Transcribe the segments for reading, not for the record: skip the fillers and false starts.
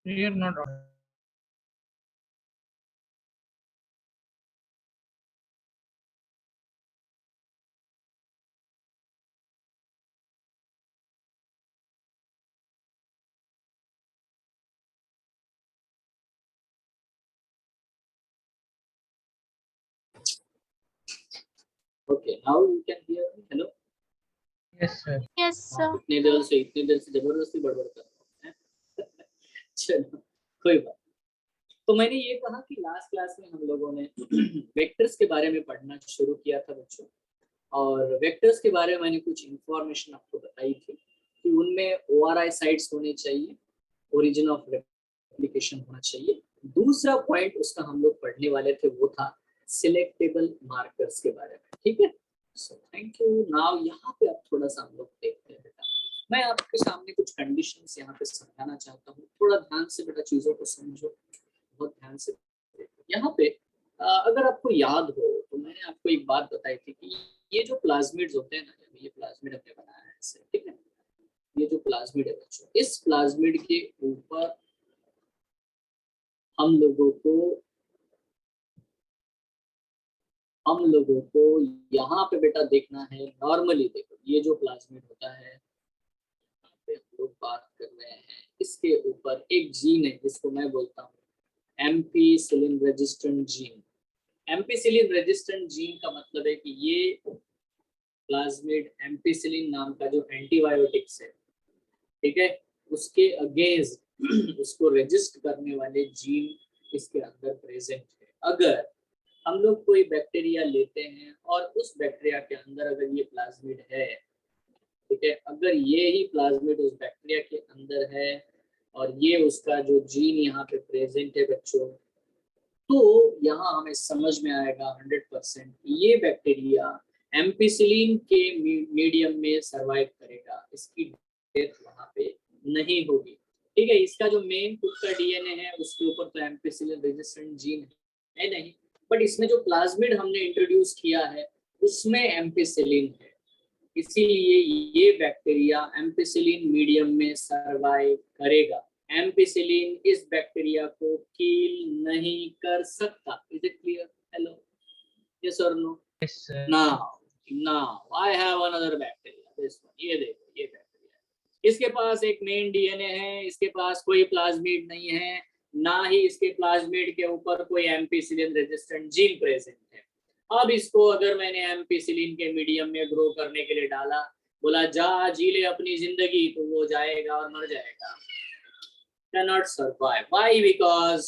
You're not. Okay, now you can hear me. Hello. Yes, sir. Yes, sir. इतनी देर से जबरदस्ती बड़बड़ कर रहा हूँ। चलो कोई बात। तो मैंने ये कहा कि लास्ट क्लास में हम लोगों ने वेक्टर्स के बारे में पढ़ना शुरू किया था बच्चों, और वेक्टर्स के बारे में मैंने कुछ इंफॉर्मेशन आपको बताई थी कि उनमें ORI साइट्स होने चाहिए, ओरिजिन ऑफ रेप्लिकेशन होना चाहिए। दूसरा पॉइंट उसका हम लोग पढ़ने वाले थे वो था सिलेक्टेबल मार्कर्स के बारे में। ठीक है, सो थैंक यू। नाउ यहाँ पे अब थोड़ा सा हम लोग देखते हैं बेटा, मैं आपके सामने कुछ कंडीशंस यहाँ पे समझाना चाहता हूँ। थोड़ा ध्यान से बेटा चीजों को समझो, बहुत ध्यान से। यहाँ पे अगर आपको याद हो तो मैंने आपको एक बात बताई थी कि ये जो प्लाज्मिड्स होते हैं ना, ये प्लाज्मिड हमने बनाया है ऐसे, ठीक है, ये जो प्लाज्मिड है बच्चों, इस प्लाज्मिड के ऊपर हम लोगों को यहाँ पे बेटा देखना है। नॉर्मली देखो ये जो प्लाज्मिड होता है, यहाँ पे हम लोग बात कर रहे हैं, इसके ऊपर एक जीन है जिसको मैं बोलता हूँ ampicillin resistant gene. Ampicillin resistant gene का मतलब है कि ये प्लाज्मिड एम्पीसिलिन नाम का जो एंटीबायोटिक्स है, ठीक है, उसके अगेंस्ट उसको रेजिस्ट करने वाले जीन इसके अंदर प्रेजेंट है। अगर हम लोग कोई बैक्टीरिया लेते हैं और उस बैक्टीरिया के अंदर अगर ये प्लाज्मिड है, ठीक है, अगर ये ही प्लाज्मिड उस बैक्टीरिया के अंदर है और ये उसका जो जीन यहाँ पे प्रेजेंट है बच्चों, तो यहाँ हमें समझ में आएगा 100% ये बैक्टीरिया एम्पीसिलिन के मीडियम में सरवाइव करेगा, इसकी डेथ वहाँ पे नहीं होगी। ठीक है, इसका जो मेन खुद का डीएनए है उसके ऊपर तो एम्पीसिलिन रेजिस्टेंट जीन है नहीं, बट इसमें जो प्लाज्मिड हमने इंट्रोड्यूस किया है उसमें एम्पीसिलिन है, इसीलिए ये बैक्टीरिया एम्पीसिलिन मीडियम में सरवाइव करेगा। एम्पीसिलिन इस बैक्टीरिया को किल नहीं कर सकता। Is it clear? Hello, yes or no? Yes, sir. Now I have another bacteria, this one, ये देखो ये बैक्टीरिया, इसके पास एक मेन डीएनए है, इसके पास कोई प्लाज्मिड नहीं है, ना ही इसके प्लाज्मिड के ऊपर कोई एम्पीसिलिन रेजिस्टेंट जीन प्रेजेंट है। अब इसको अगर मैंने एम्पीसिलिन के मीडियम में ग्रो करने के लिए डाला, बोला जा जी ले अपनी जिंदगी, तो वो जाएगा और मर जाएगा, cannot survive. Why? Because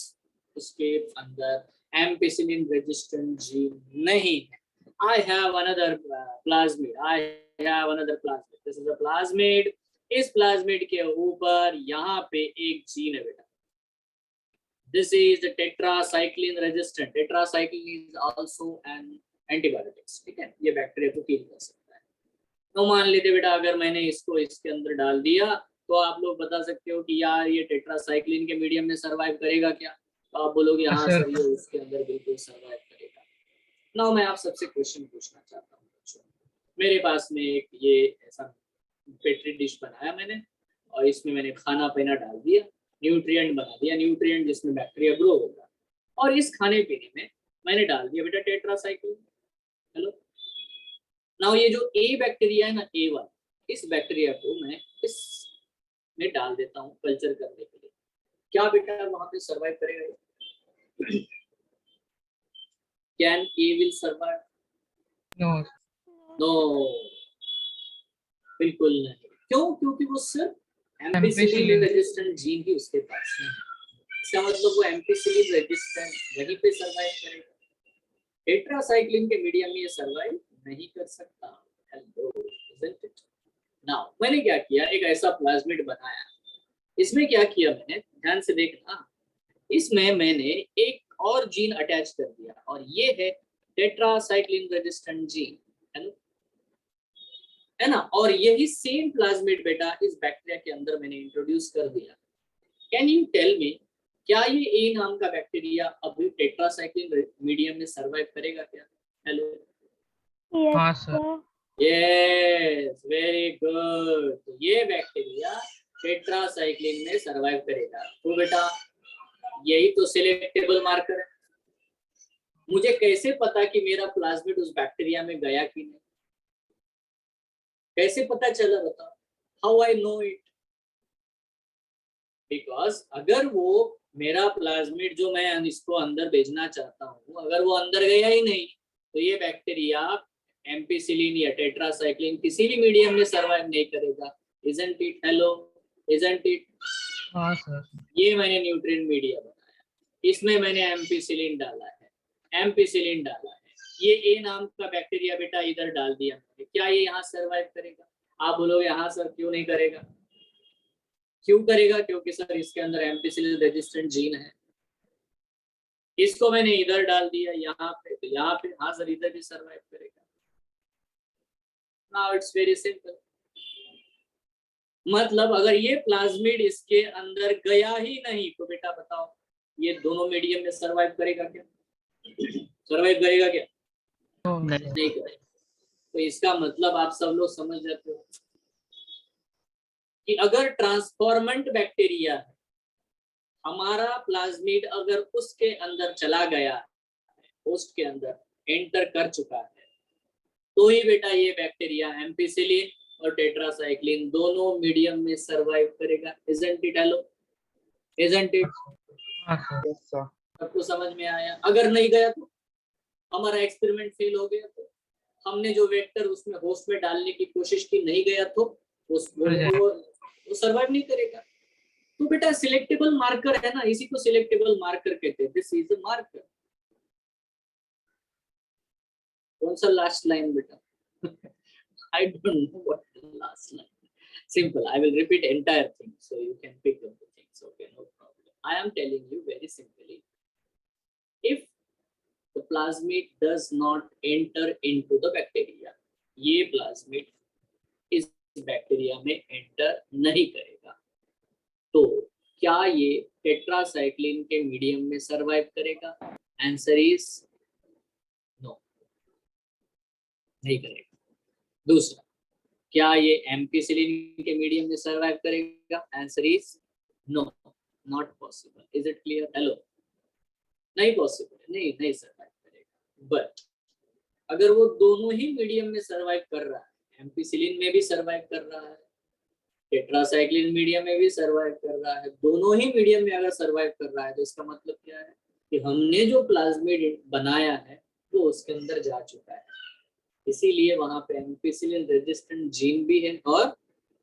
उसके अंदर एम्पीसिलिन रेजिस्टेंट जीन नहीं है। I have another plasmid. This is a plasmid. इस प्लाज्मिड के ऊपर यहाँ पे एक जीन है बेटा, this is the tetracycline resistant. Tetracycline is also an antibiotics. ठीक है, ये बैक्टीरिया को किल कर सकता है। तो मान लेते बेटा अगर मैंने इसको इसके अंदर डाल दिया, तो आप लोग बता सकते हो कि यार ये टेट्रासाइक्लिन के मीडियम में सरवाइव करेगा क्या? तो आप बोलोगे हाँ सर ये उसके अंदर बिल्कुल सरवाइव करेगा। नाउ मैं आप सबसे क्वेश्चन पूछना चाहता हूँ बच्चों, मेरे पास में एक ये ऐसा पेट्री डिश बनाया मैंने, और इसमें मैंने खाना पीना डाल दिया, न्यूट्रिएंट बना दिया, न्यूट्रिएंट जिसमें बैक्टीरिया ग्रो होगा, और इस खाने पीने में मैंने डाल दिया बेटा टेट्रासाइक्लिन। हेलो, नाउ ये जो ए बैक्टीरिया है ना, A1, इस बैक्टीरिया को मैं इस में डाल देता हूँ कल्चर करने के लिए, क्या बेटा वहां पे सरवाइव करेगा? Can A will survive? No. No, बिल्कुल नहीं। क्यों? क्योंकि वो सिर्फ एम्पीसिलिन रेजिस्टेंट जीन ही उसके पास है। इसका मतलब वो एम्पीसिलिन रेजिस्टेंट वहीं पे सरवाइव करेगा, टेट्रासाइक्लिन के मीडियम में ये सरवाइव नहीं कर सकता। Hello, isn't it? नाउ मैंने क्या किया, एक ऐसा प्लाज्मिड बनाया, इसमें क्या किया मैंने, ध्यान से देखना, इसमें मैंने एक और जीन अटैच कर दिया, और ये है टेट्रासाइक्लिन रेजिस्टेंट जीन, है ना, और यही सेम प्लाज्मिड बेटा इस बैक्टीरिया के अंदर मैंने इंट्रोड्यूस कर दिया। कैन यू टेल मी, क्या ये ए नाम का बैक्टीरिया अभी टेट्रासाइक्लिन मीडियम में सरवाइव करेगा क्या? हेलो, हाँ सर। Yes, very good. तो ये बैक्टीरिया टेट्रासाइक्लिन में सरवाइव करेगा। तो बेटा यही तो सिलेक्टेबल मार्कर है। मुझे कैसे पता कि मेरा प्लाज्मिड उस बैक्टीरिया में गया कि नहीं? कैसे पता चला बताओ? How I know it? Because अगर वो मेरा प्लाज्मिड जो मैं इसको अंदर भेजना चाहता हूँ, अगर वो अंदर गया ही नहीं, तो ये बैक्टीरिया एम्पिसिलिन या टेट्रासाइक्लिन किसी भी मीडियम में सरवाइव नहीं करेगा। Isn't it? Hello, isn't it? हाँ सर। ये मैंने न्यूट्रिएंट मीडिया बनाया, इसमें मैंने एम्पिसिलिन डाला है, एम्पिसिलिन डाला है, ये ए नाम का बैक्टीरिया बेटा इधर डाल दिया मैंने। क्या ये यहाँ सरवाइव करेगा? आप बोलोगे हाँ सर क्यों नहीं करेगा? क्यों करेगा? क्योंकि सर इसके अंदर एम्पिसिलिन रेजिस्टेंट जीन है। इसको मैंने इधर डाल दिया यहाँ पे, तो यहाँ पे हाँ सर इधर भी सरवाइव करेगा। Now it's very simple. मतलब अगर ये प्लाज्मिड इसके अंदर गया ही नहीं तो बेटा बताओ ये दोनों मीडियम में सरवाइव करेगा क्या? सरवाइव करेगा क्या? नहीं करेगा। तो इसका मतलब आप सब लोग समझ जाते हो कि अगर ट्रांसफॉर्मेंट बैक्टीरिया है, हमारा प्लाज्मिड अगर उसके अंदर चला गया, होस्ट के अंदर एंटर कर चुका है, तो ही बेटा ये बैक्टीरिया एम्पिसिलिन और टेट्रासाइक्लिन दोनों मीडियम में सरवाइव करेगा। Isn't it? Hello, isn't it? सबको समझ में आया? अगर नहीं गया तो हमारा एक्सपेरिमेंट फेल हो गया, तो हमने जो वेक्टर उसमें होस्ट में डालने की कोशिश की नहीं गया तो वो सरवाइव नहीं करेगा। तो बेटा सिलेक्टेबल मार्कर है ना, इसी को सिलेक्टेबल मार्कर कहते हैं। This is a marker. कौन सा लास्ट लाइन बेटा? I don't know what the last line. Simple. I will repeat entire thing so you can pick up the things. Okay, no problem. I am telling you very simply. If the plasmid does not enter into the bacteria, ये plasmid इस bacteria में enter नहीं करेगा, तो क्या ये tetracycline के medium में सरवाइव करेगा? आंसर इज नो, नहीं करेगा। दूसरा, क्या ये एम्पिसिलिन के मीडियम में सरवाइव करेगा? Answer is no, not possible. Is it clear? Hello, नहीं पॉसिबल, नहीं सरवाइव करेगा। बट अगर वो दोनों ही मीडियम में सरवाइव कर रहा है, एम्पिसिलिन में भी सरवाइव कर रहा है, टेट्रासाइक्लिन मीडियम में भी सरवाइव कर रहा है, दोनों ही मीडियम में अगर सरवाइव कर रहा है, तो इसका मतलब क्या है कि हमने जो प्लाज्मिड बनाया है वो उसके अंदर जा चुका है। इसीलिए वहां पे एम्पिसिलिन रेजिस्टेंट जीन भी है और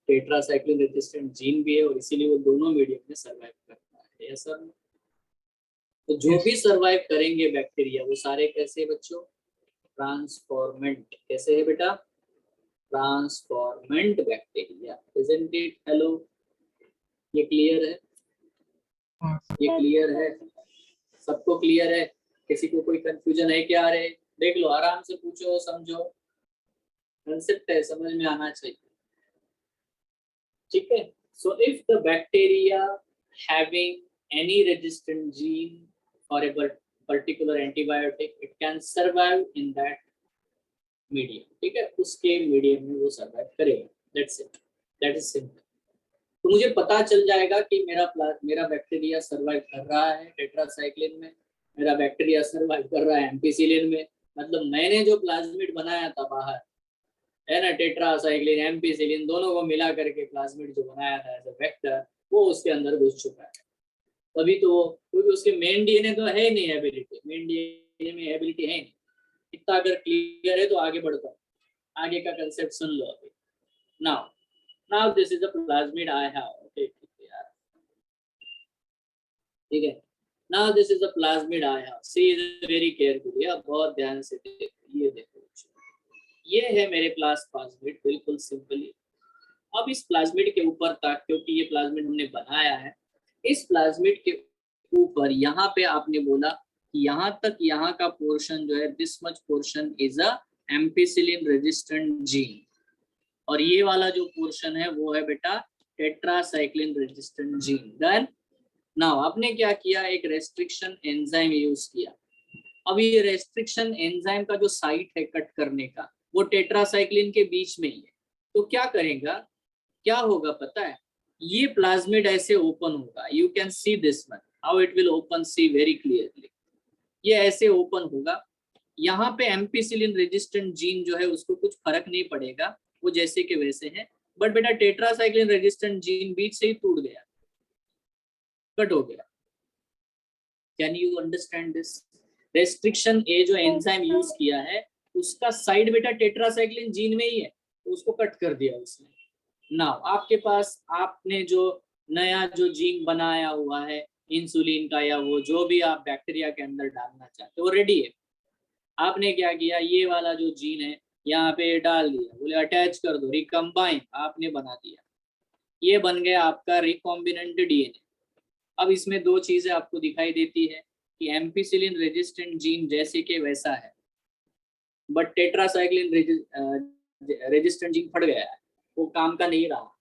टेट्रासाइक्लिन रेजिस्टेंट जीन भी है, और इसीलिए वो दोनों मीडियम में सरवाइव करता है। Yes sir? तो जो भी सरवाइव करेंगे बैक्टीरिया वो सारे कैसे बच्चों? ट्रांसफॉर्मेंट। कैसे है बेटा? Transformant bacteria. Isn't it? Hello, ये क्लियर है? ये क्लियर है? सबको क्लियर है? किसी को कोई कंफ्यूजन है क्या? अरे देख लो, आराम से पूछो, समझो, कंसेप्ट है, समझ में आना चाहिए। ठीक है? So if the bacteria having any resistant gene for a particular antibiotic, it can survive in that medium. ठीक है? उसके मीडियम में वो सर्वाइव करेगा। That's it, that is simple. तो मुझे पता चल जाएगा कि मेरा बैक्टीरिया सर्वाइव कर रहा है टेट्रासाइक्लिन में, मेरा बैक्टीरिया सर्वाइव कर रहा है एम्पिसिलिन में। मतलब मैंने जो प्लाज्मिड बनाया था बाहर, है ना, टेट्रासाइक्लिन एम्पिसिलिन दोनों को मिला करके प्लाज्मिड जो बनाया था एज अ वेक्टर, वो उसके अंदर घुस चुका है। तभी तो वो, क्योंकि उसके मेन डीएनए तो है नहीं, एबिलिटी, मेन डीएनए में एबिलिटी है नहीं। इतना अगर क्लियर है तो आगे बढ़ता हूँ, आगे का कंसेप्ट सुन लो अभी। Now this is the plasmid I have. Okay ठीक है? Now this is the plasmid I have. See is very carefully, अब बहुत ध्यान से देखो। ये देखो, ये है मेरे पास प्लाज्मिड, बिल्कुल सिंपली। अब इस प्लाज्मिड के ऊपर तक, क्योंकि ये प्लाज्मिड हमने बनाया है, इस प्लाज्मिड के ऊपर यहाँ पे आपने बोला कि यहाँ तक, यहाँ का पोर्शन जो है, this much portion is a ampicillin resistant gene, और ये वाला जो पोर्शन है वो है बेटा tetracycline resistant gene. Then now आपने क्या किया? एक रेस्ट्रिक्शन एंजाइम यूज किया। अब ये रेस्ट्रिक्शन एंजाइम का जो साइट है कट करने का, वो टेट्रासाइक्लिन के बीच में ही है। तो क्या करेगा, क्या होगा पता है? ये प्लाज्मिड ऐसे ओपन होगा, you can see this one how it will open, see very clearly. ये ऐसे ओपन होगा, यहाँ पे एम्पिसिलिन रेजिस्टेंट जीन जो है उसको कुछ फर्क नहीं पड़ेगा, वो जैसे के वैसे है। बट बेटा टेट्रासाइक्लिन रेजिस्टेंट जीन बीच से ही टूट गया, कट हो गया। Can you understand this? Restriction a जो एंजाइम यूज किया है उसका साइड बेटा टेट्रासाइक्लिन जीन में ही है, तो उसको कट कर दिया उसने। नाउ आपके पास आपने जो नया जो जीन बनाया हुआ है इंसुलिन का या वो जो भी आप बैक्टीरिया के अंदर डालना चाहते हो वो रेडी है। आपने क्या किया, ये वाला जो जीन है यहाँ पे डाल दिया, बोले अटैच कर दो, रिकम्बाइन आपने बना दिया, ये बन गया आपका रिकॉम्बिनेंट डीएनए। अब इसमें दो चीजें आपको दिखाई देती है कि एम्पिसिलिन रेजिस्टेंट जीन जैसे कि वैसा है, बट टेट्रासाइक्लिन रेजिस्टेंट जीन फट गया है, वो काम का नहीं रहा,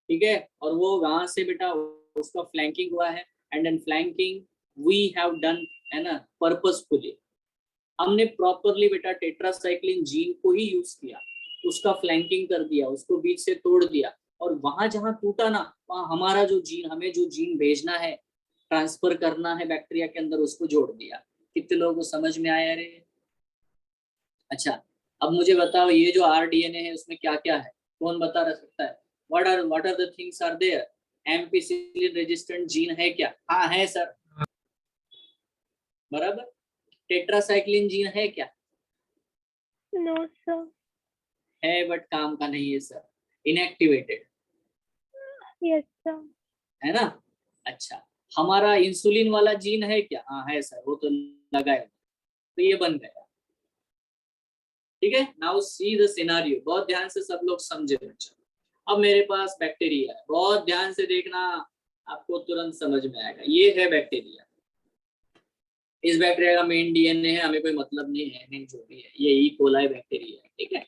ठीक है। और वो वहां से बेटा उसका फ्लैंकिंग हुआ है, and in flanking we have done, है ना, पर्पसफुली हमने प्रॉपरली बेटा टेट्रासाइक्लिन जीन को ही यूज किया, उसका फ्लैंकिंग कर दिया, उसको बीच से तोड़ दिया, और वहां जहां टूटा ना वहां हमारा जो जीन, हमें जो जीन भेजना है, ट्रांसफर करना है बैक्टीरिया के अंदर, उसको जोड़ दिया। कितने लोगों को समझ में आया रे? अच्छा, अब मुझे बताओ ये जो आरडीएनए है उसमें क्या क्या है, कौन बता सकता है? What are the things are there? Ampicillin resistant gene है क्या? हाँ है सर, बराबर। टेट्रासाइक्लिन जीन है क्या? No sir. है बट काम का नहीं है सर, इनएक्टिवेटेड, यस सर। है ना। अच्छा, हमारा इंसुलिन वाला जीन है क्या? हाँ है सर, वो तो लगा है, तो ये बन गया, ठीक है। नाउ सी द सिनारियो, बहुत ध्यान से सब लोग समझे बच्चा। अब मेरे पास बैक्टीरिया है, बहुत ध्यान से देखना, आपको तुरंत समझ में आएगा। ये है बैक्टीरिया, इस बैक्टीरिया का मेन डीएनए है, हमें कोई मतलब नहीं है, नहीं जो भी है, ये ई कोलाई बैक्टीरिया है, ठीक है।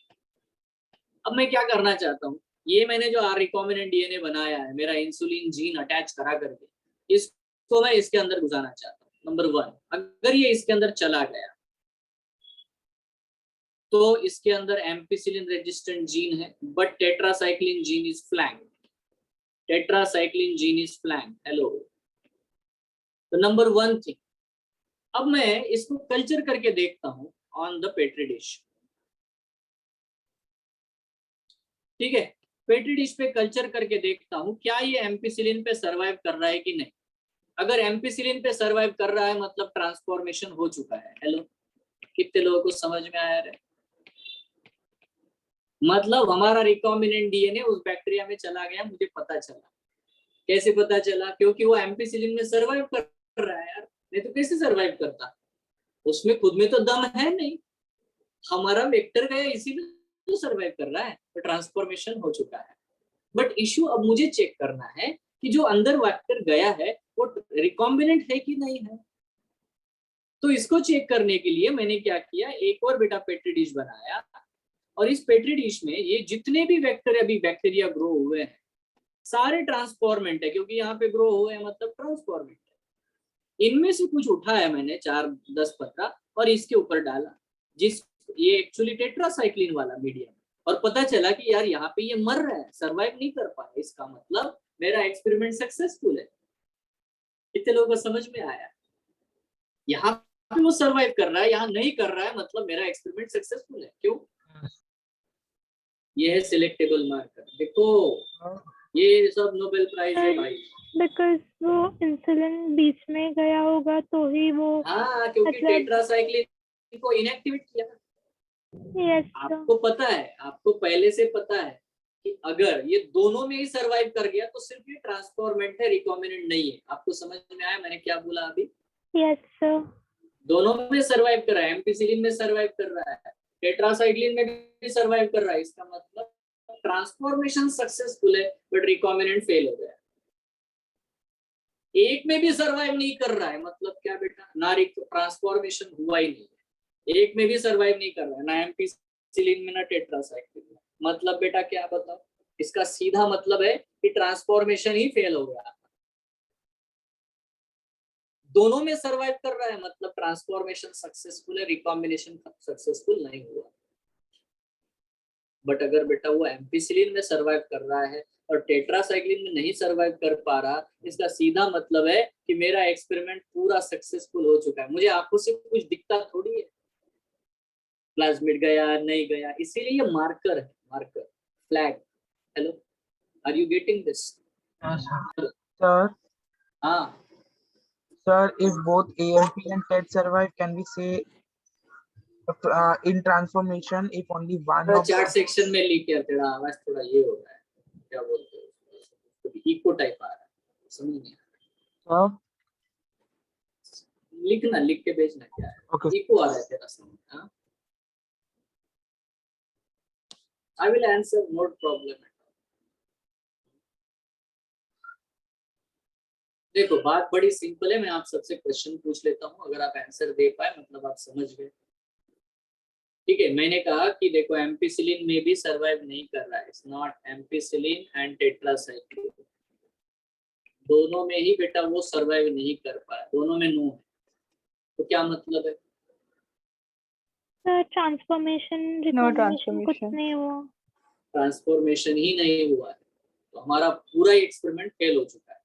अब मैं क्या करना चाहता हूँ, ये मैंने जो रिकॉम्बिनेंट डीएनए बनाया है, मेरा इंसुलिन जीन अटैच करा करके, इसको मैं इसके अंदर घुसाना चाहता हूँ। नंबर 1, अगर ये इसके अंदर चला गया तो इसके अंदर एम्पिसिलिन रेजिस्टेंट जीन है, but tetracycline gene is flank, tetracycline gene is flank, hello. तो नंबर 1 थिंग, अब मैं इसको कल्चर करके देखता हूं ऑन द पेट्री डिश, ठीक है। पेट्री डिश पे कल्चर करके देखता हूं क्या ये एम्पिसिलिन पे सरवाइव कर रहा है कि नहीं। अगर एम्पिसिलिन पे सरवाइव कर रहा है मतलब ट्रांसफॉर्मेशन हो चुका है, हेलो। कितने लोगों को समझ में आया रहे? मतलब हमारा रिकॉम्बिनेंट डीएनए उस बैक्टीरिया में चला गया, मुझे पता चला। कैसे पता चला? क्योंकि वो एम्पिसिलिन में सरवाइव कर रहा है यार, नहीं तो कैसे सरवाइव करता? उसमें खुद में तो दम है नहीं, हमारा वेक्टर गया इसीलिए तो सरवाइव कर रहा है, तो ट्रांसफॉर्मेशन हो चुका है। बट इश्यू अब मुझे चेक करना है कि जो अंदर वेक्टर गया है वो रिकॉम्बिनेंट है कि नहीं है। तो इसको चेक करने के लिए मैंने क्या किया, एक और बेटा पेट्री डिश बनाया, और इस पेट्री डिश में ये जितने भी वेक्टर अभी बैक्टीरिया ग्रो हुए हैं सारे ट्रांसफॉर्मेंट है, क्योंकि यहाँ पे ग्रो हुए हैं मतलब ट्रांसफॉर्मेंट है। इनमें से कुछ उठाया मैंने 4-10-15 और इसके ऊपर डाला, जिस ये एक्चुअली टेट्रासाइक्लिन वाला मीडियम, और पता चला कि यार यहाँ पे ये मर रहा है, सरवाइव नहीं कर पा रहा। इसका मतलब मेरा एक्सपेरिमेंट सक्सेसफुल है। कितने लोगों को समझ में आया? यहाँ पे वो सरवाइव कर रहा है, यहाँ नहीं कर रहा है, मतलब मेरा एक्सपेरिमेंट सक्सेसफुल है। क्यों? ये है सिलेक्टेबल मार्कर, देखो ये सब नोबेल प्राइज है भाई। बिकॉज वो इंसुलिन बीच में गया होगा तो ही वो, हाँ, क्योंकि मतलब टेट्रासाइक्लिन को इनएक्टिवेट किया। यस आपको पता है, आपको पहले से पता है कि अगर ये दोनों में ही सरवाइव कर गया तो सिर्फ ये ट्रांसफॉर्मेंट है, रिकॉम्बिनेंट नहीं है। आपको समझ में आया मैंने क्या बोला अभी? Yes sir. दोनों में सरवाइव कर रहा है, एम्पिसिलिन में सरवाइव कर रहा है, टेट्रासाइक्लिन में भी सरवाइव कर रहा है। इसका मतलब ट्रांसफॉर्मेशन सक्सेसफुल है, बट रिकॉम्बिनेंट फेल हो गया। एक में भी सरवाइव नहीं कर रहा है मतलब क्या बेटा? ना ट्रांसफॉर्मेशन हुआ ही नहीं है। एक में भी सरवाइव नहीं कर रहा है, ना एम्पिसिलिन में ना टेट्रासाइक्लिन में, मतलब बेटा क्या बताओ? इसका सीधा मतलब है कि ट्रांसफॉर्मेशन ही फेल हो गया। दोनों में सरवाइव कर रहा है मतलब ट्रांसफॉर्मेशन सक्सेसफुल है, रिकॉम्बिनेशन सक्सेसफुल नहीं हुआ। बट अगर बेटा वो एम्पिसिलिन में सर्वाइव कर रहा है और टेट्रासाइक्लिन में नहीं सर्वाइव कर पा रहा, इसका सीधा मतलब है कि मेरा एक्सपेरिमेंट पूरा सक्सेसफुल हो चुका है। मुझे आंखों से कुछ दिखता थोड़ी है प्लाज्मिड गया नहीं गया, इसीलिए ये मार्कर है, marker flag. Hello, are you getting this? Sir, हाँ if both AMP and TET survive, can we say in transformation if only one of chart section में लिख कर तेरा आवाज थोड़ा ये हो रहा है, क्या बोलते हो, इको टाइप आ रहा है, समझ नहीं आ रहा। लिखना, लिख के भेजना क्या है। Okay. इको आ रहा है तेरा समझ। हाँ, I will answer, no problem। देखो बात बड़ी सिंपल है, मैं आप सबसे क्वेश्चन पूछ लेता हूँ, अगर आप आंसर दे पाए मतलब आप समझ गए। ठीक है, मैंने कहा कि देखो एम्पिसिलिन में भी सर्वाइव नहीं कर रहा है, it's not ampicillin and tetracycline, दोनों में ही बेटा वो सर्वाइव नहीं कर पा रहा, दोनों में नो है। तो क्या मतलब है? ट्रांसफॉर्मेशन कुछ नहीं हुआ, ट्रांसफॉर्मेशन ही नहीं हुआ है, तो हमारा पूरा एक्सपेरिमेंट फेल हो चुका है,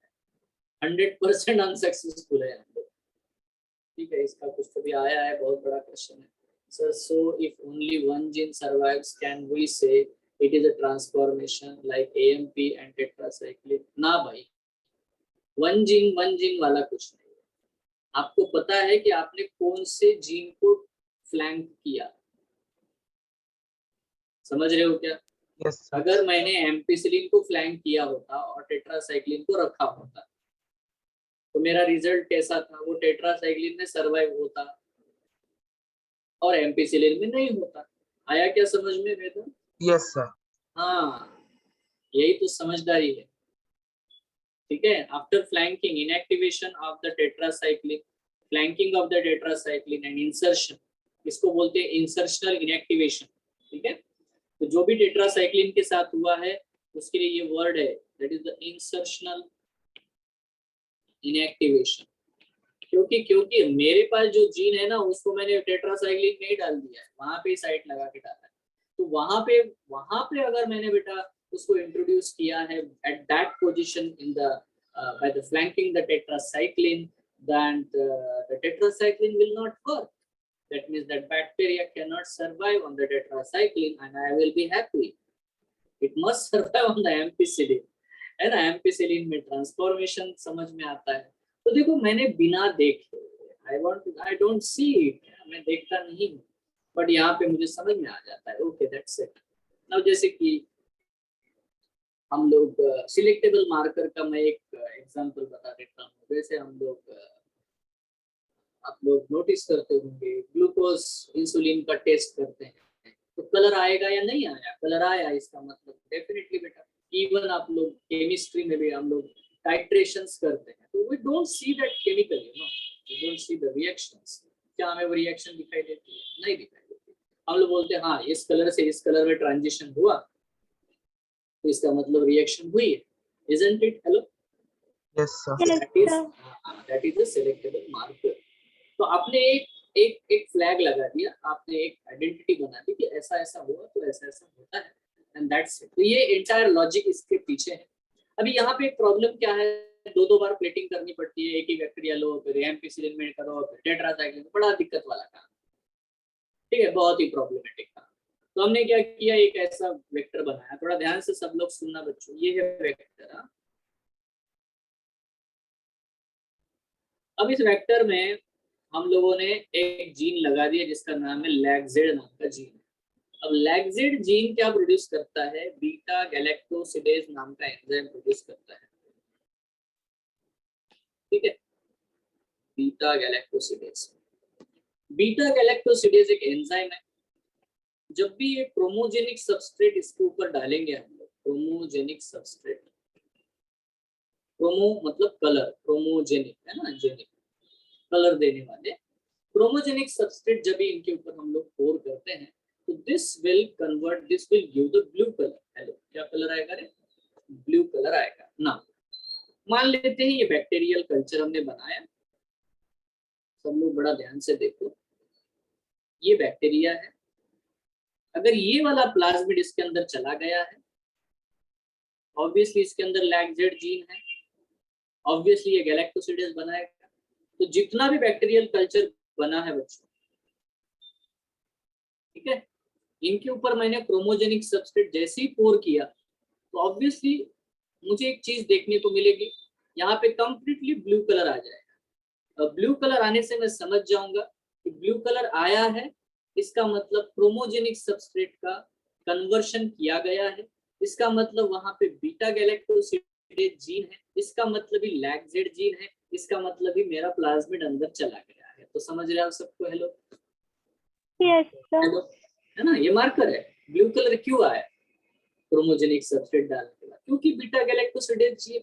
100% अनसक्सेसफुल है हम लोग। ठीक है, इसका कुछ तो भी आया है, बहुत बड़ा क्वेश्चन है sir. So if only one gene survives, can we say it is a transformation like AMP and tetracycline? ना भाई, वन जीन वाला कुछ नहीं है। आपको पता है कि आपने कौन से जीन को फ्लैंक किया, समझ रहे हो क्या? Yes, sir. अगर मैंने एम्पिसिलिन को फ्लैंक किया होता और टेट्रासाइक्लिन को रखा होता तो मेरा रिजल्ट कैसा था? वो टेट्रासाइक्लिन में सर्वाइव होता और एम्पिसिलिन में नहीं होता। आया क्या समझ में वेदन? Yes, sir. हाँ, यही तो समझदारी है। ठीक है, after flanking, inactivation of the tetracycline, flanking of the tetracycline and insertion, इसको बोलते हैं इंसर्शनल इनएक्टिवेशन। ठीक है, तो जो भी टेट्रासाइक्लिन के साथ हुआ है उसके लिए ये वर्ड है, that is the insertional inactivation. क्योंकि मेरे पास जो जीन है ना उसको मैंने टेट्रासाइक्लिन में ही डाल दिया है, वहां पे साइट लगा के डाला है, तो वहां पे अगर मैंने बेटा उसको इंट्रोड्यूस किया है at that position in the by the flanking the tetracycline, then the tetracycline will not work. That means that bacteria cannot survive on the tetracycline and I will be happy. It must survive on the ampicillin. है ना, ampicillin में transformation समझ में आता है। तो देखो मैंने बिना देखे, आई डोंट सी इट, मैं देखता नहीं हूँ, बट यहाँ पे मुझे समझ में आ जाता है। Okay, that's it. नाउ जैसे कि हम लोग सिलेक्टेबल मार्कर का मैं एक एग्जांपल बता देता हूँ। जैसे हम लोग आप लोग नोटिस करते होंगे ग्लूकोज इंसुलिन का टेस्ट करते हैं तो कलर आएगा या नहीं आया? कलर आया, इसका मतलब डेफिनेटली बेटा। इवन आप लोग केमिस्ट्री में भी हम लोग टाइट्रेशंस करते हैं तो we don't see that chemical, you know, we don't see the reactions. क्या हमें वो रिएक्शन दिखाई देती है? नहीं दिखाई देती। हम लोग बोलते हैं हाँ इस कलर से इस कलर में ट्रांजिशन हुआ तो इसका मतलब रिएक्शन हुई है, isn't it? Hello? Yes, sir. That is a selectable marker. तो आपने एक फ्लैग लगा दिया, आपने एक आइडेंटिटी बना दी कि ऐसा ऐसा हुआ तो ऐसा ऐसा होता है, एंड दैट्स इट। तो ये एंटायर लॉजिक इसके पीछे है। अभी यहाँ पे एक प्रॉब्लम क्या है, दो बार प्लेटिंग करनी पड़ती है, एक ही बैक्टीरिया लो फिर एम्पिसिलिन में करो फिर टेट्रासाइक्लिन, बड़ा दिक्कत वाला काम। ठीक है, बहुत ही प्रॉब्लमेटिक काम। तो हमने क्या किया, एक ऐसा वेक्टर बनाया, थोड़ा ध्यान से सब लोग सुनना बच्चों, ये है वेक्टर। अब इस वेक्टर में हम लोगों ने एक जीन लगा दिया जिसका नाम है लैक्जेड नाम का जीन। अब लैक्जेड जीन क्या प्रोड्यूस करता है? बीटा गैलेक्टोसिडेज नाम का एंजाइम प्रोड्यूस करता है। ठीक है, बीटा गैलेक्टोसिडेज। बीटा गैलेक्टोसिडेज एक एंजाइम है। जब भी ये क्रोमोजेनिक सबस्ट्रेट इसके ऊपर डालेंगे हम लोग, क्रोमोजेनिक सबस्ट्रेट, क्रोमो मतलब कलर, क्रोमोजेनिक है ना, जेनिक कलर देने वाले क्रोमोजेनिक सबस्ट्रेट जब भी इनके ऊपर हम लोग पोर करते हैं तो this will convert, this will give the blue colour. Hello, क्या कलर आएगा रे? ब्लू कलर आएगा ना। मान लेते हैं ये बैक्टीरियल कल्चर हमने बनाया, सब लोग बड़ा ध्यान से देखो, ये बैक्टीरिया है, अगर ये वाला प्लाज्मिड इसके अंदर चला गया है, ऑब्वियसली इसके अंदर लैक्जेड जीन है, ऑब्वियसली ये गैलेक्टोसिडेज बनाएगा। तो जितना भी बैक्टीरियल कल्चर बना है बच्चों, ठीक है, इनके ऊपर मैंने क्रोमोजेनिक सबस्ट्रेट जैसे ही पोर किया तो ऑब्वियसली मुझे एक चीज देखने को मिलेगी, यहाँ पे कंप्लीटली ब्लू कलर आ जाएगा। ब्लू कलर आने से मैं समझ जाऊंगा कि ब्लू कलर आया है, इसका मतलब क्रोमोजेनिक सबस्ट्रेट का कन्वर्शन किया गया है, इसका मतलब वहां पे बीटा गैलेक्टोसिडेज जीन है, इसका मतलब ही लैक्जेड जीन है, इसका मतलब ही मेरा प्लाज्मिड अंदर चला गया है। तो समझ रहे हो सबको? Hello yes sir. हेलो, है ना? ये मार्कर है। ब्लू कलर क्यों आया क्रोमोजेनिक सबस्ट्रेट डालने के बाद? क्योंकि बीटा गैलेक्टोसिडेज जीन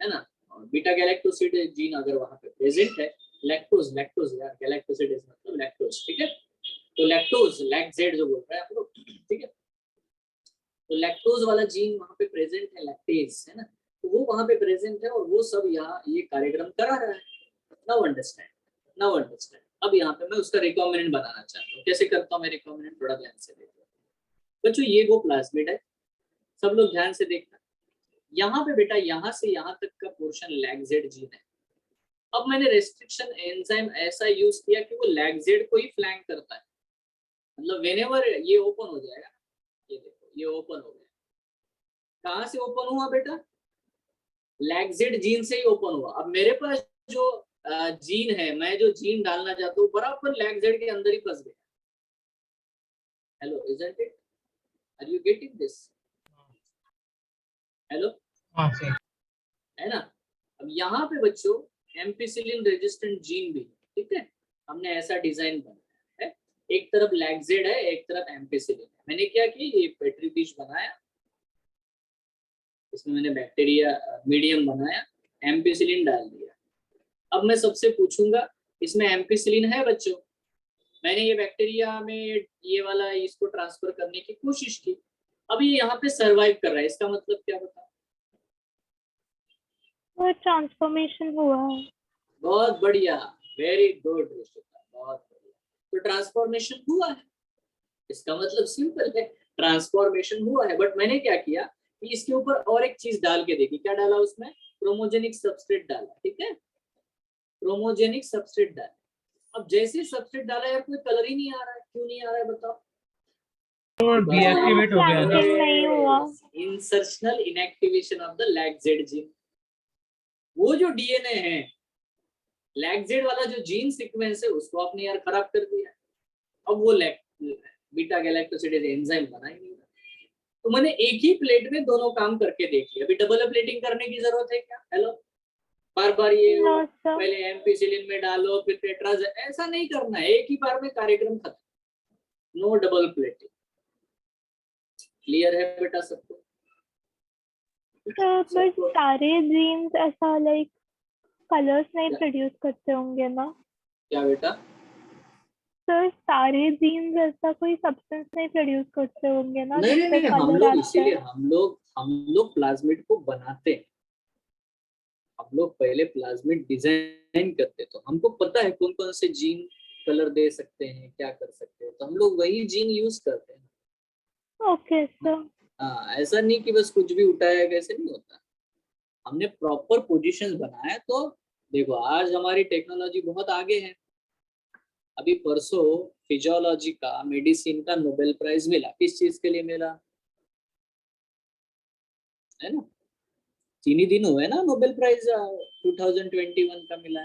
है ना? और बीटा गैलेक्टोसिडेज जीन अगर वहां पे प्रेजेंट है, लैक्टोज यार, गैलेक्टोसिडेज मतलब लैक्टोज, ठीक है? तो लैक्टोज, लैक्जेड जो बोल रहे हैं आप लोग, ठीक है? तो लैक्टोज वाला जीन वहां पे प्रेजेंट है, लैक्टेज, है ना? तो वो वहां पे प्रेजेंट है और वो सब यहाँ ये कार्यक्रम करा रहा है। Now understand. अब यहाँ पे मैं उसका रिकॉम्बिनेंट बनाना चाहता हूँ। कैसे करता हूँ मैं रिकॉम्बिनेंट? थोड़ा ध्यान से देखो बच्चों। ये वो प्लाज्मिड है, सब लोग ध्यान से देखना। यहाँ पे बेटा यहाँ से यहाँ तक का पोर्शन लैक्जेड जीन है। अब मैंने रेस्ट्रिक्शन एंजाइम ऐसा यूज किया कि वो लैक्जेड को ही फ्लैंक करता है। मतलब व्हेनेवर ये ओपन हो जाएगा, ये देखो ये ओपन हो गया। कहाँ से ओपन हुआ बेटा? लैक्जेड जीन से ही ओपन हुआ। अब मेरे पास जो जीन है, मैं जो जीन डालना चाहता हूँ बराबर लैक्जेड के अंदर ही फंस गया। Hello, isn't it? Are you getting this? Hello, हाँ सर। है ना? अब यहाँ पे बच्चों एम्पिसिलिन रेजिस्टेंट जीन भी, ठीक है, हमने ऐसा डिजाइन बनाया है। एक तरफ लैक्जेड है, एक तरफ एम्पिसिलिन है। मैंने क्या किया, ये पेट्री डिश बनाया, इसमें मैंने बैक्टीरिया मीडियम बनाया, एम्पिसिलिन डाल दिया। अब मैं सबसे पूछूंगा, इसमें एम्पिसिलिन है बच्चों? मैंने ये बैक्टीरिया में ये वाला इसको ट्रांसफर करने की कोशिश की। अब ये यहाँ पे सरवाइव कर रहा है, इसका मतलब क्या बताओ? वो ट्रांसफॉर्मेशन हुआ है। बहुत बढ़िया, वेरी गुड ऋषिका, बहुत बढ़िया। तो ट्रांसफॉर्मेशन हुआ है, इसका मतलब सिंपल है, ट्रांसफॉर्मेशन हुआ है। बट मैंने क्या किया कि इसके ऊपर और एक चीज डाल के देखी। क्या डाला उसमें? क्रोमोजेनिक सबस्ट्रेट डाला, ठीक है, क्रोमोजेनिक सबस्ट्रेट डाला। अब जैसे सबस्ट्रेट डाला यार, कोई कलर ही नहीं आ रहा है। क्यों नहीं आ रहा है बताओ? तो डीएक्टिवेट हो गया ना। फ्लैंकिंग नहीं हुआ। Insertional inactivation of the lacZ gene. वो जो डीएनए है, लैक्जेड वाला जो जीन सीक्वेंस है, उसको आपने यार खराब कर दिया। अब वो बीटा गैलेक्टोसिडेज एंजाइम बना ही नहीं। तो मैंने एक ही प्लेट में दोनों काम करके देख लिया। अभी डबल प्लेटिंग करने की जरूरत है क्या? हेलो, बार बार ये नो सर। पहले एम्पिसिलिन में डालो फिर टेट्राज, ऐसा नहीं करना है। एक ही बार में कार्यक्रम खत्म। No double plating. क्लियर है बेटा सबको? तो बस सारे जीन्स ऐसा लाइक कलर्स नहीं प्रोड्यूस करते होंगे ना? क्या बेटा? सर सारे जीन्स ऐसा कोई सब्सटेंस नहीं प्रोड्यूस करते होंगे ना नहीं जिससे हम कलर लोग आता इसीलिए है? हम लोग प्लाज्मिड को बनाते हैं। हम लोग पहले प्लाज्मिड डिजाइन करते, तो हमको पता है कौन कौन से जीन कलर दे सकते हैं, क्या कर सकते हैं, तो हम लोग वही जीन यूज करते हैं। Okay sir. हाँ, ऐसा नहीं कि बस कुछ भी उठाया, कैसे नहीं होता। हमने प्रॉपर पोजीशंस बनाया। तो देखो आज हमारी टेक्नोलॉजी बहुत आगे है। अभी परसों फिजियोलॉजी का, मेडिसिन का नोबेल प्राइज मिला। किस चीज के लिए मिला? है ना, 3 ही दिन हुए ना नोबेल प्राइज 2021 का मिला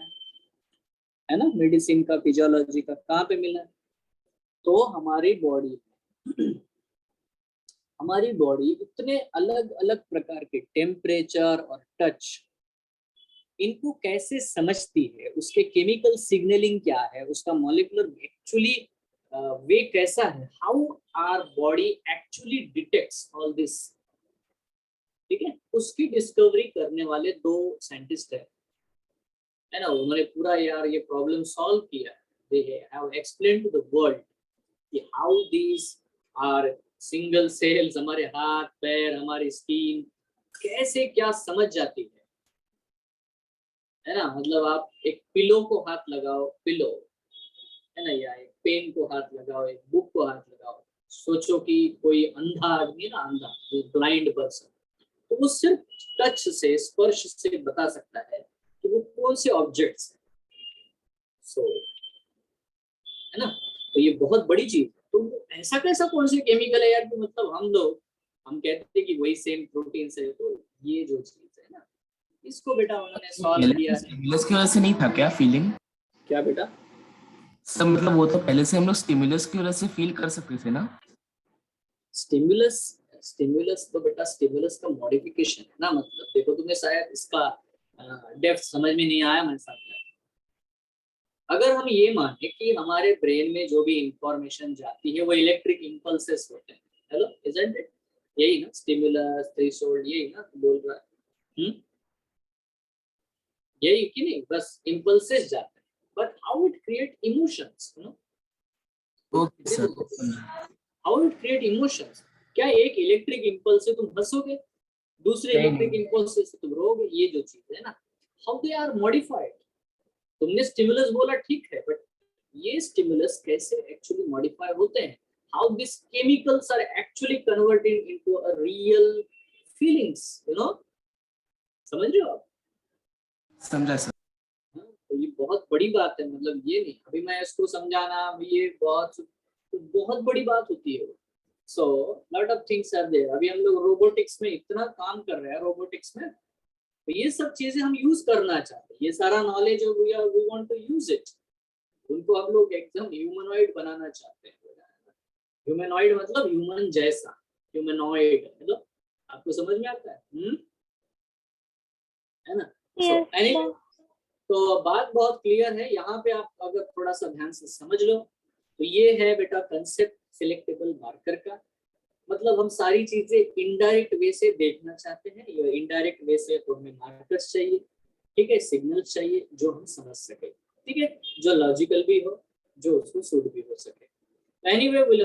है ना, मेडिसिन का, फिजियोलॉजी का। कहाँ पे मिला है? तो हमारी बॉडी इतने अलग अलग प्रकार के टेम्परेचर और टच, इनको कैसे समझती है, उसके केमिकल सिग्नलिंग क्या है, उसका मॉलिक्यूलर एक्चुअली वे कैसा है, how our body actually detects all this, ठीक है, उसकी डिस्कवरी करने वाले 2 साइंटिस्ट है ना। उन्होंने पूरा यार ये प्रॉब्लम सॉल्व किया। They have explain to the world कि how these are single cells, हमारे हाथ पैर, हमारी स्किन कैसे क्या समझ जाती है ना। मतलब आप एक पिलो को हाथ लगाओ, पिलो, है ना, या एक पेन को हाथ लगाओ, एक बुक को हाथ लगाओ, सोचो कि कोई अंधा आदमी ना, अंधा ब्लाइंड पर्सन, तो वो सिर्फ टच से, स्पर्श से बता सकता है कि वो कौन से ऑब्जेक्ट्स हैं। सो है ना, तो ये बहुत बड़ी चीज है। तो ऐसा कैसा कौन से केमिकल है यार कि मतलब हम कहते हैं कि वही सेम प्रोटीन से, तो ये जो चीज है ना, इसको बेटा उन्होंने सॉल्व किया है। स्टिमुलस की वजह से नहीं था क्या फीलिंग? क्या बेटा? सब मतलब वो तो पहले से हम लोग स्टिमुलस की वजह से फील कर सकते थे ना? स्टिमुलस, स्टिमुलस तो बेटा स्टिमुलस का मॉडिफिकेशन है ना, मतलब देखो तुम्हें शायद इसका डेप्थ समझ में नहीं आया, मैं समझा। अगर हम ये माने कि हमारे ब्रेन में जो भी इंफॉर्मेशन जाती है वो इलेक्ट्रिक इंपल्सेस होते हैं, हेलो इजंट इट, यही ना स्टिमुलस, थ्रेशोल्ड, यही ना बोल रहा है, यही कि नहीं, बस इंपल्सेस जाते हैं, but how it create emotions, you know, okay sir. How it create emotions. क्या एक इलेक्ट्रिक इंपल्स से तुम हंसोगे, दूसरे इलेक्ट्रिक इंपल्स से तुम रोगे, ये जो चीज है ना, हाउ दे आर मॉडिफाइड। तुमने स्टिमुलस बोला ठीक है, बट ये स्टिमुलस कैसे एक्चुअली मॉडिफाई होते हैं, how this chemicals are actually converted into a real feelings, you know, समझ रहे हो आप? समझा सर। तो ये बहुत बड़ी बात है, मतलब ये नहीं अभी मैं इसको समझाना, ये बहुत बड़ी बात होती है। So lot of things are there. अभी हम लोग रोबोटिक्स में इतना काम कर रहे हैं, रोबोटिक्स में, तो ये सब चीजें हम यूज करना चाहते हैं, ये सारा knowledge we want to use it, उनको हम लोग एकदम ह्यूमनॉइड बनाना चाहते हैं। ह्यूमनॉइड मतलब ह्यूमन जैसा, ह्यूमनॉइड मतलब आपको समझ में आता है, है ना? Yes, anyway, sir. तो बात बहुत क्लियर है, यहाँ पे आप अगर थोड़ा सा ध्यान से समझ लो तो ये है बेटा कंसेप्ट सिलेक्टेबल मार्कर का। मतलब हम सारी चीजें इनडायरेक्ट वे से देखना चाहते हैं, या इनडायरेक्ट वे से तो हमें मार्कर्स चाहिए, ठीक है, सिग्नल्स चाहिए जो हम समझ सके, ठीक है, जो लॉजिकल भी हो, जो उसको सूट भी हो सके। Anyway will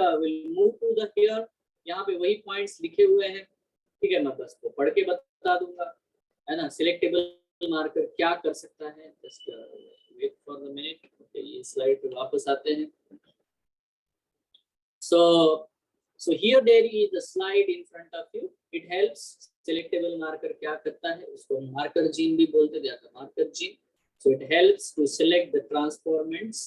move to the here, यहाँ पे वही पॉइंट्स लिखे हुए हैं, ठीक है, मैं बस वो पढ़ के बता दूंगा, है ना। सिलेक्टेबल मार्कर क्या कर सकता है, just wait for the minute, okay, ये स्लाइड पे वापस आते हैं। So here there is a slide in front of you. It helps. Selectable marker क्या करता है, उसको मार्कर जीन भी बोलते थे, marker gene. So it helps to select the transformants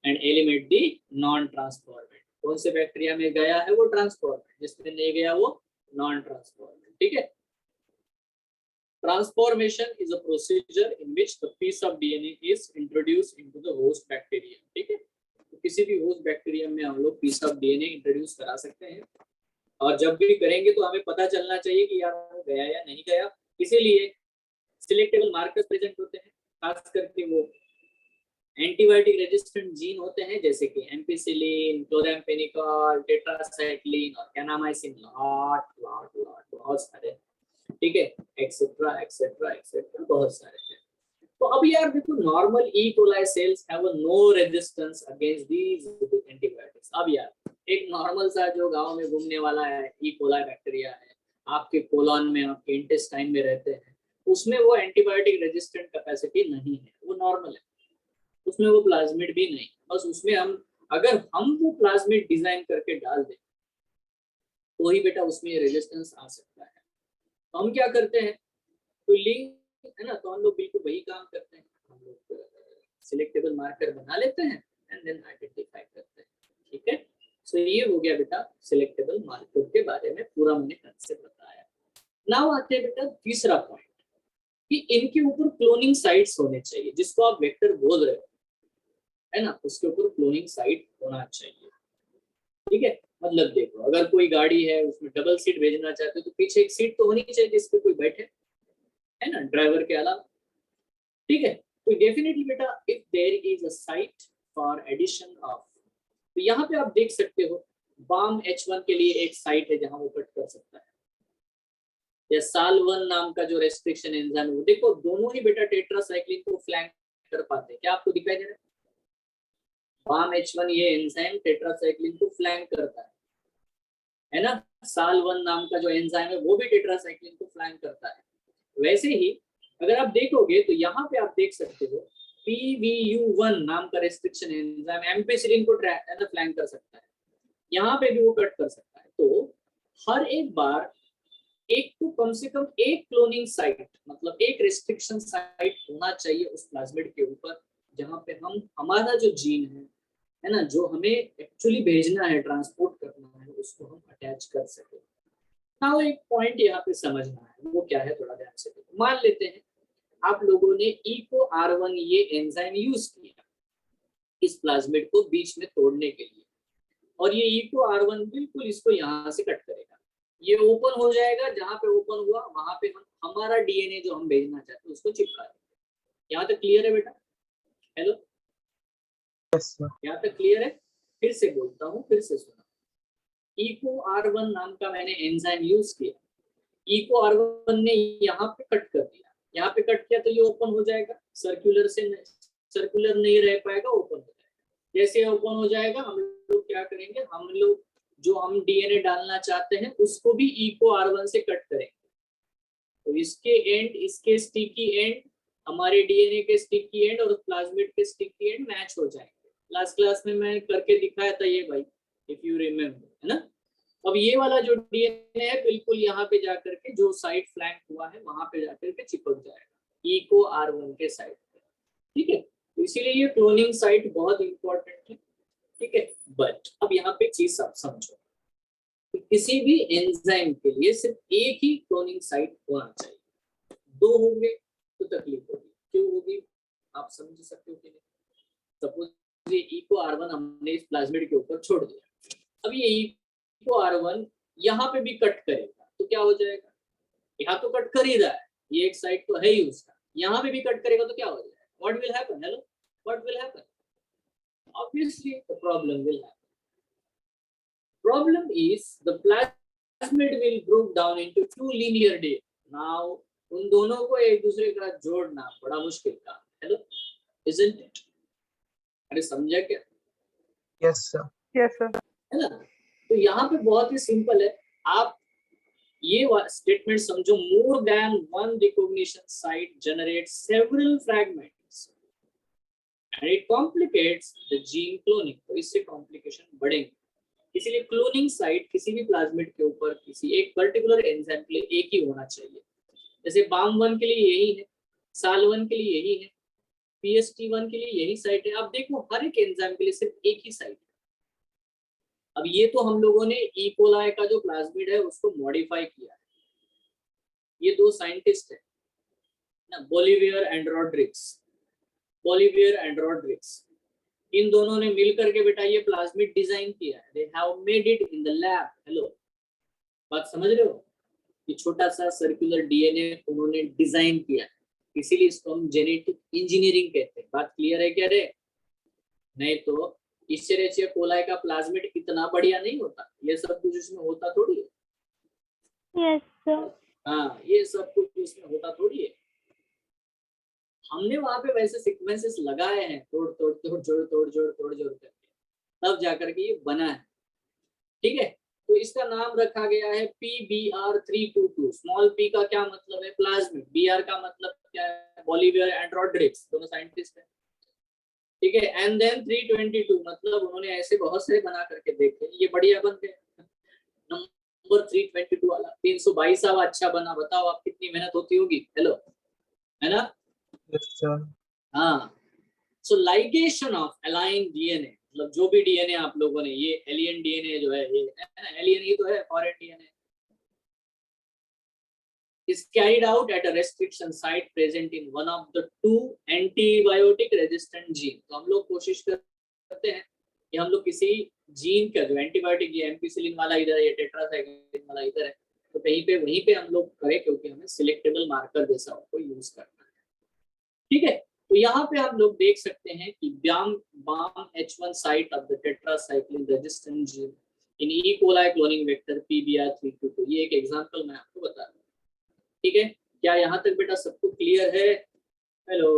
and eliminate the non-transformant. कौन से बैक्टीरिया में गया है वो ट्रांसफॉर्मेंट, जिसमें नहीं गया वो नॉन ट्रांसफॉर्मेंट, ठीक है। Transformation is a procedure in which the piece of DNA is introduced into the host bacterium, ठीक है। तो किसी भी होस्ट बैक्टीरियम में हम लोग पीस ऑफ डीएनए इंट्रोड्यूस करा सकते हैं, और जब भी करेंगे तो हमें पता चलना चाहिए कि यार वो गया या नहीं गया, इसीलिए सिलेक्टेबल मार्कर्स प्रेजेंट होते हैं। खास करके वो एंटीबायोटिक रेजिस्टेंट जीन होते हैं, जैसे कि एम्पिसिलिन, क्लोराम्फेनिकॉल, टेट्रासाइक्लिन और कैनामाइसिन, बहुत सारे, ठीक है, एक्सेट्रा एक्सेट्रा एक्सेट्रा, बहुत सारे हैं। तो अब यार देखो, normal E coli cells have no resistance against these antibiotics. अब यार एक नॉर्मल सा जो गांव में घूमने वाला है ई कोलाई बैक्टीरिया है, आपके कोलन में, आपके इंटेस्टाइन में रहते हैं, उसमें वो एंटीबायोटिक रेजिस्टेंट कैपेसिटी नहीं है, वो नॉर्मल है, उसमें वो प्लाज्मिड भी नहीं। बस उसमें अगर हम वो प्लाज्मिड डिजाइन करके डाल दें तो ही बेटा उसमें रेजिस्टेंस आ सकता है। तो हम क्या करते हैं, तो लिंक है ना, तो हम लोग बिल्कुल वही काम करते हैं, हम लोग सिलेक्टेबल मार्कर बना लेते हैं एंड देन आइडेंटिफाई करते हैं, ठीक है। सो ये हो गया बेटा सिलेक्टेबल मार्कर के बारे में पूरा मैंने कंसेप्ट बताया। नाउ आते हैं बेटा तीसरा पॉइंट, कि इनके ऊपर क्लोनिंग साइट्स होने चाहिए, जिसको आप वेक्टर बोल रहे हो, है ना, उसके ऊपर क्लोनिंग साइट होना चाहिए, ठीक है। मतलब देखो, अगर कोई गाड़ी है उसमें डबल सीट भेजना चाहते हो तो पीछे एक सीट तो होनी चाहिए जिसपे कोई बैठे, है ना, ड्राइवर के अलावा, ठीक है। तो डेफिनेटली बेटा if there is a site for addition of, तो यहाँ पे आप देख सकते हो बाम H1 के लिए एक साइट है जहां वो कट कर सकता है, या साल1 नाम का जो रेस्ट्रिक्शन एंजाइम है, देखो दोनों ही बेटा टेट्रासाइक्लिन को फ्लैंक कर पाते हैं, क्या आपको दिखाई दे रहा है? बाम H1 ये एंजाइम टेट्रासाइक्लिन को फ्लैंक करता है ना। साल1 नाम का जो एंजाइम है वो भी टेट्रासाइक्लिन को फ्लैंक करता है। वैसे ही अगर आप देखोगे तो यहाँ पे आप देख सकते हो PVU1 नाम का रेस्ट्रिक्शन एंजाइम एम्पिसिलिन को फ्लैंक कर सकता है, यहाँ पे भी वो कट कर सकता है। तो हर एक बार एक तो कम से कम एक क्लोनिंग साइट, मतलब एक रेस्ट्रिक्शन साइट होना चाहिए उस प्लाज्मिड के ऊपर, जहाँ पे हम हमारा जो जीन है ना, जो हमें एक्चुअली भेजना है, ट्रांसपोर्ट करना है, उसको हम अटैच कर सके। हाँ, एक पॉइंट यहाँ पे समझना है, वो क्या है, थोड़ा ध्यान से देखो। मान लेते हैं आप लोगों ने ECO R1 ये एंजाइम यूज किया इस प्लाज्मिड को बीच में तोड़ने के लिए, और ये ECO R1 बिल्कुल इसको यहाँ से कट करेगा, ये ओपन हो जाएगा, जहाँ पे ओपन हुआ वहां पे हम हमारा DNA जो हम भेजना चाहते हैं उसको चिपका देंगे। यहाँ तक क्लियर है बेटा? Hello, Yes, sir. यहाँ तक क्लियर है? फिर से बोलता हूँ, फिर से सुना। ECO R1 नाम का मैंने एंजाइम यूज किया, ECO R1 ने यहाँ पे कट कर दिया, यहाँ पे कट किया तो ये ओपन हो जाएगा, सर्कुलर नहीं रह पाएगा, ओपन हो जाएगा। जैसे ओपन हो जाएगा हम लोग क्या करेंगे, हम लोग जो हम DNA डालना चाहते हैं उसको भी ECO R1 से कट करेंगे। तो इसके एंड, इसके स्टिकी एंड, हमारे DNA के स्टिकी एंड और प्लाज्मिड के स्टिकी एंड मैच हो जाएंगे। लास्ट क्लास में मैं करके दिखाया था ये भाई, इफ यू रिमेम्बर, है ना। अब ये वाला जो DNA है बिल्कुल यहाँ पे जाकर के जो साइड फ्लैंक हुआ है वहां पे जाकर के चिपक जाएगा ECO R1 के साइड पे, ठीक है। तो इसीलिए ये क्लोनिंग साइट बहुत इंपॉर्टेंट है, ठीक है। बट अब यहाँ पे चीज आप समझो, किसी भी एंजाइम के लिए सिर्फ एक ही क्लोनिंग साइट होना चाहिए, दो होंगे तो तकलीफ होगी। क्यों होगी आप समझ सकते हो कि नहीं। सपोज ये ECO R1 हमने इस प्लाज्मिड के ऊपर छोड़ दिया, अब ये ECO R1 यहाँ पे भी कट करेगा तो क्या हो जाएगा, यहाँ तो कट कर ही रहा है, ये एक साइड तो है ही उसका, यहाँ पे भी कट करेगा तो क्या हो जाएगा, what will happen, hello, what will happen, obviously the problem will happen. Problem is the plasmid will break down into two linear DNA. Now उन दोनों को एक दूसरे का जोड़ना बड़ा मुश्किल काम, हेलो, isn't it? अरे समझा क्या? Yes, sir. Yes, sir. है ना। तो यहाँ पे बहुत ही सिंपल है, आप ये स्टेटमेंट समझो, more than one recognition site generates several fragments and it complicates the gene cloning. तो इससे कॉम्प्लिकेशन बढ़ेंगे, इसीलिए क्लोनिंग साइट किसी भी प्लाज्मिड के ऊपर किसी एक पर्टिकुलर एंजाइम के लिए एक ही होना चाहिए। जैसे BAM1 के लिए यही है, SAL1 के लिए यही है, PST1 के लिए यही साइट है। अब देखो हर एक एंजाइम के लिए सिर्फ एक ही साइट है। अब ये तो हम लोगों ने E. coli का जो प्लाज्मिड है उसको मॉडिफाई किया है, ये दो साइंटिस्ट है ना, बोलिवियर एंड रॉड्रिक्स, इन दोनों ने मिलकर के बेटा ये प्लाज्मिड डिजाइन किया है, they have made it in the lab. Hello, बात समझ रहे हो, ये छोटा सा सर्कुलर DNA उन्होंने डिजाइन किया है, इसीलिए इसको हम जेनेटिक इंजीनियरिंग कहते हैं। बात क्लियर है क्या रे? नहीं तो इश्चेरिचिया कोलाई का प्लाज्मिड इतना बढ़िया नहीं होता, ये सब कुछ इसमें होता थोड़ी है। Yes, sir. हाँ, ये सब कुछ इसमें होता थोड़ी है। हमने वहां पे वैसे सीक्वेंसेस लगाए हैं, जोड़ करके, तब जाकर के ये बना है, ठीक है। तो इसका नाम रखा गया है PBR322। स्मॉल p का क्या मतलब है, प्लाज्मिड, BR का मतलब क्या है, बोलिवियर एंड रॉड्रिक्स, दोनों साइंटिस्ट हैं, ठीक है। एंड देन 322 मतलब उन्होंने ऐसे बहुत सारे बना करके देखे, ये बढ़िया बन गए। नंबर 322 वाला 322 अच्छा बना, बताओ आप कितनी मेहनत होती होगी, हेलो, है ना। Yes, sir. हाँ, सो लाइगेशन ऑफ अलाइन DNA, मतलब जो भी DNA आप लोगों ने, ये एलियन DNA जो है, ये एलियन ही तो है, foreign DNA, is carried out at a restriction site present in one of the two antibiotic resistant gene। तो हम लोग कोशिश करते हैं कि हम लोग किसी जीन का जो एंटीबायोटिक, ये एम्पिसिलिन वाला इधर है, ये टेट्रासाइक्लिन वाला इधर है, तो कहीं पे वहीं पे हम लोग करें, क्योंकि हमें सिलेक्टेबल मार्कर जैसा उसको यूज करना है, ठीक है। तो यहाँ पे हम लोग देख सकते हैं कि BAM-H1 site of the tetracycline resistant gene in E. coli cloning vector PBR322, ये एक एग्जांपल मैं आपको बता रहा हूँ, ठीक है। क्या यहाँ तक बेटा सबको क्लियर है? हेलो,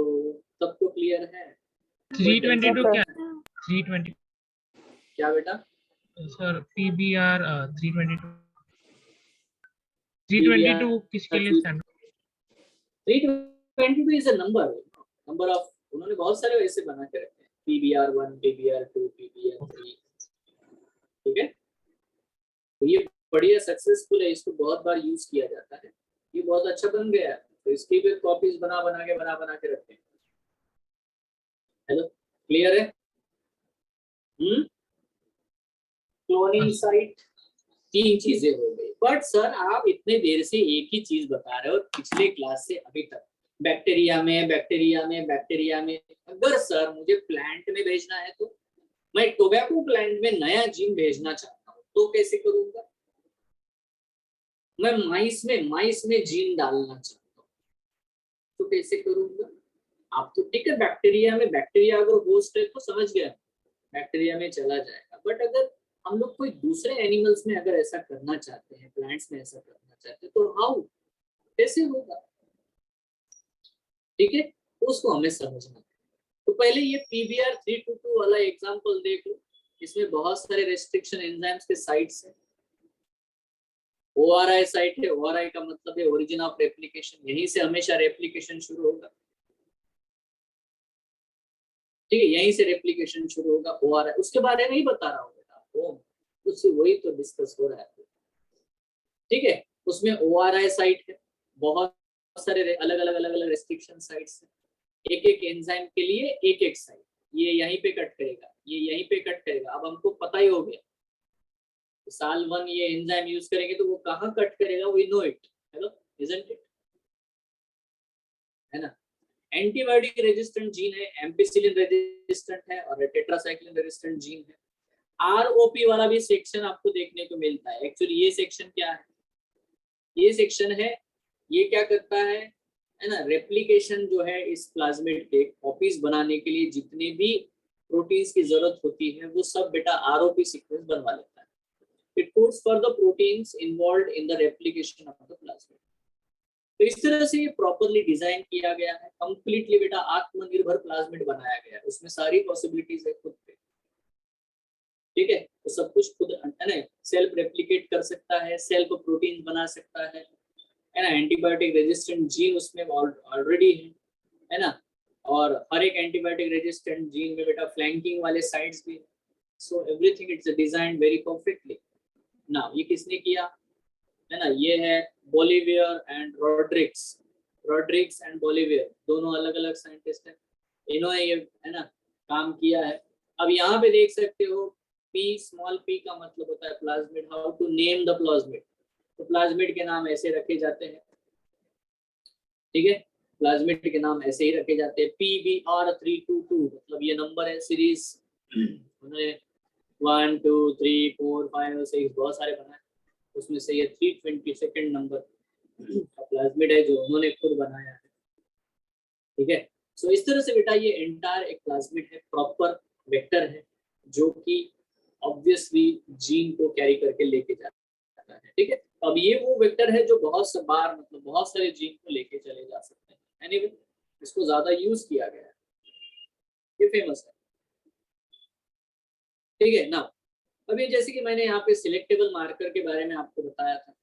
सबको क्लियर है? 322 क्या? 320 क्या बेटा? सर PBR 322 किसके लिए stand? 322 is a number of उन्होंने बहुत सारे वैसे बना के रखे हैं, PBR1, PBR2, PBR3, ठीक है। तो ये बढ़िया सक्सेसफुल है, इसको बहुत बार यूज किया जाता है, ये बहुत अच्छा बन गया है। तो इसकी भी कॉपीज बना बना के रखते हैं। हेलो, क्लियर है? क्लोनिंग साइट, 3 चीजें हो गई। बट सर आप इतने देर से एक ही चीज बता रहे हो पिछले क्लास से अभी तक, बैक्टीरिया में। अगर सर मुझे प्लांट में भेजना है तो मैं टोबैको प्लांट में नया जीन भेजना चाहता हूँ तो कैसे करूंगा? मैं माइस में जीन डालना चाहता हूँ तो कैसे करूंगा? आप तो ठीक है, बैक्टीरिया अगर होस्ट है तो समझ गया, बैक्टीरिया में चला जाएगा। बट अगर हम लोग कोई दूसरे एनिमल्स में अगर ऐसा करना चाहते हैं, प्लांट्स में ऐसा करना चाहते हैं, तो हाउ, कैसे होगा? ठीक है, उसको हमें समझना है। तो पहले ये PBR 322 वाला एग्जांपल देख लो, इसमें बहुत सारे रेस्ट्रिक्शन एंजाइम्स के साइट्स हैं। ORI साइट है, ORI का मतलब है ओरिजिन ऑफ रेप्लिकेशन, यहीं से हमेशा रेप्लिकेशन शुरू होगा, ठीक है, यहीं से रेप्लिकेशन शुरू होगा ORI। उसके बारे में ही बता रहा हूँ बेटा आपको, उससे वही तो डिस्कस हो रहा है, ठीक है। उसमें ORI साइट है, बहुत सारे अलग अलग रेस्ट्रिक्शन साइट्स है, एक एंजाइम के लिए एक साइट, ये यहीं पे कट करेगा, ये यहीं पे कट करेगा। अब हमको पता ही हो गया, साल 1 ये एंजाइम यूज करेंगे तो वो कहाँ कट करेगा, we know it, hello, isn't it, है ना। एंटीबायोटिक रेजिस्टेंट जीन है, एम्पिसिलिन रेजिस्टेंट है और टेट्रासाइक्लिन रेजिस्टेंट जीन है। ROP वाला भी सेक्शन आपको देखने को मिलता है। एक्चुअली ये सेक्शन क्या है, ये सेक्शन है, ये क्या करता है ना, रेप्लिकेशन जो है इस प्लाज्मिड के कॉपीज बनाने के लिए जितने भी प्रोटीन्स की जरूरत होती है वो सब बेटा ROP सीक्वेंस बनवा लेता है। It codes for the proteins involved in the replication of the plasmid. तो इस तरह से ये प्रॉपर्ली डिजाइन किया गया है, कंप्लीटली बेटा आत्मनिर्भर प्लाज्मिड बनाया गया है, उसमें सारी पॉसिबिलिटीज है खुद पे, ठीक है। तो सब कुछ खुद है ना, सेल्फ रेप्लिकेट कर सकता है, सेल्फ प्रोटीन बना सकता है ना। एंटीबायोटिक रेजिस्टेंट जीन उसमें ऑलरेडी है ना, और हर एक एंटीबायोटिक रेजिस्टेंट जीन में बेटा फ्लैंकिंग वाले साइट्स भी, so everything it's designed very perfectly. Now ये किसने किया है ना, ये है बोलिवियर एंड रॉड्रिक्स एंड बोलिवियर, दोनों अलग अलग साइंटिस्ट हैं, इन्होंने ये है ना काम किया है। अब यहाँ पे देख सकते हो P, स्मॉल p का मतलब होता है plasmid, how to name the plasmid, तो प्लाज्मिड के नाम ऐसे रखे जाते हैं, ठीक है, प्लाज्मिड के नाम ऐसे ही रखे जाते हैं। PBR 322 मतलब ये नंबर है सीरीज, उन्होंने 1 2 3 4 5 6 बहुत सारे बनाए, उसमें से ये 322 नंबर का प्लाज्मिड है जो उन्होंने खुद बनाया है, ठीक है। सो इस तरह से बेटा ये एंटायर एक प्लाज्मिड है, प्रॉपर वेक्टर है जो कि ऑब्वियसली जीन को कैरी करके लेके जाता है, ठीक है। अब ये वो वेक्टर है जो बहुत से बार मतलब बहुत सारे जीन को लेके चले जा सकते हैं। एनीवे इसको ज्यादा यूज किया गया है, ये फेमस है, ठीक है ना। अभी जैसे कि मैंने यहाँ पे सिलेक्टेबल मार्कर के बारे में आपको बताया था,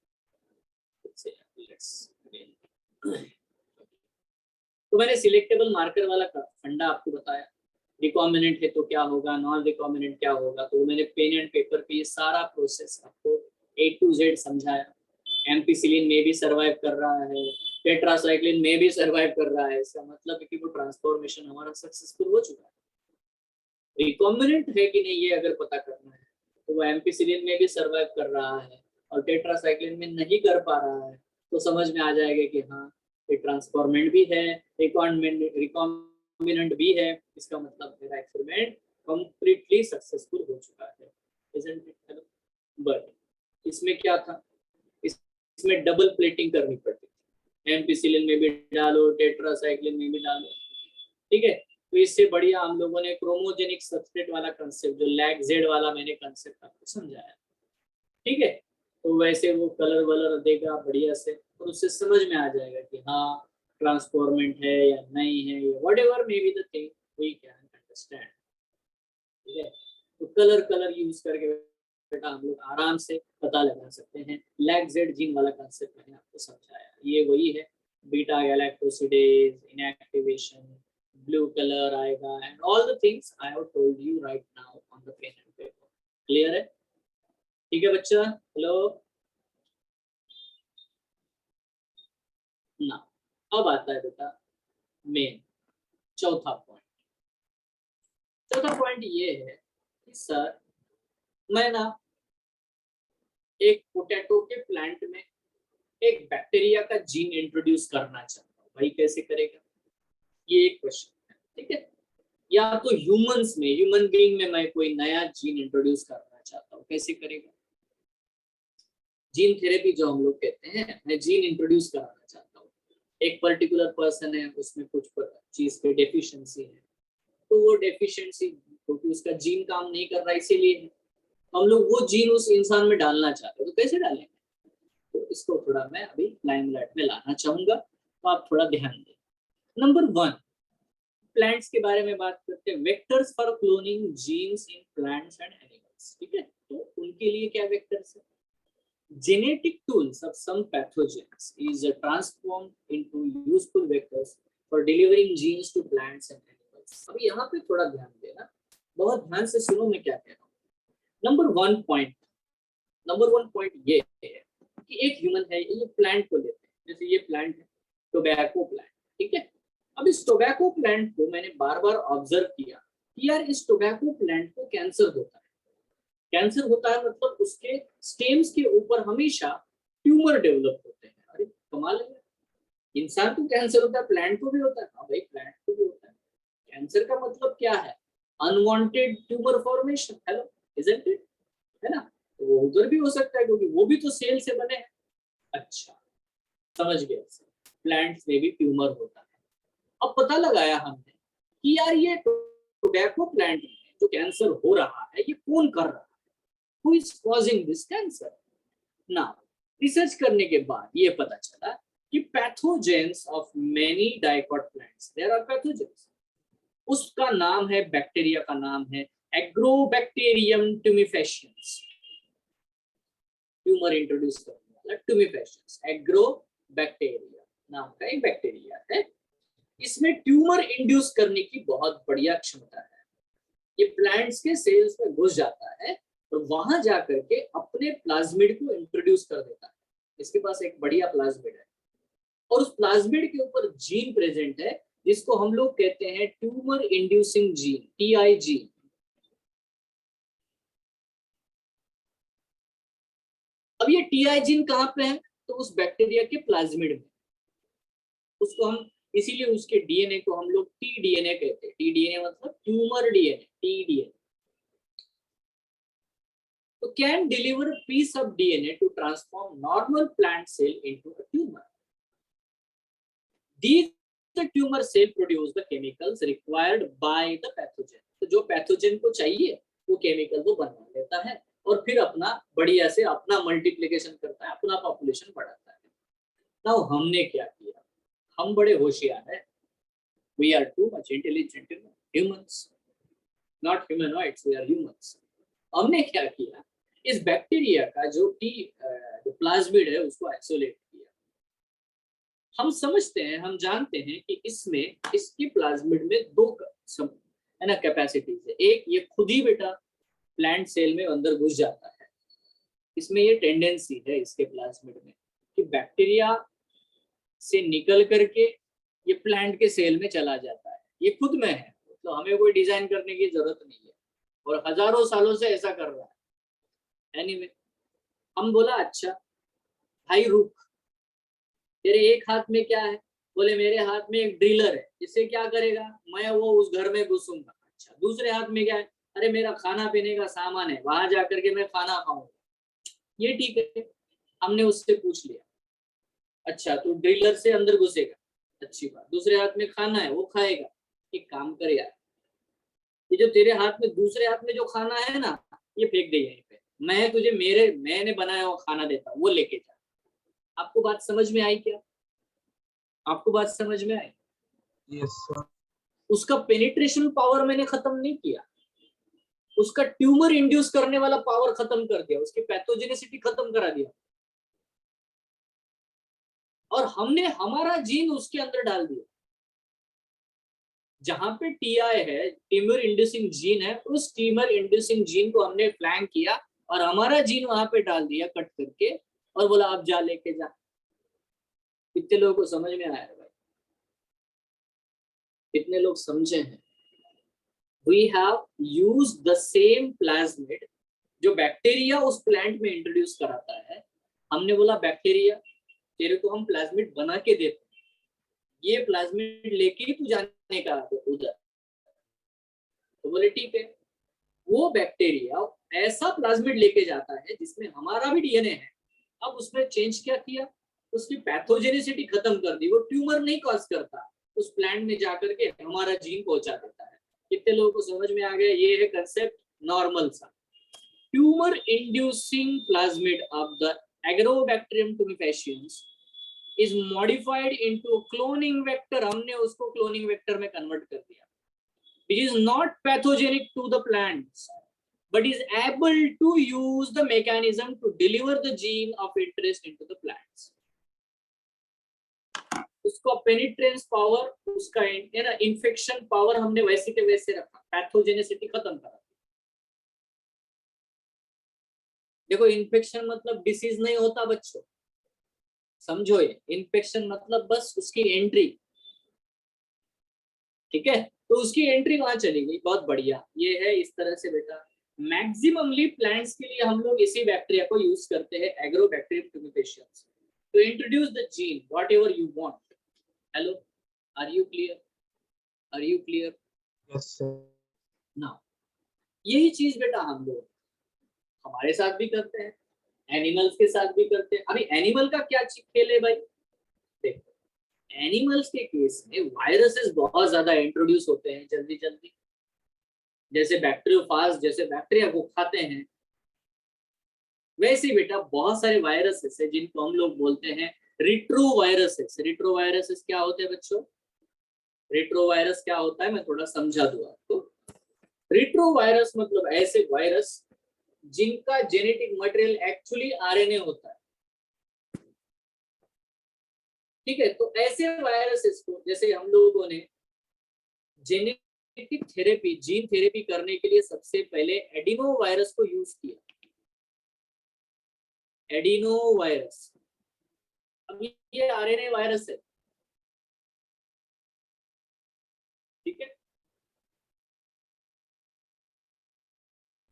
तो मैंने सिलेक्टेबल मार्कर वाला फंडा आपको बताया, रिकॉम्बिनेंट है तो क्या होगा, नॉन रिकॉम्बिनेंट क्या होगा, तो मैंने पेन एंड पेपर पे ये सारा प्रोसेस आपको A to Z समझाया। एम्पिसिलिन में भी सर्वाइव कर रहा है, टेट्रासाइक्लिन में भी सर्वाइव कर रहा है, इसका मतलब है कि वो ट्रांसफॉर्मेशन हमारा सक्सेसफुल हो चुका है। रिकॉम्बिनेंट है कि नहीं ये अगर पता करना है तो वो एम्पिसिलिन में भी सर्वाइव कर रहा है और टेट्रासाइक्लिन में नहीं कर पा रहा है, तो समझ में आ जाएगा कि हाँ ये ट्रांसफॉर्मेंट भी है, रिकॉम्बिनेंट भी है, इसका मतलब मेरा एक्सपेरिमेंट कंप्लीटली सक्सेसफुल हो चुका है, isn't it? बट इसमें क्या था, इसमें डबल प्लेटिंग करनी पड़ती थी, एम्पिसिलिन में भी डालो, टेट्रासाइक्लिन में भी डालो, ठीक है। तो इससे बढ़िया हम लोगों ने क्रोमोजेनिक सबस्ट्रेट वाला कंसेप्ट, जो लैग जेड वाला मैंने कंसेप्ट आपको समझाया, ठीक है। तो वैसे वो कलर वलर देगा बढ़िया से और उससे समझ में आ जाएगा कि हाँ ट्रांसफॉर्मेंट है या नहीं है, whatever may be the thing we can understand, ठीक है। तो कलर यूज करके बेटा हम लोग आराम से पता लगा सकते हैं। लैग जेड जीन वाला कंसेप्ट मैंने आपको समझाया, ये वही है, beta galactosidase inactivation, blue colour आएगा and all the things I have told you right now on the pen and paper. Clear है? ठीक है बच्चा? हेलो ना, अब आता है बेटा मेन चौथा पॉइंट। चौथा पॉइंट ये है कि सर मैं ना एक पोटैटो के प्लांट में एक बैक्टीरिया का जीन इंट्रोड्यूस करना चाहता हूँ, भाई कैसे करेगा? ये एक क्वेश्चन है, ठीक है? या तो ह्यूमंस में, ह्यूमन बीइंग में मैं कोई नया जीन इंट्रोड्यूस करना चाहता हूँ, कैसे करेगा? जीन थेरेपी जो हम लोग कहते हैं, मैं जीन इंट्रोड्यूस कराना चाहता हूँ, एक पर्टिकुलर पर्सन है, उसमें कुछ चीज पे डेफिशिएंसी है, तो वो डेफिशिएंसी क्योंकि उसका जीन काम नहीं कर रहा, इसीलिए हम लोग वो जीन उस इंसान में डालना चाहते हैं, तो कैसे डालेंगे? तो इसको थोड़ा मैं अभी लाइमलाइट में लाना चाहूंगा, तो आप थोड़ा ध्यान दें। नंबर 1, प्लांट्स के बारे में बात करते हैं। Vectors for cloning genes in plants and animals, ठीक है? तो उनके लिए क्या वेक्टर्स है? Genetic tools of some pathogens is transformed into useful vectors for delivering genes to plants and animals. अब यहाँ पे थोड़ा ध्यान देना, बहुत ध्यान से सुनो मैं क्या कह रहा हूँ। नंबर वन पॉइंट ये है कि एक ह्यूमन है, ये प्लांट को लेते हैं, जैसे ये प्लांट है टोबैको प्लांट, ठीक है? अब इस टोबैको प्लांट को मैंने बार बार ऑब्जर्व किया कि यार इस टोबैको प्लांट को कैंसर होता है। कैंसर होता है मतलब उसके स्टेम्स के ऊपर हमेशा ट्यूमर डेवलप होते हैं। अरे कमाल है, इंसान को कैंसर होता है, प्लांट को भी होता है। हाँ भाई, प्लांट को भी होता है। कैंसर का मतलब क्या है? Unwanted tumour formation, hello, isn't it? है ना? तो वो उधर भी हो सकता है क्योंकि वो भी तो सेल से बने हैं। अच्छा, समझ गया, प्लांट्स में भी ट्यूमर होता है। अब पता लगाया हमने कि यार ये टोबैको प्लांट में जो कैंसर हो रहा है, ये कौन कर रहा है? Who is causing this cancer? Now, research करने के बाद ये पता चला कि pathogens of many dicot plants, there are pathogens. उसका नाम है, बैक्टीरिया का नाम है Agrobacterium tumefaciens। ट्यूमर इंट्रोड्यूस करने वाला tumefaciens, एग्रोबैक्टीरिया नाम का एक बैक्टीरिया है। इसमें ट्यूमर इंड्यूस करने की बहुत बढ़िया क्षमता है। ये प्लांट्स के सेल्स में घुस जाता है और वहां जाकर के अपने प्लाज्मिड को इंट्रोड्यूस कर देता है। इसके पास एक बढ़िया प्लाज्मिड है और उस प्लाज्मिड के ऊपर जीन प्रेजेंट है जिसको हम लोग कहते हैं tumour inducing gene, TI gene. अब ये TI जीन कहाँ पे है? तो उस बैक्टीरिया के प्लाज्मिड में। उसको हम इसीलिए उसके डीएनए को हम लोग tDNA कहते हैं। tDNA मतलब ट्यूमर डीएनए, tDNA। तो can deliver a piece of DNA to transform normal plant cell into a tumor. These the tumor cell produce the chemicals required by the pathogen. तो जो pathogen को चाहिए वो chemical वो बना लेता है और फिर अपना बढ़िया से अपना मल्टीप्लिकेशन करता है, अपना पॉपुलेशन बढ़ाता है। नाउ हमने क्या किया? हम बड़े होशियार हैं। We are too much intelligent humans, not humanoids, we are humans. हमने क्या किया? इस बैक्टीरिया का जो प्लाज्मिड है उसको आइसोलेट किया। हम समझते हैं, हम जानते हैं कि इसमें इसके प्लाज्मिड में दो है ना कैपेसिटीज है। एक, ये खुद ही बेटा प्लांट सेल में अंदर घुस जाता है। इसमें ये टेंडेंसी है इसके प्लाज्मिड में कि बैक्टीरिया से निकल करके ये प्लांट के सेल में चला जाता है। ये खुद में है, तो हमें कोई डिजाइन करने की जरूरत नहीं है और हजारों सालों से ऐसा कर रहा है। Anyway, हम बोला अच्छा भाई रुक, तेरे एक हाथ में क्या है? बोले मेरे हाथ में एक ड्रिलर है। इससे क्या करेगा? मैं वो उस घर में घुसूंगा। अच्छा, दूसरे हाथ में क्या है? अरे मेरा खाना पीने का सामान है, वहां जाकर के मैं खाना खाऊंगा। ये ठीक है, हमने उससे पूछ लिया। अच्छा, तो ड्रिलर से अंदर घुसेगा, अच्छी बात। दूसरे हाथ में खाना है, वो खाएगा। एक काम कर यार, ये जो तेरे हाथ में दूसरे हाथ में जो खाना है ना, ये फेंक दे यहीं पे। मैं तुझे मैंने बनाया हुआ खाना देता हूँ, वो लेके जा। आपको बात समझ में आई क्या? आपको बात समझ में आई? Yes, sir. उसका पेनिट्रेशन पावर मैंने खत्म नहीं किया, उसका ट्यूमर इंड्यूस करने वाला पावर खत्म कर दिया, उसकी पैथोजेनिसिटी खत्म करा दिया और हमने हमारा जीन उसके अंदर डाल दिया। जहां पे टीआई है, ट्यूमर इंड्यूसिंग जीन है, उस ट्यूमर इंड्यूसिंग जीन को हमने फ्लैंक किया और हमारा जीन वहां पे डाल दिया कट करके और बोला अब जा लेके जा। कितने लोगों को समझ में आया है भाई? कितने लोग समझे हैं? We have used the same plasmid जो बैक्टीरिया उस प्लांट में इंट्रोड्यूस कराता है। हमने बोला बैक्टीरिया तेरे को हम प्लाज्मिड बना के देते हैं, ये प्लाज्मिड लेके तू जाने का उधर। तो बोले ठीक है। वो बैक्टीरिया ऐसा प्लाज्मिड लेके जाता है जिसमें हमारा भी डीएनए है। अब उसमें चेंज क्या किया, उसकी पैथोजेनिसिटी खत्म कर दी। वो ट्यूमर नहीं कॉज करता, उस प्लांट में जाकर के हमारा जीन पहुंचा देता है। कितने लोगों को समझ में आ गया? ये है कंसेप्ट नॉर्मल सा। Tumour inducing plasmid of the Agrobacterium tumefaciens is modified into a cloning vector। हमने उसको क्लोनिंग वेक्टर में कन्वर्ट कर दिया। It is not pathogenic to the plants, but is able to use the mechanism to deliver the gene of interest into the plants। उसको पेनिट्रेंस power, उसका infection power हमने वैसे के वैसे रखा, पैथोजेनिसिटी खत्म करा। देखो इन्फेक्शन मतलब डिसीज नहीं होता बच्चों, समझो। ये इन्फेक्शन मतलब बस उसकी एंट्री, ठीक है? तो उसकी एंट्री वहां चली गई, बहुत बढ़िया। ये है इस तरह से बेटा। मैक्सिममली प्लांट्स के लिए हम लोग इसी बैक्टीरिया को यूज करते हैं, agrobacterium तुमेफेशियंस, to introduce the gene whatever you want। Hello, are you clear? Are you clear? Yes, sir. Now, यही चीज बेटा हम लोग हमारे साथ भी करते हैं, एनिमल्स के साथ भी करते हैं। अभी एनिमल का क्या खेल है भाई? देखो एनिमल्स के केस में वायरसेस बहुत ज्यादा इंट्रोड्यूस होते हैं जल्दी जल्दी। जैसे बैक्टीरियोफाज जैसे बैक्टीरिया को खाते हैं, वैसे बेटा बहुत सारे वायरसेस है जिनको हम लोग बोलते हैं रिट्रोवायरसेस। रिट्रोवायरसेस क्या होते हैं बच्चों? रिट्रोवायरस क्या होता है मैं थोड़ा समझा दूं आपको। रिट्रोवायरस मतलब ऐसे वायरस जिनका जेनेटिक मटेरियल एक्चुअली आरएनए होता है, ठीक है? तो ऐसे वायरसेस को जैसे हम लोगों ने जेनेटिक थेरेपी, जीन थेरेपी करने के लिए सबसे पहले एडिनो वायरस को यूज किया। एडिनो वायरस, अब ये आरएनए वायरस है, ठीक है?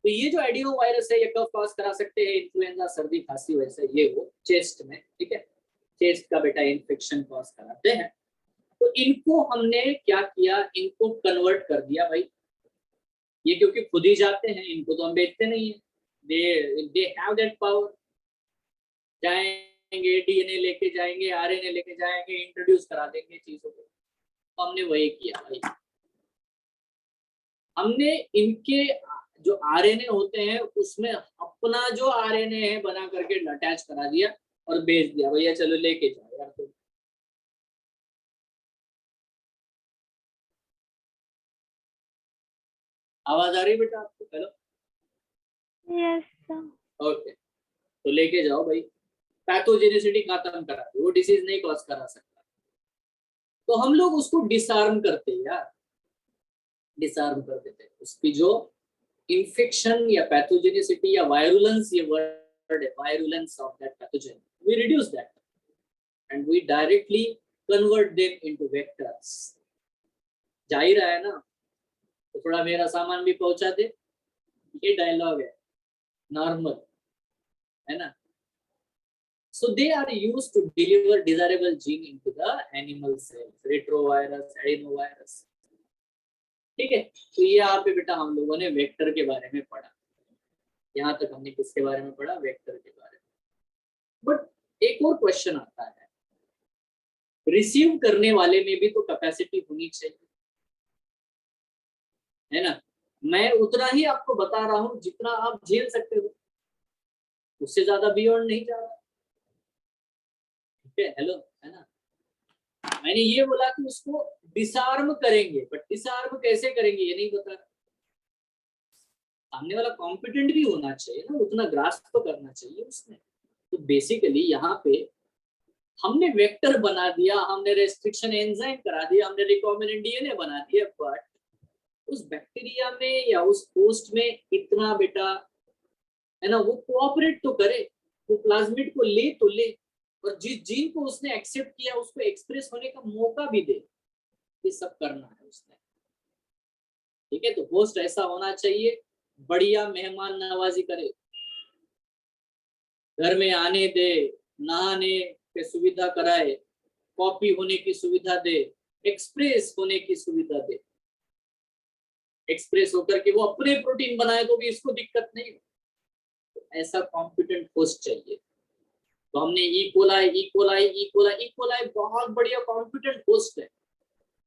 तो ये जो एडिनो वायरस है ये कब कॉज करा सकते हैं? इन्फ्लुएंजा, सर्दी, खांसी, वैसे ये वो चेस्ट में, ठीक है? चेस्ट का बेटा इन्फेक्शन कॉज कराते हैं। तो इनको हमने क्या किया, इनको कन्वर्ट कर दिया भाई। ये क्योंकि खुद ही जाते हैं, इनको तो हम बेचते नहीं है। They have that power. जाएंगे डीएनए लेके जाएंगे, आरएनए लेके जाएंगे, इंट्रोड्यूस करा देंगे चीजों को। तो हमने वही किया भाई। हमने इनके जो आरएनए होते हैं उसमें अपना जो आरएनए है बना करके अटैच करा दिया और भेज दिया, भैया चलो लेके जाओ यार। तो आवाज आ रही बेटा आपको? Hello, yes sir. ओके। तो लेके जाओ भाई, पैथोजेनिसिटी खत्म करा दो, वो डिसीज नहीं कॉज करा सकता। तो हम लोग उसको डिसआर्म करते हैं यार, डिसआर्म कर देते हैं। उसकी जो इन्फेक्शन या पैथोजेनिसिटी या वायरुलेंस, ये वर्ड है, virulence of that pathogen, we reduce that and we directly convert them into vectors. जा ही रहा है ना, तो थोड़ा मेरा सामान भी पहुंचा दे, ये डायलॉग है नॉर्मल, है ना? So they are used to deliver desirable gene into the animal cells, retrovirus, adenovirus, ठीक है? तो यहाँ पे बेटा हम लोगों ने वेक्टर के बारे में पढ़ा। यहाँ तक हमने किसके बारे में पढ़ा? वेक्टर के बारे में। बट एक और क्वेश्चन आता है, रिसीव करने वाले में भी तो कैपेसिटी होनी चाहिए, है ना? मैं उतना ही आपको बता रहा हूँ जितना आप झेल सकते हो, उससे ज्यादा बियॉन्ड नहीं जा रहा, ठीक है? हेलो, है ना? मैंने ये बोला कि उसको डिसआर्म करेंगे, बट डिसआर्म कैसे करेंगे ये नहीं बता। सामने वाला कॉम्पिटेंट भी होना चाहिए ना, उतना ग्रास्प तो करना चाहिए उसने। तो बेसिकली यहाँ पे हमने वेक्टर बना दिया, हमने रेस्ट्रिक्शन एंजाइम करा दिया, हमने रिकॉम्बिनेंट डीएनए बना दिया, बट उस बैक्टीरिया में या उस होस्ट में इतना बेटा है ना, वो कोऑपरेट तो करे, वो प्लाज्मिड को ले तो ले, और जिस जीन को उसने एक्सेप्ट किया उसको एक्सप्रेस होने का मौका भी दे। ये सब करना है उसने, ठीक है। तो होस्ट ऐसा होना चाहिए, बढ़िया मेहमान नवाजी करे, घर में आने दे, नहाने की सुविधा कराए, कॉपी होने की सुविधा दे, एक्सप्रेस होने की सुविधा दे, एक्सप्रेस होकर के वो अपने प्रोटीन बनाए तो भी इसको दिक्कत नहीं हो। तो ऐसा कॉम्पिटेंट होस्ट चाहिए। तो हमने ई कोलाई बहुत बढ़िया कॉम्पिटेंट होस्ट है,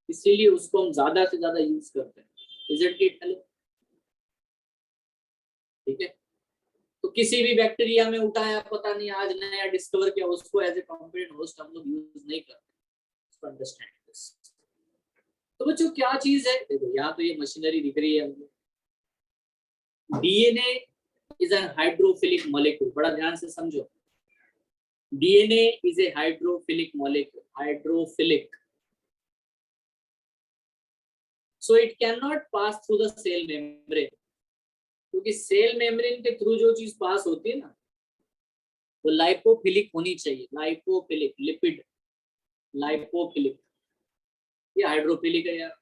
इसीलिए उसको हम ज्यादा से ज्यादा यूज करते हैं। Isn't it? Hello? ठीक है। तो किसी भी बैक्टीरिया में उठाया, पता नहीं आज नया डिस्कवर किया, उसको एज ए कॉम्पिटेंट होस्ट हम लोग यूज नहीं करते। Understand this. तो बच्चों क्या चीज है, देखो यहाँ तो ये मशीनरी दिख रही है हमको। DNA is an hydrophilic molecule, बड़ा ध्यान से समझो। DNA is a hydrophilic molecule, hydrophilic. So it cannot pass through the cell membrane, क्योंकि सेल मेम्ब्रेन के थ्रू जो चीज पास होती है ना, वो लाइपोफिलिक होनी चाहिए। लाइपोफिलिक, लिपिड लाइपोफिलिक, ये हाइड्रोफिलिक है यार।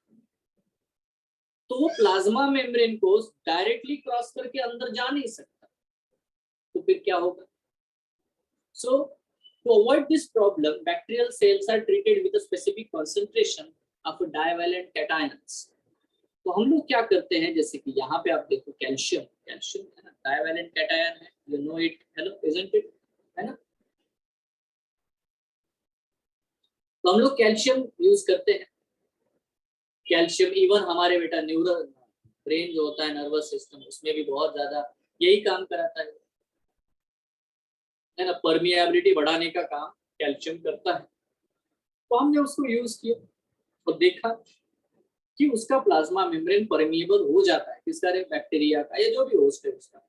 तो वो प्लाज्मा मेम्ब्रेन को डायरेक्टली क्रॉस करके अंदर जा नहीं सकता, तो फिर क्या होगा? सो to avoid this problem, bacterial cells are treated with a specific concentration of divalent cations. तो हम लोग क्या करते हैं, जैसे कि यहाँ पे आप देखो कैल्शियम, कैल्शियम है ना, डाइवैलेंट कैटायन है, you know it, hello, isn't it, है ना। तो हम लोग कैल्शियम यूज करते हैं। कैल्शियम इवन हमारे बेटा न्यूरल ब्रेन जो होता है, नर्वस सिस्टम, उसमें भी बहुत ज्यादा यही काम कराता है ना, परमिएबिलिटी बढ़ाने का काम कैल्शियम करता है। तो हमने उसको यूज किया और देखा कि उसका प्लाज्मा मेम्ब्रेन परमिएबल हो जाता है, किसका, बैक्टीरिया का, या जो भी होस्ट है उसका।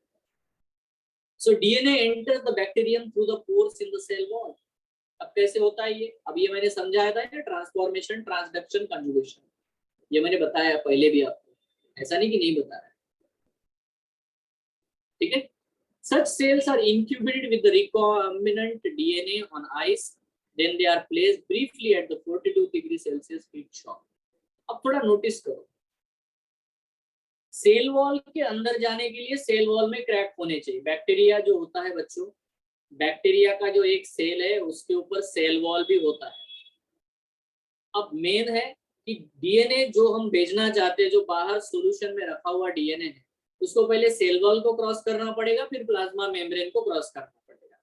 So DNA enter the bacterium through the pores in the cell wall. अब कैसे होता है ये, अब ये मैंने समझाया था ना, ट्रांसफॉर्मेशन, ट्रांसडक्शन, कंजुगेशन, ये मैंने बताया पहले भी आपको, ऐसा नहीं कि नहीं बताया, ठीक है। Such cells are incubated with the recombinant DNA on ice, then they are placed briefly at the 42 degree Celsius heat shock. अब थोड़ा नोटिस करो, सेल वॉल के अंदर जाने के लिए सेल वॉल में क्रैक होने चाहिए। बैक्टीरिया जो होता है बच्चों, बैक्टीरिया का जो एक सेल है उसके ऊपर सेल वॉल भी होता है। अब मेन है कि डीएनए जो हम भेजना चाहते हैं, जो बाहर सॉल्यूशन में रखा हुआ डीएनए है, उसको पहले सेल वॉल को क्रॉस करना पड़ेगा, फिर प्लाज्मा मेम्ब्रेन को क्रॉस करना पड़ेगा।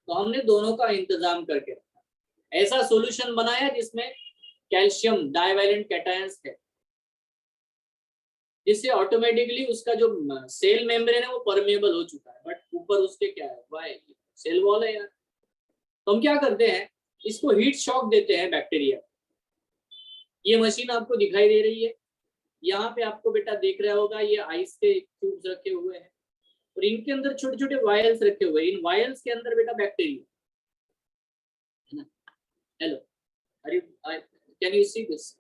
तो हमने दोनों का इंतजाम करके रखा, ऐसा सॉल्यूशन बनाया जिसमें कैल्शियम डाइवैलेंट कैटायंस है, जिससे ऑटोमेटिकली उसका जो सेल मेम्ब्रेन है वो परमेबल हो चुका है, बट ऊपर उसके क्या है, वाई सेल वॉल है यार। तो हम क्या करते हैं, इसको हीट शॉक देते हैं बैक्टीरिया। ये मशीन आपको दिखाई दे रही है, यहाँ पे आपको बेटा देख रहा होगा, ये आइस के ट्यूब्स रखे हुए हैं और इनके अंदर छोटे छोटे वायल्स रखे हुए हैं। इन वायल्स के अंदर बेटा बैक्टीरिया है ना। Hello, can you see this,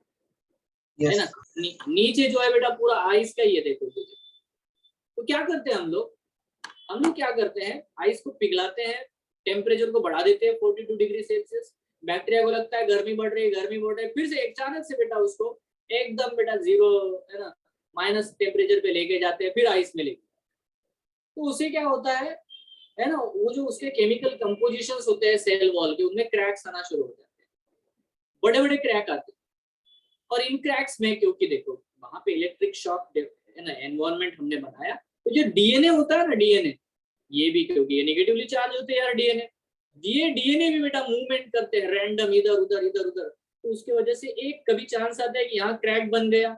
है ना। नीचे जो है बेटा पूरा आइस का ही है, देखो। तो क्या करते हैं हम लोग क्या करते हैं, आइस को पिघलाते हैं, टेम्परेचर को बढ़ा देते हैं 42 डिग्री सेल्सियस। बैक्टीरिया को लगता है गर्मी बढ़ रही है, फिर से अचानक से बेटा उसको एकदम बेटा जीरो, है ना, माइनस टेम्परेचर पे लेके जाते हैं, फिर आइस में लेके। तो उससे क्या होता है ना, वो जो उसके केमिकल कंपोजिशंस होते हैं सेल वॉल के, उनमें क्रैक्स आना शुरू हो जाते हैं, बड़े बड़े क्रैक आते हैं। और इन क्रैक्स में क्योंकि देखो वहां पे इलेक्ट्रिक शॉक है ना, एनवायरनमेंट हमने बनाया, तो जो डीएनए होता है ना, डीएनए ये भी, क्योंकि ये नेगेटिवली चार्ज होते हैं यार डीएनए, ये डीएनए भी बेटा मूवमेंट करते हैं रैंडम, इधर उधर इधर उधर। तो उसकी वजह से एक कभी चांस आता है कि यहाँ क्रैक बन गया,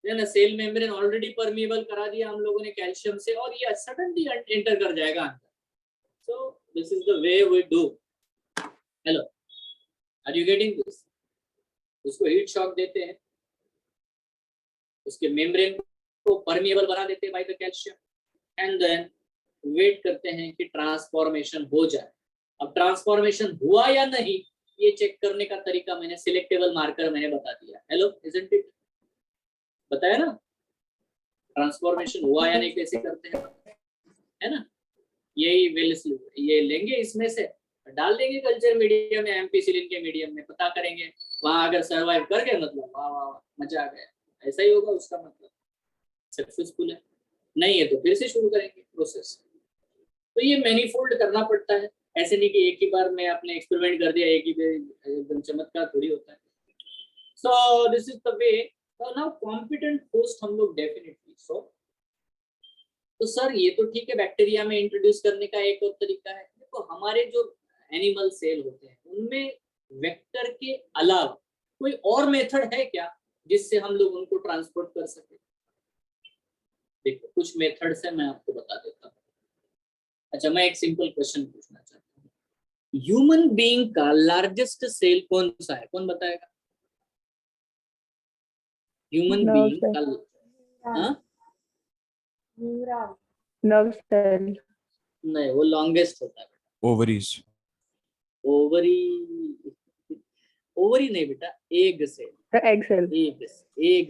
है ना, सेल मेम्ब्रेन ऑलरेडी परमिएबल करा दिया हम लोगों ने कैल्शियम से, और ये सडनली एंटर कर जाएगा अंदर। So this is the way we do. Hello, are you getting this? उसको हीट शॉक देते हैं, उसके मेम्ब्रेन को परमिएबल बना देते हैं by the calcium, and then wait करते हैं कि ट्रांसफॉर्मेशन हो जाए। अब ट्रांसफॉर्मेशन हुआ या नहीं ये चेक करने का तरीका मैंने सिलेक्टेबल मार्कर मैंने बता दिया। Hello, isn't it? बताया ना ट्रांसफॉर्मेशन हुआ या नहीं, कैसे करते हैं, है ना? यही ये लेंगे, इसमें से डाल देंगे कल्चर मीडियम में, एम्पिसिलिन के मीडियम में, पता करेंगे वहां अगर सर्वाइव कर गए मतलब वाह वाह वाह, मजा आ गया, ऐसा ही होगा, उसका मतलब सक्सेसफुल है। नहीं है तो फिर से शुरू करेंगे प्रोसेस। तो ये मैनीफोल्ड करना पड़ता है, ऐसे नहीं कि एक ही बार में आपने एक्सपेरिमेंट कर दिया, एक ही बार एकदम चमत्कार थोड़ी होता है। सो this is the way. Now competent host हम लोग डेफिनेटली सो। तो सर ये तो ठीक है, बैक्टीरिया में इंट्रोड्यूस करने का एक और तरीका है। देखो हमारे जो एनिमल सेल होते हैं उनमें वेक्टर के अलावा कोई और मेथड है क्या जिससे हम लोग उनको ट्रांसपोर्ट कर सके? देखो कुछ मेथड्स है, मैं आपको बता देता हूँ। अच्छा, मैं एक सिंपल क्वेश्चन पूछना चाहता हूँ, ह्यूमन बीइंग का लार्जेस्ट सेल कौन सा है? कौन बताएगा? ह्यूमन बीइंग का नर्व सेल। नहीं, वो लॉन्गेस्ट होता है बेटा। ओवरीज। ओवरी नहीं बेटा, egg cell. Egg cell.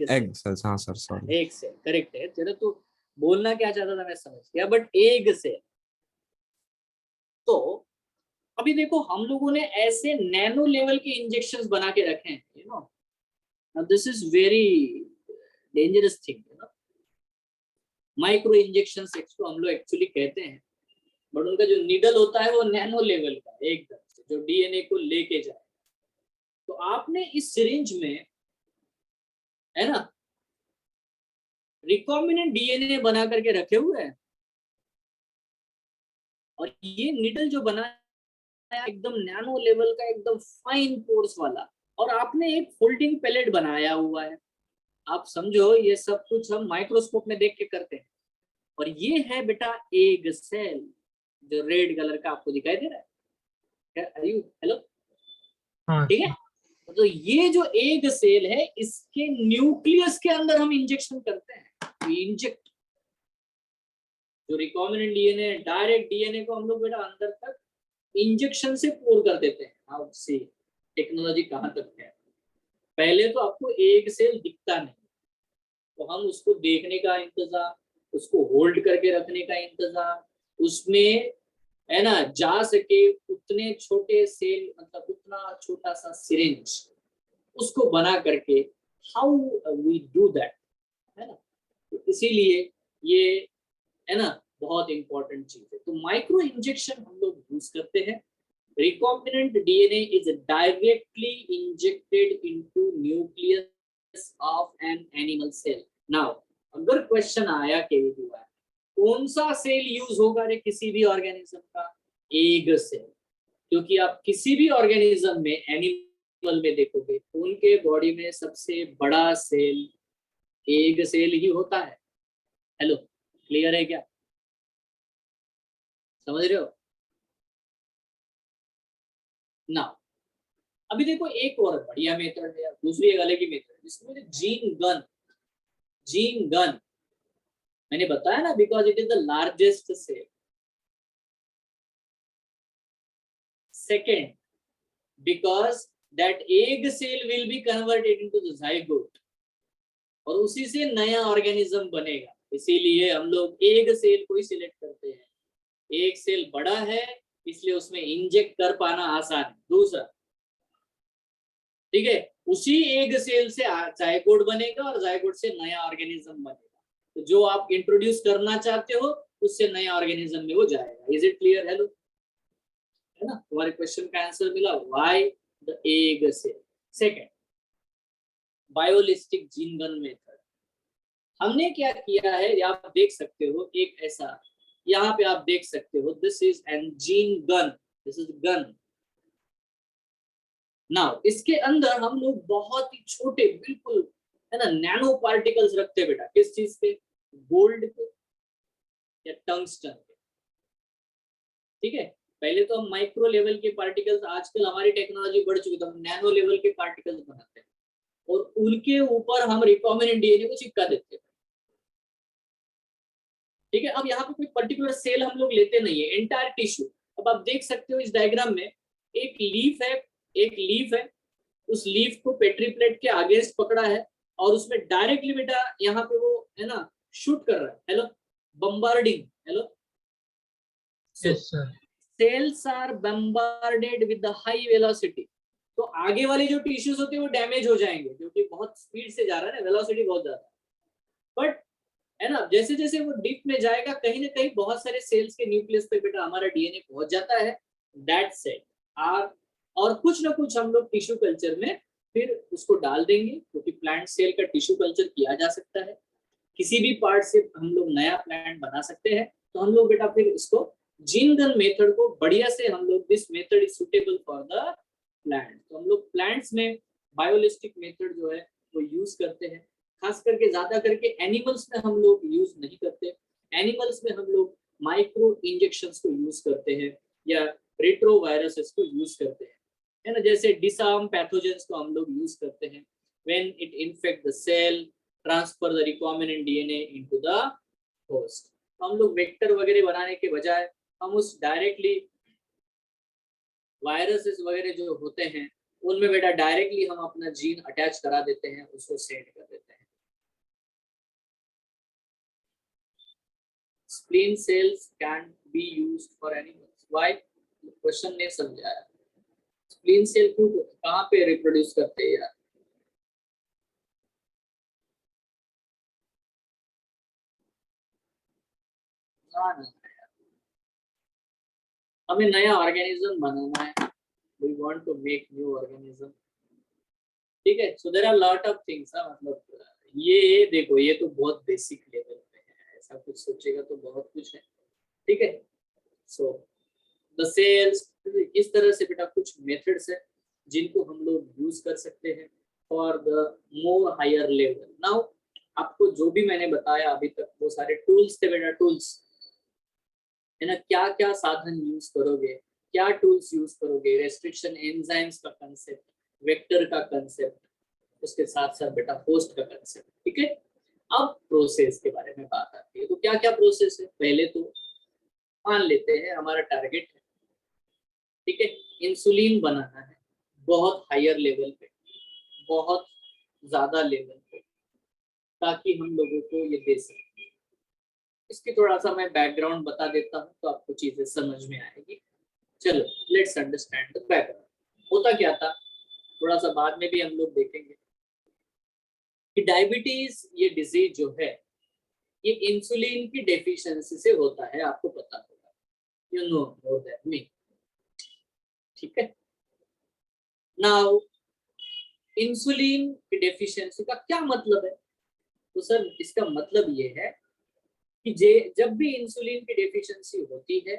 Egg cells, हाँ sir sorry. Egg cell correct है। तेरा तो बोलना क्या चाहता था मैं समझ गया, बट एग सेल। तो अभी देखो हम लोगों ने ऐसे नैनो लेवल के इंजेक्शंस बना के रखे हैं, you know, now this is very dangerous thing, you know. Micro injections इसको हम लोग एक्चुअली कहते हैं, बट उनका जो नीडल होता है वो नैनो लेवल का एकदम से, जो डीएनए को लेके जाए। तो आपने इस सिरिंज में, है ना, रिकॉम्बिनेंट डीएनए बना करके रखे हुए हैं, और ये नीडल जो बना है एकदम नैनो लेवल का, एकदम फाइन पोर्स वाला, और आपने एक फोल्डिंग पैलेट बनाया हुआ है। आप समझो ये सब कुछ हम माइक्रोस्कोप में देख के करते हैं। और ये है बेटा एग सेल, जो रेड कलर का आपको दिखाई दे रहा है। हेलो, हाँ ठीक है। तो ये जो एग सेल है, इसके न्यूक्लियस के अंदर हम इंजेक्शन करते हैं। इंजेक्ट जो रिकॉम्बिनेंट डीएनए, डायरेक्ट डीएनए को हम लोग बेटा अंदर तक इंजेक्शन से पोर कर देते हैं। आप सी टेक्नोलॉजी कहां तक है। पहले तो आपको एग सेल दिखता नहीं, तो हम उसको देखने का इंतजाम, उसको होल्ड करके रखने का इंतजाम, उसमें, है ना, जा सके उतने छोटे सेल, मतलब उतना छोटा सा सिरिंज उसको बना करके, हाउ वी डू दैट, है ना। तो इसीलिए ये, है ना, बहुत इंपॉर्टेंट चीज है। तो माइक्रो इंजेक्शन हम लोग यूज करते हैं। Recombinant DNA is directly injected into nucleus of an animal cell. Now अगर क्वेश्चन आया कि कौन सा सेल यूज होगा रे किसी भी ऑर्गेनिज्म का? Egg cell. क्योंकि आप किसी भी ऑर्गेनिज्म में, एनिमल में देखोगे, उनके बॉडी में सबसे बड़ा सेल एग सेल ही होता है। हेलो, क्लियर है क्या? समझ रहे हो ना? अभी देखो एक और बढ़िया मेथड है, दूसरी एक अलग ही मेथड, जिसमें जीन गन मैंने बताया ना, because it is the largest cell. Second, because that egg cell will be converted into the zygote, और उसी से नया ऑर्गेनिज्म बनेगा। इसीलिए हम लोग एग सेल को ही सिलेक्ट करते हैं। एक सेल बड़ा है इसलिए उसमें इंजेक्ट कर पाना आसान है। दूसरा, ठीक है, उसी एग सेल से ज़ाइगोट बनेगा और ज़ाइगोट से नया ऑर्गेनिज्म बनेगा। तो जो आप इंट्रोड्यूस करना चाहते हो उससे नया ऑर्गेनिज्म में वो जाएगा। Is it clear? हेलो, है ना? तुम्हारे क्वेश्चन का आंसर मिला, why the egg cell. Second, biolistic gene gun method. हमने क्या किया है, आप देख सकते हो, एक ऐसा यहाँ पे आप देख सकते हो, this is an gene gun, this is gun. Now इसके अंदर हम लोग बहुत ही छोटे, बिल्कुल, है ना, नैनो पार्टिकल्स रखते हैं बेटा। किस चीज पे? गोल्ड पे या टंगस्टन पे। ठीक है, पहले तो हम माइक्रो लेवल के पार्टिकल्स, आजकल हमारी टेक्नोलॉजी बढ़ चुकी है तो हम नैनो लेवल के पार्टिकल्स बनाते हैं, और उनके ऊपर हम रिकॉम्बिनेंट डीएनए को चिपका देते हैं। ठीक है, अब यहाँ पे कोई पर्टिकुलर सेल हम लोग लेते नहीं है, एंटायर टिश्यू। अब आप देख सकते हो इस डायग्राम में, एक लीफ है एक लीफ है, उस लीफ को पेट्री प्लेट के अगेंस्ट पकड़ा है और उसमें डायरेक्टली बेटा यहाँ पे वो है ना शूट कर रहा है, hello bombarding, hello Yes, sir. Cells are bombarded with the high velocity. तो आगे वाले जो टिश्यूज होते हैं वो डैमेज हो जाएंगे क्योंकि बहुत स्पीड से जा रहा है ना, वेलोसिटी बहुत ज्यादा। बट है ना, जैसे जैसे वो डीप में जाएगा कहीं ना कहीं बहुत सारे सेल्स के न्यूक्लियस पे बेटा हमारा डीएनए पहुंच जाता है। दैट सेट आर और कुछ ना कुछ हम लोग टिश्यू कल्चर में फिर उसको डाल देंगे क्योंकि प्लांट सेल का टिश्यू कल्चर किया जा सकता है। किसी भी पार्ट से हम लोग नया प्लांट बना सकते हैं। तो हम लोग बेटा फिर इसको जीन गन मेथड को बढ़िया से हम लोग this method is suitable for the plant. तो हम लोग प्लांट्स में बायोलिस्टिक मेथड जो है वो यूज करते हैं। खास करके ज्यादा करके एनिमल्स में हम लोग यूज नहीं करते। एनिमल्स में हम लोग माइक्रो इंजेक्शंस को यूज करते हैं या रेट्रोवायरसेस को यूज करते हैं, है ना। जैसे डिसआर्म पैथोजेंस को हम लोग यूज करते हैं when it infect the cell, transfer the recombinant DNA into the host. हम लोग वेक्टर वगैरह बनाने के बजाय हम उस डायरेक्टली वायरसेस वगैरह जो होते हैं उनमें बेटा डायरेक्टली हम अपना जीन अटैच करा देते हैं, उसको सेट कर देते हैं। Spleen cells can be used for animals. Why? Question ने समझाया। स्प्लीन सेल क्यों कहाँ पे रिप्रोड्यूस करते हैं यार? ना हमें नया ऑर्गेनिज्म बनाना है। We want to make new organism, ठीक है। So there are lot of things. मतलब ये देखो, ये तो बहुत बेसिक लेवल पे है, ऐसा कुछ सोचेगा तो बहुत कुछ है, ठीक है। सो द सेल्स, इस तरह से बेटा कुछ मेथड्स है जिनको हम लोग यूज कर सकते हैं for the more higher level. Now आपको जो भी मैंने बताया अभी तक वो सारे टूल्स थे बेटा, टूल्स है ना। क्या क्या साधन यूज करोगे, क्या टूल्स यूज करोगे, रेस्ट्रिक्शन एंजाइम्स का कंसेप्ट, वेक्टर का कंसेप्ट, उसके साथ साथ बेटा होस्ट का कंसेप्ट, ठीक है। अब प्रोसेस के बारे में बात आती है। तो क्या क्या प्रोसेस है? पहले तो मान लेते हैं हमारा टारगेट है, ठीक है, इंसुलिन बनाना है बहुत हायर लेवल पे, बहुत ज्यादा लेवल पे, ताकि हम लोगों को ये दे सकें। इसकी थोड़ा सा मैं बैकग्राउंड बता देता हूँ तो आपको चीजें समझ में आएगी। चलो लेट्स अंडरस्टैंड द बैकग्राउंड। होता क्या था थोड़ा सा बाद में भी हम लोग देखेंगे कि डायबिटीज ये डिजीज जो है ये इंसुलिन की डेफिशिएंसी से होता है, आपको पता होगा, you know more than me, ठीक है। नाउ इंसुलिन की डेफिशिएंसी का क्या मतलब है? तो सर इसका मतलब ये है कि जब भी इंसुलिन की डेफिशिएंसी होती है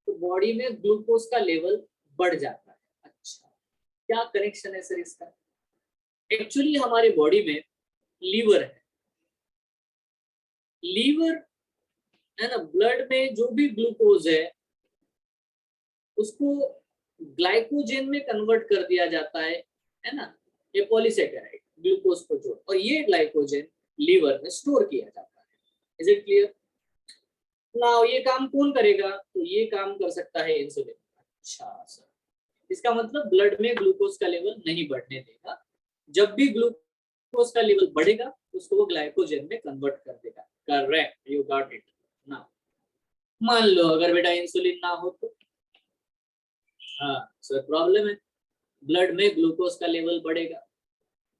तो बॉडी में ग्लूकोज का लेवल बढ़ जाता है। अच्छा, क्या कनेक्शन है सर इसका? एक्चुअली हमारे बॉडी में लीवर है, लीवर है ना, ब्लड में जो भी ग्लूकोज है उसको ग्लाइकोजन में कन्वर्ट कर दिया जाता है ना, ये पॉलीसेकेराइड ग्लूकोज को जोड़, और ये ग्लाइकोजन लीवर में स्टोर किया जाता है। Is it clear? नाउ ये काम कौन करेगा? तो ये काम कर सकता है इंसुलिन। अच्छा सर, इसका मतलब ब्लड में ग्लूकोज का लेवल नहीं बढ़ने देगा। जब भी ग्लूकोज का लेवल बढ़ेगा उसको वो ग्लाइकोजन में कन्वर्ट कर देगा। Correct, you got it. Now मान लो अगर बेटा इंसुलिन ना हो तो हाँ सर प्रॉब्लम है, ब्लड में ग्लूकोज का लेवल बढ़ेगा,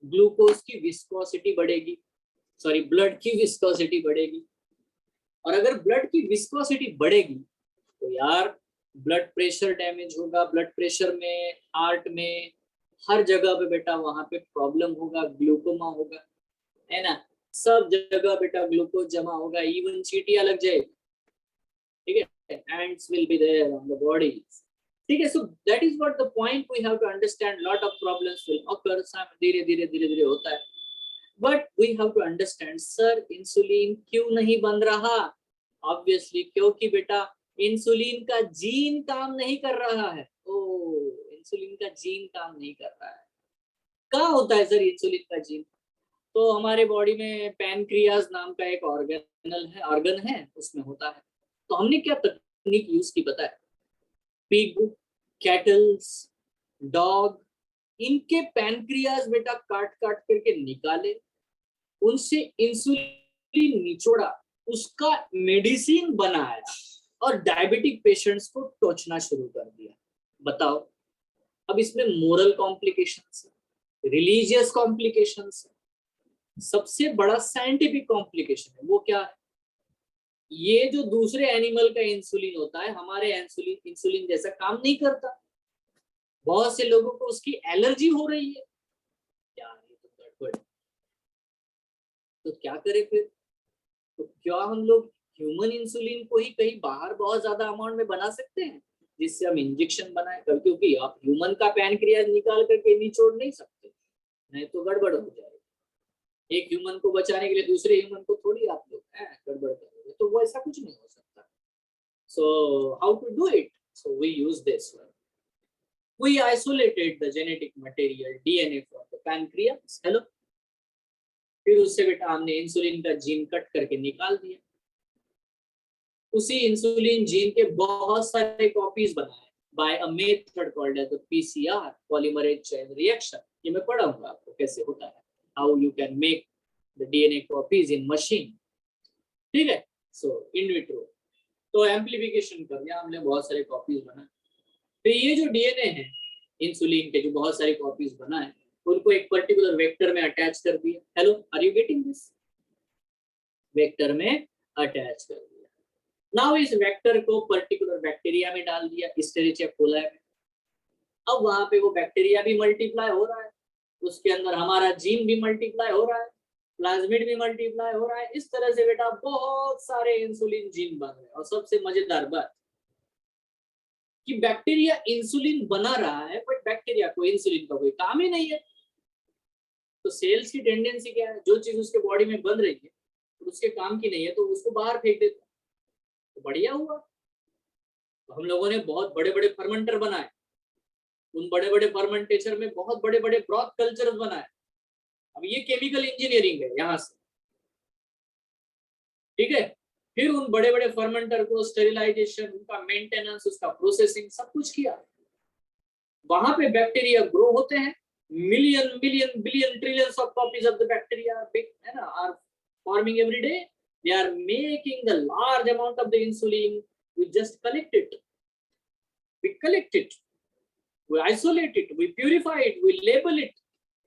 ग्लूकोज की विस्कोसिटी बढ़ेगी, सॉरी ब्लड की विस्कोसिटी बढ़ेगी, और अगर ब्लड की विस्कोसिटी बढ़ेगी तो यार ब्लड प्रेशर डैमेज होगा। ब्लड प्रेशर में, हार्ट में, हर जगह पे बेटा वहां पे प्रॉब्लम होगा, ग्लूकोमा होगा, है ना, सब जगह बेटा ग्लूकोज जमा होगा, इवन चींटियां लग जाएगी, ठीक है, ants will be there on the body, ठीक है। So that is what the point we have to understand. Lot of problems will occur, धीरे धीरे धीरे धीरे होता है, but we have to understand sir insulin क्यों नहीं बन रहा? ऑब्वियसली क्योंकि बेटा इंसुलिन का जीन काम नहीं कर रहा है। ओ, इंसुलिन का जीन काम नहीं कर रहा है। कहाँ होता है सर इंसुलिन का जीन? तो हमारे बॉडी में पैनक्रियाज नाम का एक ऑर्गन है, उसमें होता है। तो हमने क्या तकनीक यूज की पता है? पिग, कैटल्स, डॉग, इनके पैनक्रियाज बेटा काट काट करके निकाले, उनसे इंसुलिन निचोड़ा, उसका मेडिसिन बनाया और डायबिटिक पेशेंट्स को टोचना शुरू कर दिया। बताओ, अब इसमें मोरल कॉम्प्लिकेशंस है, रिलीजियस कॉम्प्लिकेशंस है, सबसे बड़ा साइंटिफिक कॉम्प्लिकेशन है। वो क्या है? ये जो दूसरे एनिमल का इंसुलिन होता है, हमारे इंसुलिन जैसा काम नहीं करता। बहुत से लोगों को उसकी एलर्जी हो रही है। यार ये तो गड़बड़। तो क्या करें फिर? तो क्या हम लोग ह्यूमन इंसुलिन को ही कहीं बाहर बहुत ज्यादा अमाउंट में बना सकते हैं, जिससे हम इंजेक्शन बनाए? क्योंकि आप ह्यूमन का पैनक्रियाज निकाल करके निचोड़ नहीं सकते, नहीं तो गड़बड़ हो जाएगी। एक ह्यूमन को बचाने के लिए दूसरे ह्यूमन को थोड़ी आप लोग गड़बड़ करोगे, तो वो ऐसा कुछ नहीं हो सकता। So how to do it? So we use this one. We isolated the genetic material DNA from the pancreas. Hello, फिर उससे बेटा हमने इंसुलिन का जीन कट करके निकाल दिया। उसी इंसुलिन जीन के बहुत सारे कॉपीज बनाए by a method called as the PCR, polymerase chain reaction. ये मैं पढ़ाऊंगा आपको कैसे होता है, how you can make the DNA copies in machine. ठीक है? So in vitro तो एम्प्लीफिकेशन कर दिया हमने, बहुत सारे कॉपीज बनाए। तो ये जो डीएनए है इंसुलिन के, जो बहुत सारी कॉपीज बनाए, उनको एक पर्टिकुलर वेक्टर में अटैच कर दिया। Hello, are you getting this? Vector में अटैच कर दिया। नाउ इस वेक्टर को पर्टिकुलर बैक्टीरिया में डाल दिया, एस्चेरिचिया कोलाई में। अब वहां पे वो बैक्टीरिया भी मल्टीप्लाई हो रहा है, उसके अंदर हमारा जीन भी मल्टीप्लाई हो रहा है, प्लाज्मिड भी मल्टीप्लाई हो रहा है। इस तरह से बेटा बहुत सारे इंसुलिन जीन बन रहे हैं। और सबसे मजेदार बात कि बैक्टीरिया इंसुलिन बना रहा है, बट बैक्टीरिया को इंसुलिन का कोई काम ही नहीं है। तो सेल्स की टेंडेंसी क्या है? जो चीज उसके बॉडी में बन रही है उसके काम की नहीं है तो उसको बाहर फेंक देता है। तो बढ़िया हुआ, तो हम लोगों ने बहुत बड़े बड़े फर्मेंटर बनाए, उन बड़े बड़े फर्मेंटेशन में बहुत बड़े बड़े ब्रॉथ कल्चर्स बनाए। अब ये केमिकल इंजीनियरिंग है यहाँ से, ठीक है। फिर उन बड़े बड़े फर्मेंटर को स्टेरिलाइजेशन, उनका मेंटेनेंस, उसका प्रोसेसिंग सब कुछ किया। वहां पे बैक्टीरिया ग्रो होते हैं, million million billion trillions of copies of the bacteria है ना are forming every day. They are making the large amount of the insulin. We just collect it, we isolate it, we purify it, we label it,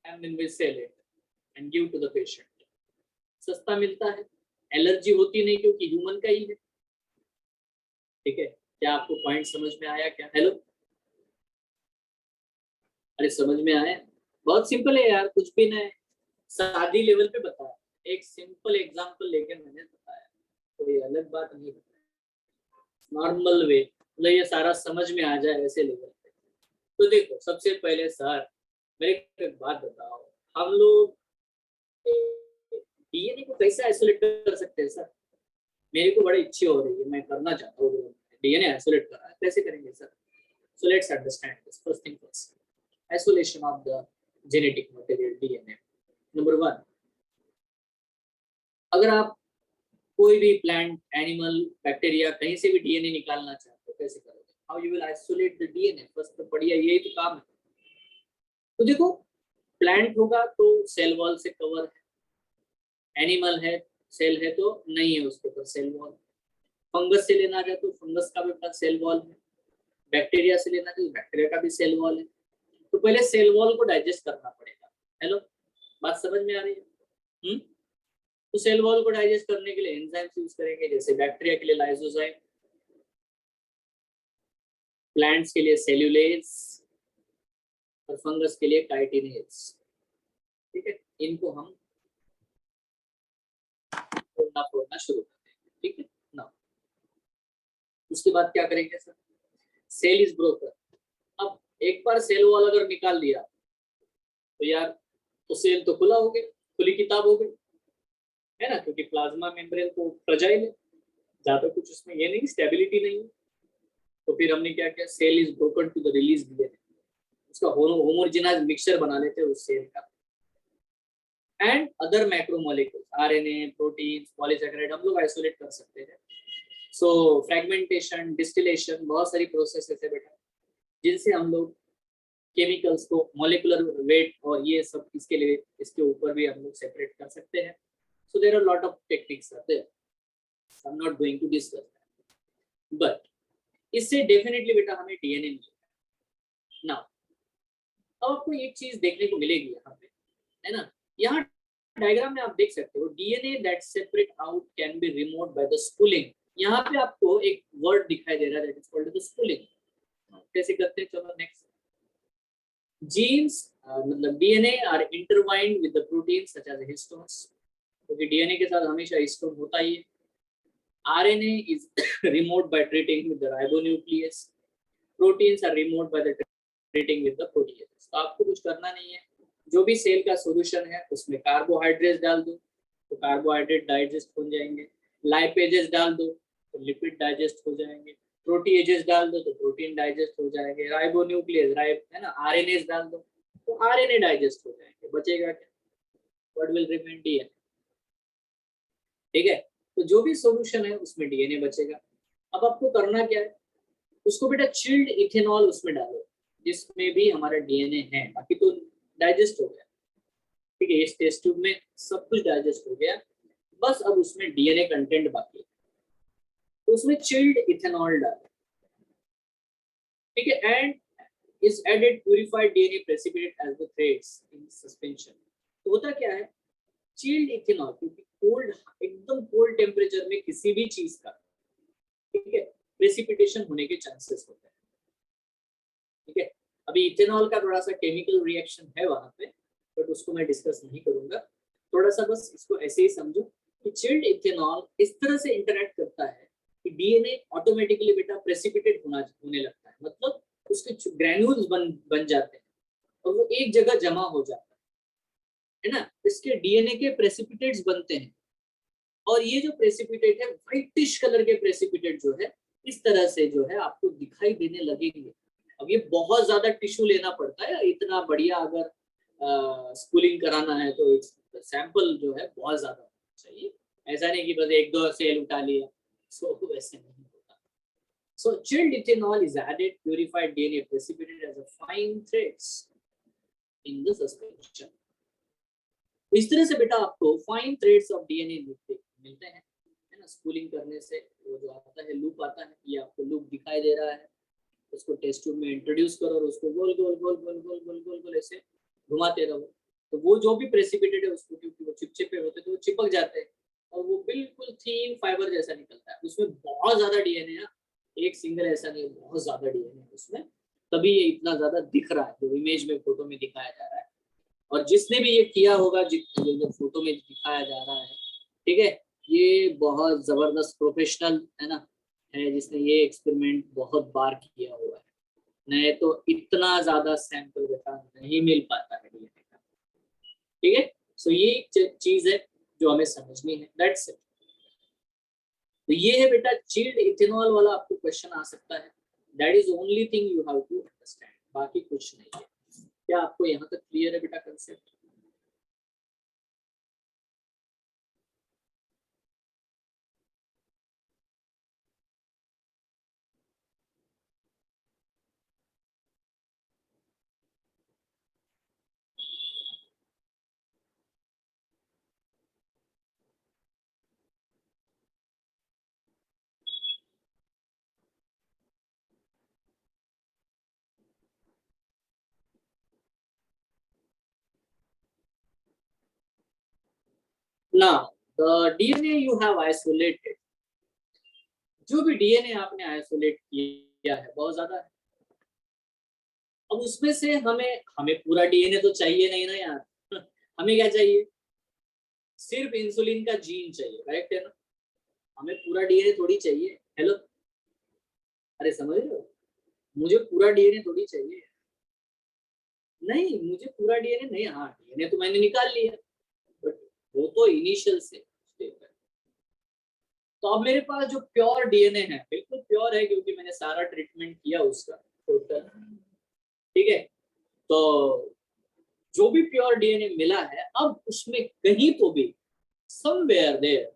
and then we sell it and give to the patient. सस्ता मिलता है, allergy होती नहीं क्योंकि human का ही है। ठीक है, क्या आपको पॉइंट समझ में आया क्या? हेलो, अरे समझ में आया? बहुत सिंपल है यार, कुछ भी नहीं, शादी लेवल पे बताया, एक सिंपल एग्जांपल लेके मैंने बताया, कोई अलग बात नहीं बताया, नॉर्मल वे, मतलब ये सारा समझ में आ जाए ऐसे लेवल पे। तो देखो, सबसे पहले सर मेरे एक बात बताओ, हम लोग डीएनए को कैसे आइसोलेट कर सकते हैं सर? मेरे को बड़ी इच्छा हो रही है, मैं करना चाहता हूँ डीएनए आइसोलेट करना है, कैसे करेंगे sir? So let's understand this first thing first, isolation of the genetic material DNA. Number 1, अगर आप कोई भी प्लांट, एनिमल, बैक्टीरिया कहीं से भी डीएनए निकालना चाहते हो, कैसे करोगे? How you will isolate the DNA? First तो बढ़िया, यही तो काम है। तो देखो, प्लांट होगा तो सेल वॉल से कवर है, एनिमल है, सेल है तो नहीं है उसके ऊपर सेल वॉल। फंगस से लेना जाए तो फंगस का भी अपना सेल वॉल है, बैक्टीरिया से लेना जाए तो बैक्टीरिया का भी सेल वॉल है। तो पहले सेल वॉल को डाइजेस्ट करना पड़ेगा। हेलो, बात समझ में आ रही है? तो सेल वॉल को डाइजेस्ट करने के लिए एंजाइम्स यूज करेंगे, जैसे बैक्टीरिया के लिए लाइसोजाइम, प्लांट्स के लिए सेल्यूलेज और फंगस के लिए काइटिनेज। ठीक है, इनको हम फोड़ना शुरू करते हैं। ठीक है ना, उसके बाद क्या करेंगे सर? Cell is broken. अब एक बार सेल वॉल अगर निकाल दिया तो यार, तो सेल तो खुला हो गया, खुली किताब हो गई, है ना, क्योंकि प्लाज्मा मेम्ब्रेन तो फ्रजाइल है, ज्यादा कुछ उसमें ये नहीं, स्टेबिलिटी नहीं है। तो फिर हमने क्या किया? Cell is broken to the release DNA, उसका होमोजेनाइज मिक्सचर बना लेते हैं उस सेल का, and other macromolecules, RNA, proteins, polysaccharide हम लोग आइसोलेट कर सकते हैं। सो फ्रैगमेंटेशन, डिस्टिलेशन, बहुत सारी प्रोसेस है बेटा, जिनसे हम लोग केमिकल्स को, मॉलिक्यूलर वेट और ये सब इसके लिए, इसके ऊपर भी हम लोग सेपरेट कर सकते हैं. So there are lot of techniques are there. I am not going to discuss that, but इससे डेफिनेटली बेटा हमें डीएनए मिलेगा. नाउ अब आपको एक चीज देखने को मिलेगी यहाँ पे, है ना, यहाँ डायग्राम में आप देख सकते हो DNA that separate out can be removed by the spooling. यहाँ पे आपको एक वर्ड दिखाई दे रहा है that is called the spooling. कैसे करते हैं, चलो नेक्स्ट. जीन्स मतलब DNA are intertwined with the protein such as histones, क्योंकि डीएनए के साथ हमेशा हिस्टोन होता ही है. RNA is removed by treating with the ribonuclease. Proteins are removed by the treating with the protease. तो आपको कुछ करना नहीं है, जो भी सेल का सॉल्यूशन है उसमें कार्बोहाइड्रेट्स डाल दो तो कार्बोहाइड्रेट डाइजेस्ट हो जाएंगे. लाइपेजेस डाल दो तो लिपिड डाइजेस्ट हो जाएंगे. प्रोटीएजेस डाल दो तो प्रोटीन डाइजेस्ट हो जाएंगे. राइबोन्यूक्लियस है ना, आरएनएस डाल दो तो आरएनए डाइजेस्ट हो जाएंगे. बचेगा क्या? What will remain? डीएनए. ठीक है, तो जो भी सॉल्यूशन है उसमें डीएनए बचेगा. अब आपको करना क्या है, उसको बेटा चिल्ड इथेनॉल उसमें डालो जिसमें भी हमारा डीएनए है, बाकी तो डाइजेस्ट हो गया. ठीक है, इस टेस्ट ट्यूब में सब कुछ डाइजेस्ट हो गया, बस अब उसमें डीएनए कंटेंट बाकी है, तो उसमें चिल्ड इथेनॉल डालो. ठीक है, and is added purified DNA precipitate as the threads in suspension. तो होता क्या है, चिल्ड इथेनॉल, क्योंकि कोल्ड, एकदम कोल्ड टेम्परेचर में किसी भी चीज का, ठीक है, प्रेसिपिटेशन होने के चांसेस होते हैं. ठीक है, अभी इथेनॉल का थोड़ा सा केमिकल रिएक्शन है वहां पे, बट उसको मैं डिस्कस नहीं करूंगा. थोड़ा सा बस इसको ऐसे ही समझो कि चिल्ड इथेनॉल इस तरह से इंटरेक्ट करता है कि डीएनए ऑटोमेटिकली बेटा प्रेसिपिटेट होने लगता है. मतलब उसके ग्रैन्यूल्स बन जाते हैं और वो एक जगह जमा हो जाता है ना. इसके डीएनए के प्रेसिपिटेट्स बनते हैं और ये जो प्रेसिपिटेट है, व्हाइटिश कलर के प्रेसिपिटेट जो है, इस तरह से जो है आपको दिखाई देने लगेंगे. अब ये बहुत ज्यादा टिश्यू लेना पड़ता है, इतना बढ़िया अगर स्कूलिंग कराना है तो सैंपल जो है बहुत ज्यादा होना चाहिए. ऐसा नहीं कि बस एक दो सेल उठा लिया, सो वैसे नहीं होता. So chilled ethanol is added purified DNA precipitated as a fine threads in the suspension. इस तरह से बेटा आपको फाइन थ्रेड्स ऑफ डीएनए मिलते हैं, है ना. स्कूलिंग करने से वो जो आता है लूप आता है, ये आपको लूप दिखाई दे रहा है, उसको टेस्ट ट्यूब में इंट्रोड्यूस करो और उसको गोल गोल गोल गोल गोल गोल गोल गोल ऐसे घुमाते रहो. तो वो जो भी प्रेसिपिटेट है उसको, क्योंकि वो चिपचिपे होते हैं तो वो चिपक जाते हैं और वो बिल्कुल थीन फाइबर जैसा निकलता है. उसमें बहुत ज्यादा डीएनए है, एक सिंगल ऐसा नहीं, बहुत ज्यादा डीएनए है उसमें, तभी ये इतना ज्यादा दिख रहा है जो इमेज में, फोटो में दिखाया जा रहा है. और जिसने भी ये किया होगा, जो फोटो में दिखाया जा रहा है, ठीक है, ये बहुत जबरदस्त प्रोफेशनल है ना, है जिसने ये एक्सपेरिमेंट बहुत बार किया हुआ है. नहीं तो इतना ज्यादा सैंपल बेटा नहीं मिल पाता है डीएनए का. ठीक है, सो ये चीज है जो हमें समझनी है. That's it. तो ये है बेटा चिल्ड इथेनॉल वाला आपको क्वेश्चन आ सकता है. That is only thing you have to understand, बाकी कुछ नहीं है. क्या आपको यहाँ तक क्लियर है बेटा concept? Now, the DNA you have isolated, जो भी डीएनए आपने आइसोलेट किया है बहुत ज्यादा है. अब उसमें से हमें पूरा डीएनए तो चाहिए नहीं ना यार. हमें क्या चाहिए? सिर्फ इंसुलिन का जीन चाहिए, करेक्ट है ना. हमें पूरा डीएनए थोड़ी चाहिए. हेलो, अरे समझ रहे हो, मुझे पूरा डीएनए थोड़ी चाहिए. नहीं, मुझे पूरा डीएनए नहीं. हाँ, डीएनए तो मैंने निकाल लिया, बट वो तो इनिशियल से स्टेप है. तो अब मेरे पास जो प्योर डीएनए है, बिल्कुल प्योर है क्योंकि मैंने सारा ट्रीटमेंट किया उसका टोटल. ठीक है, तो जो भी प्योर डीएनए मिला है, अब उसमें कहीं तो भी somewhere there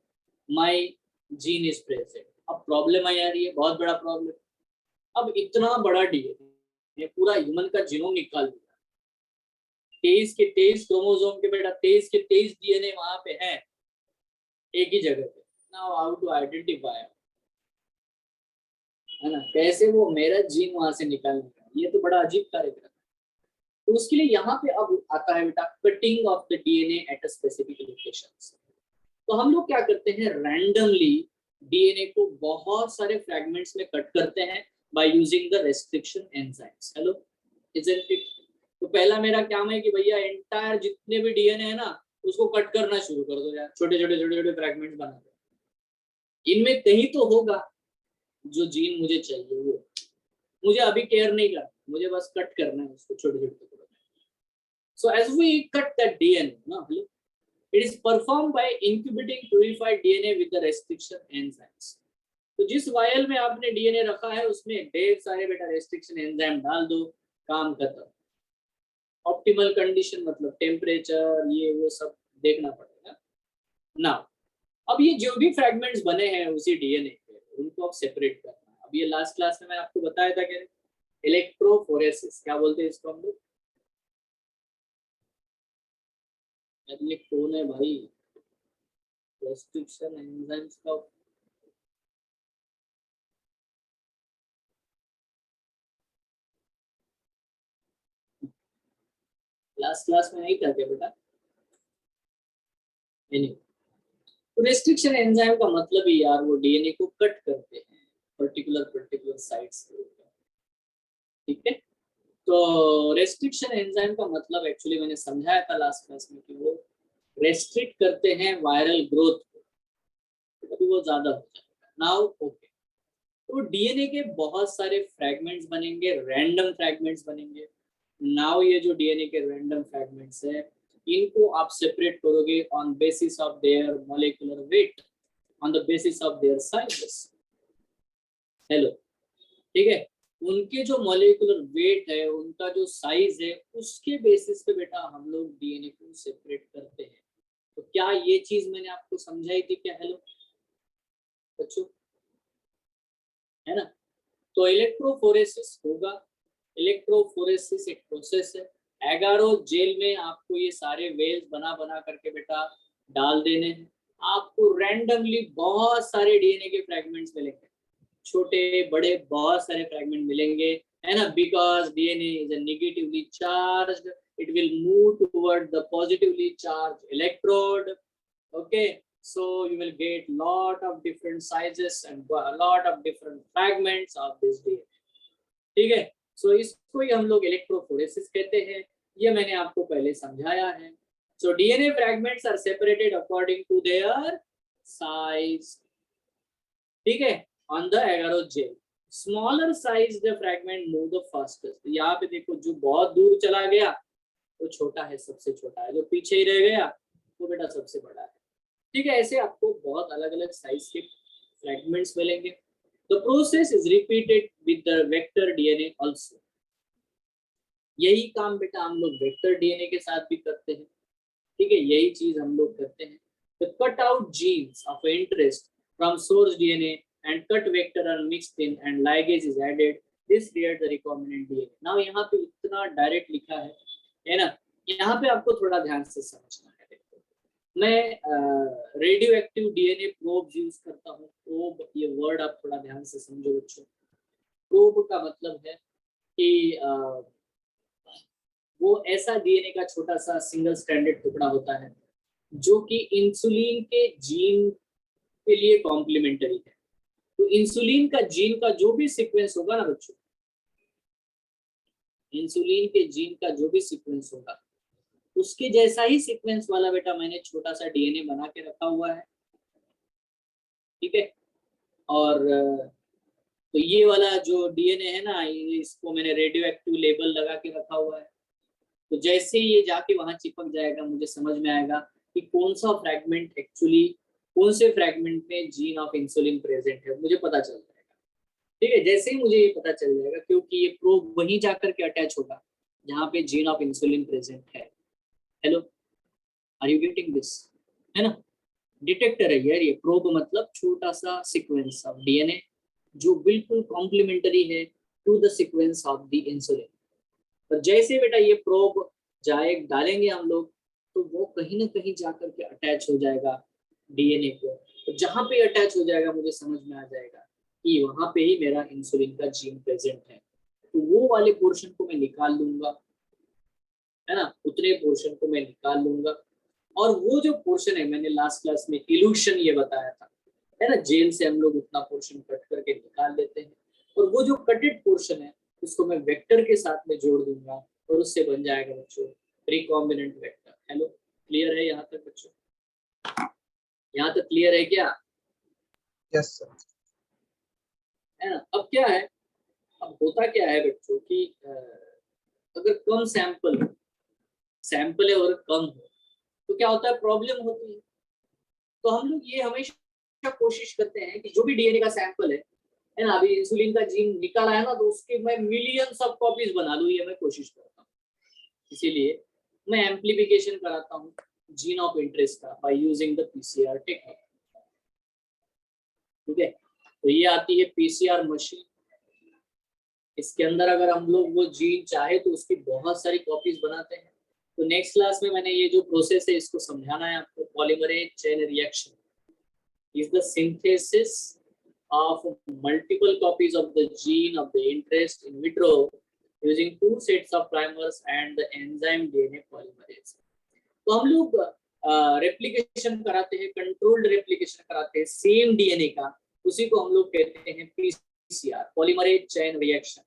my gene is present. अब प्रॉब्लम आ रही है, बहुत बड़ा प्रॉब्लम. अब इतना बड़ा डीएनए ये पूरा ह्यूमन का जीनोम निकाल दिया, 23 के 23 क्रोमोसोम के बेटा 23 के 23 डीएनए वहां पे है एक ही जगह पे। नाउ हाउ टू आइडेंटिफाई, है ना, कैसे वो मेरा जीन वहां से निकालने का, ये तो बड़ा अजीब कार्यक्रम है। तो उसके लिए यहाँ पे अब आता है बेटा cutting of the DNA at a specific locations. तो हम लोग क्या करते हैं, रैंडमली डीएनए को बहुत सारे फ्रैगमेंट्स में कट करते हैं by using the restriction enzymes. Hello, isn't it? तो पहला मेरा काम है कि भैया एंटायर जितने भी डीएनए है ना उसको कट करना शुरू कर दो यार, छोटे छोटे छोटे छोटे फ्रैगमेंट्स बना दो। इनमें कहीं तो होगा जो जीन मुझे चाहिए, वो मुझे अभी केयर नहीं करना, मुझे बस कट करना है उसको छोटे छोटे टुकड़ों में। So as we cut that DNA ना, hello, it is performed by incubating purified DNA with the restriction enzymes। तो जिस वायल में आपने डीएनए रखा है उसमें ढेर सारे बेटा रेस्ट्रिक्शन एंजाइम डाल दो, काम खत्म। ऑप्टिमल कंडीशन मतलब टेम्परेचर, ये वो सब देखना पड़ेगा ना। अब ये जो भी फ्रैगमेंट्स बने हैं उसी डीएनए के, उनको अब सेपरेट करना है। अब ये लास्ट क्लास में मैं आपको बताया था कि इलेक्ट्रोफोरेसिस, क्या बोलते हैं इसको हम लोग? ये कौन है भाई? रेस्ट्रिक्शन एंजाइम्स का लास्ट क्लास में नहीं था क्या बेटा? तो रेस्ट्रिक्शन एंजाइम का मतलब ही यार वो डीएनए को कट करते हैं पर्टिकुलर साइट्स के ऊपर, ठीक है। तो रेस्ट्रिक्शन एंजाइम का मतलब एक्चुअली मैंने समझाया था लास्ट क्लास में कि वो रेस्ट्रिक्ट करते हैं वायरल ग्रोथ को, तभी वो ज्यादा हो जाएगा। नाउ ओके, तो डीएनए के बहुत सारे फ्रैगमेंट्स बनेंगे, रैंडम फ्रैगमेंट्स बनेंगे। नाउ ये जो डीएनए के रैंडम फ्रैगमेंट्स है इनको आप सेपरेट करोगे on basis of their molecular weight, on the basis of their sizes. Hello, ठीक है, उनके जो मॉलिक्यूलर वेट है, उनका जो साइज है, उसके बेसिस पे बेटा हम लोग डीएनए को सेपरेट करते हैं। तो क्या ये चीज मैंने आपको समझाई थी क्या? हेलो बच्चों, है ना। तो इलेक्ट्रोफोरेसिस होगा। इलेक्ट्रोफोरेसिस एक प्रोसेस है। एगारो जेल में आपको ये सारे वेल्स बना बना करके बेटा डाल देने हैं। आपको रैंडमली बहुत सारे डीएनए के फ्रैगमेंट्स मिलेंगे, छोटे बड़े बहुत सारे फ्रैगमेंट मिलेंगे, है ना, because DNA is a negatively charged, it will move toward the positively charged electrode. Okay, so you will get lot of different sizes and a lot of different fragments of this DNA, ठीक है। सो इसको ही हम लोग electrophoresis कहते हैं, ये मैंने आपको पहले समझाया है। So DNA fragments are separated according to their size, ठीक है, on the agarose gel. Smaller size the fragment move the fastest. यहाँ पे देखो, जो बहुत दूर चला गया वो छोटा है, सबसे छोटा है, जो पीछे ही रह गया वो बेटा सबसे बड़ा है, ठीक है। ऐसे आपको बहुत अलग अलग साइज के फ्रैगमेंट्स मिलेंगे। The process is repeated with the vector DNA also. यही काम बेटा हम लोग वेक्टर डीएनए के साथ भी करते हैं, ठीक है, यही चीज हम लोग करते हैं। The cut out genes of interest from source DNA and cut vector are mixed in and ligase is added, this create the recombinant DNA. Now यहाँ पे इतना डायरेक्ट लिखा है ना, यहाँ पे आपको थोड़ा ध्यान से समझना है। मैं radio active DNA probe use करता हूँ। प्रोब, ये वर्ड आप थोड़ा ध्यान से समझो बच्चों। प्रोब का मतलब है कि वो ऐसा डीएनए का छोटा सा सिंगल स्ट्रैंडेड टुकड़ा होता है जो कि इंसुलिन के जीन के लिए कॉम्प्लीमेंटरी है। तो इंसुलिन का जीन का जो भी सीक्वेंस होगा ना बच्चों, इंसुलिन के जीन का जो भी सीक्वेंस होगा उसके जैसा ही सीक्वेंस वाला बेटा मैंने छोटा सा डीएनए बना के रखा हुआ है, ठीक है। और तो ये वाला जो डीएनए है ना, इसको मैंने रेडियो एक्टिव लेबल लगा के रखा हुआ है। तो जैसे ही ये जाके वहां चिपक जाएगा, मुझे समझ में आएगा कि कौन सा फ्रैगमेंट एक्चुअली, कौन से फ्रैगमेंट में जीन ऑफ इंसुलिन प्रेजेंट है, मुझे पता चल जाएगा, ठीक है। जैसे ही मुझे ये पता चल जाएगा, क्योंकि ये प्रोब वहीं जाकर के अटैच होगा जहाँ पे जीन ऑफ इंसुलिन प्रेजेंट है। Hello, are you getting this? है ना, डिटेक्टर है यार ये। प्रोब मतलब छोटा सा सीक्वेंस ऑफ डीएनए जो बिल्कुल कॉम्प्लीमेंटरी है to the sequence of the insulin. पर जैसे बेटा ये प्रोब डालेंगे हम लोग, तो वो कहीं ना कहीं जाकर के अटैच हो जाएगा डीएनए को। तो जहां पे अटैच हो जाएगा मुझे समझ में आ जाएगा कि वहां पे ही मेरा इंसुलिन का जीन प्रेजेंट है। तो वो वाले पोर्शन को मैं निकाल लूंगा, है ना, उतने पोर्शन को मैं निकाल लूंगा। और वो जो पोर्शन है, मैंने लास्ट क्लास में इल्यूशन ये बताया था, है ना, जेल से हम लोग उतना पोर्शन कट करके निकाल लेते हैं, और वो जो कटेड पोर्शन है उसको मैं वेक्टर के साथ में जोड़ दूंगा और उससे बन जाएगा बच्चों रिकॉम्बिनेंट वेक्टर। हेलो, क्लियर है यहाँ तक बच्चों? यहाँ तक क्लियर है क्या? Yes sir. है ना। अब क्या है, अब होता क्या है बच्चों कि अगर कम सैंपल है और कम हो तो क्या होता है, प्रॉब्लम होती है। तो हम लोग ये हमेशा कोशिश करते हैं कि जो भी डीएनए का सैंपल है ना, अभी इंसुलिन का जीन निकाला है ना, तो उसके मैं मिलियंस ऑफ कॉपीज बना लूं, ये मैं कोशिश करता हूँ। इसीलिए मैं एम्प्लीफिकेशन कराता हूँ जीन ऑफ इंटरेस्ट का by using the PCR technique. ठीक है, तो ये आती है पीसीआर मशीन। इसके अंदर अगर हम लोग वो जीन चाहे तो उसकी बहुत सारी कॉपीज बनाते हैं। तो नेक्स्ट क्लास में मैंने ये जो प्रोसेस है इसको समझाना है आपको। Polymerase chain reaction is the synthesis of multiple copies of the gene of the interest in vitro using 2 sets of primers and the enzyme DNA polymerase। तो हम लोग रेप्लिकेशन कराते हैं, कंट्रोल्ड रेप्लिकेशन कराते हैं सेम डीएनए का, उसी को हम लोग कहते हैं पीसीआर, पॉलीमरेज चेन रिएक्शन।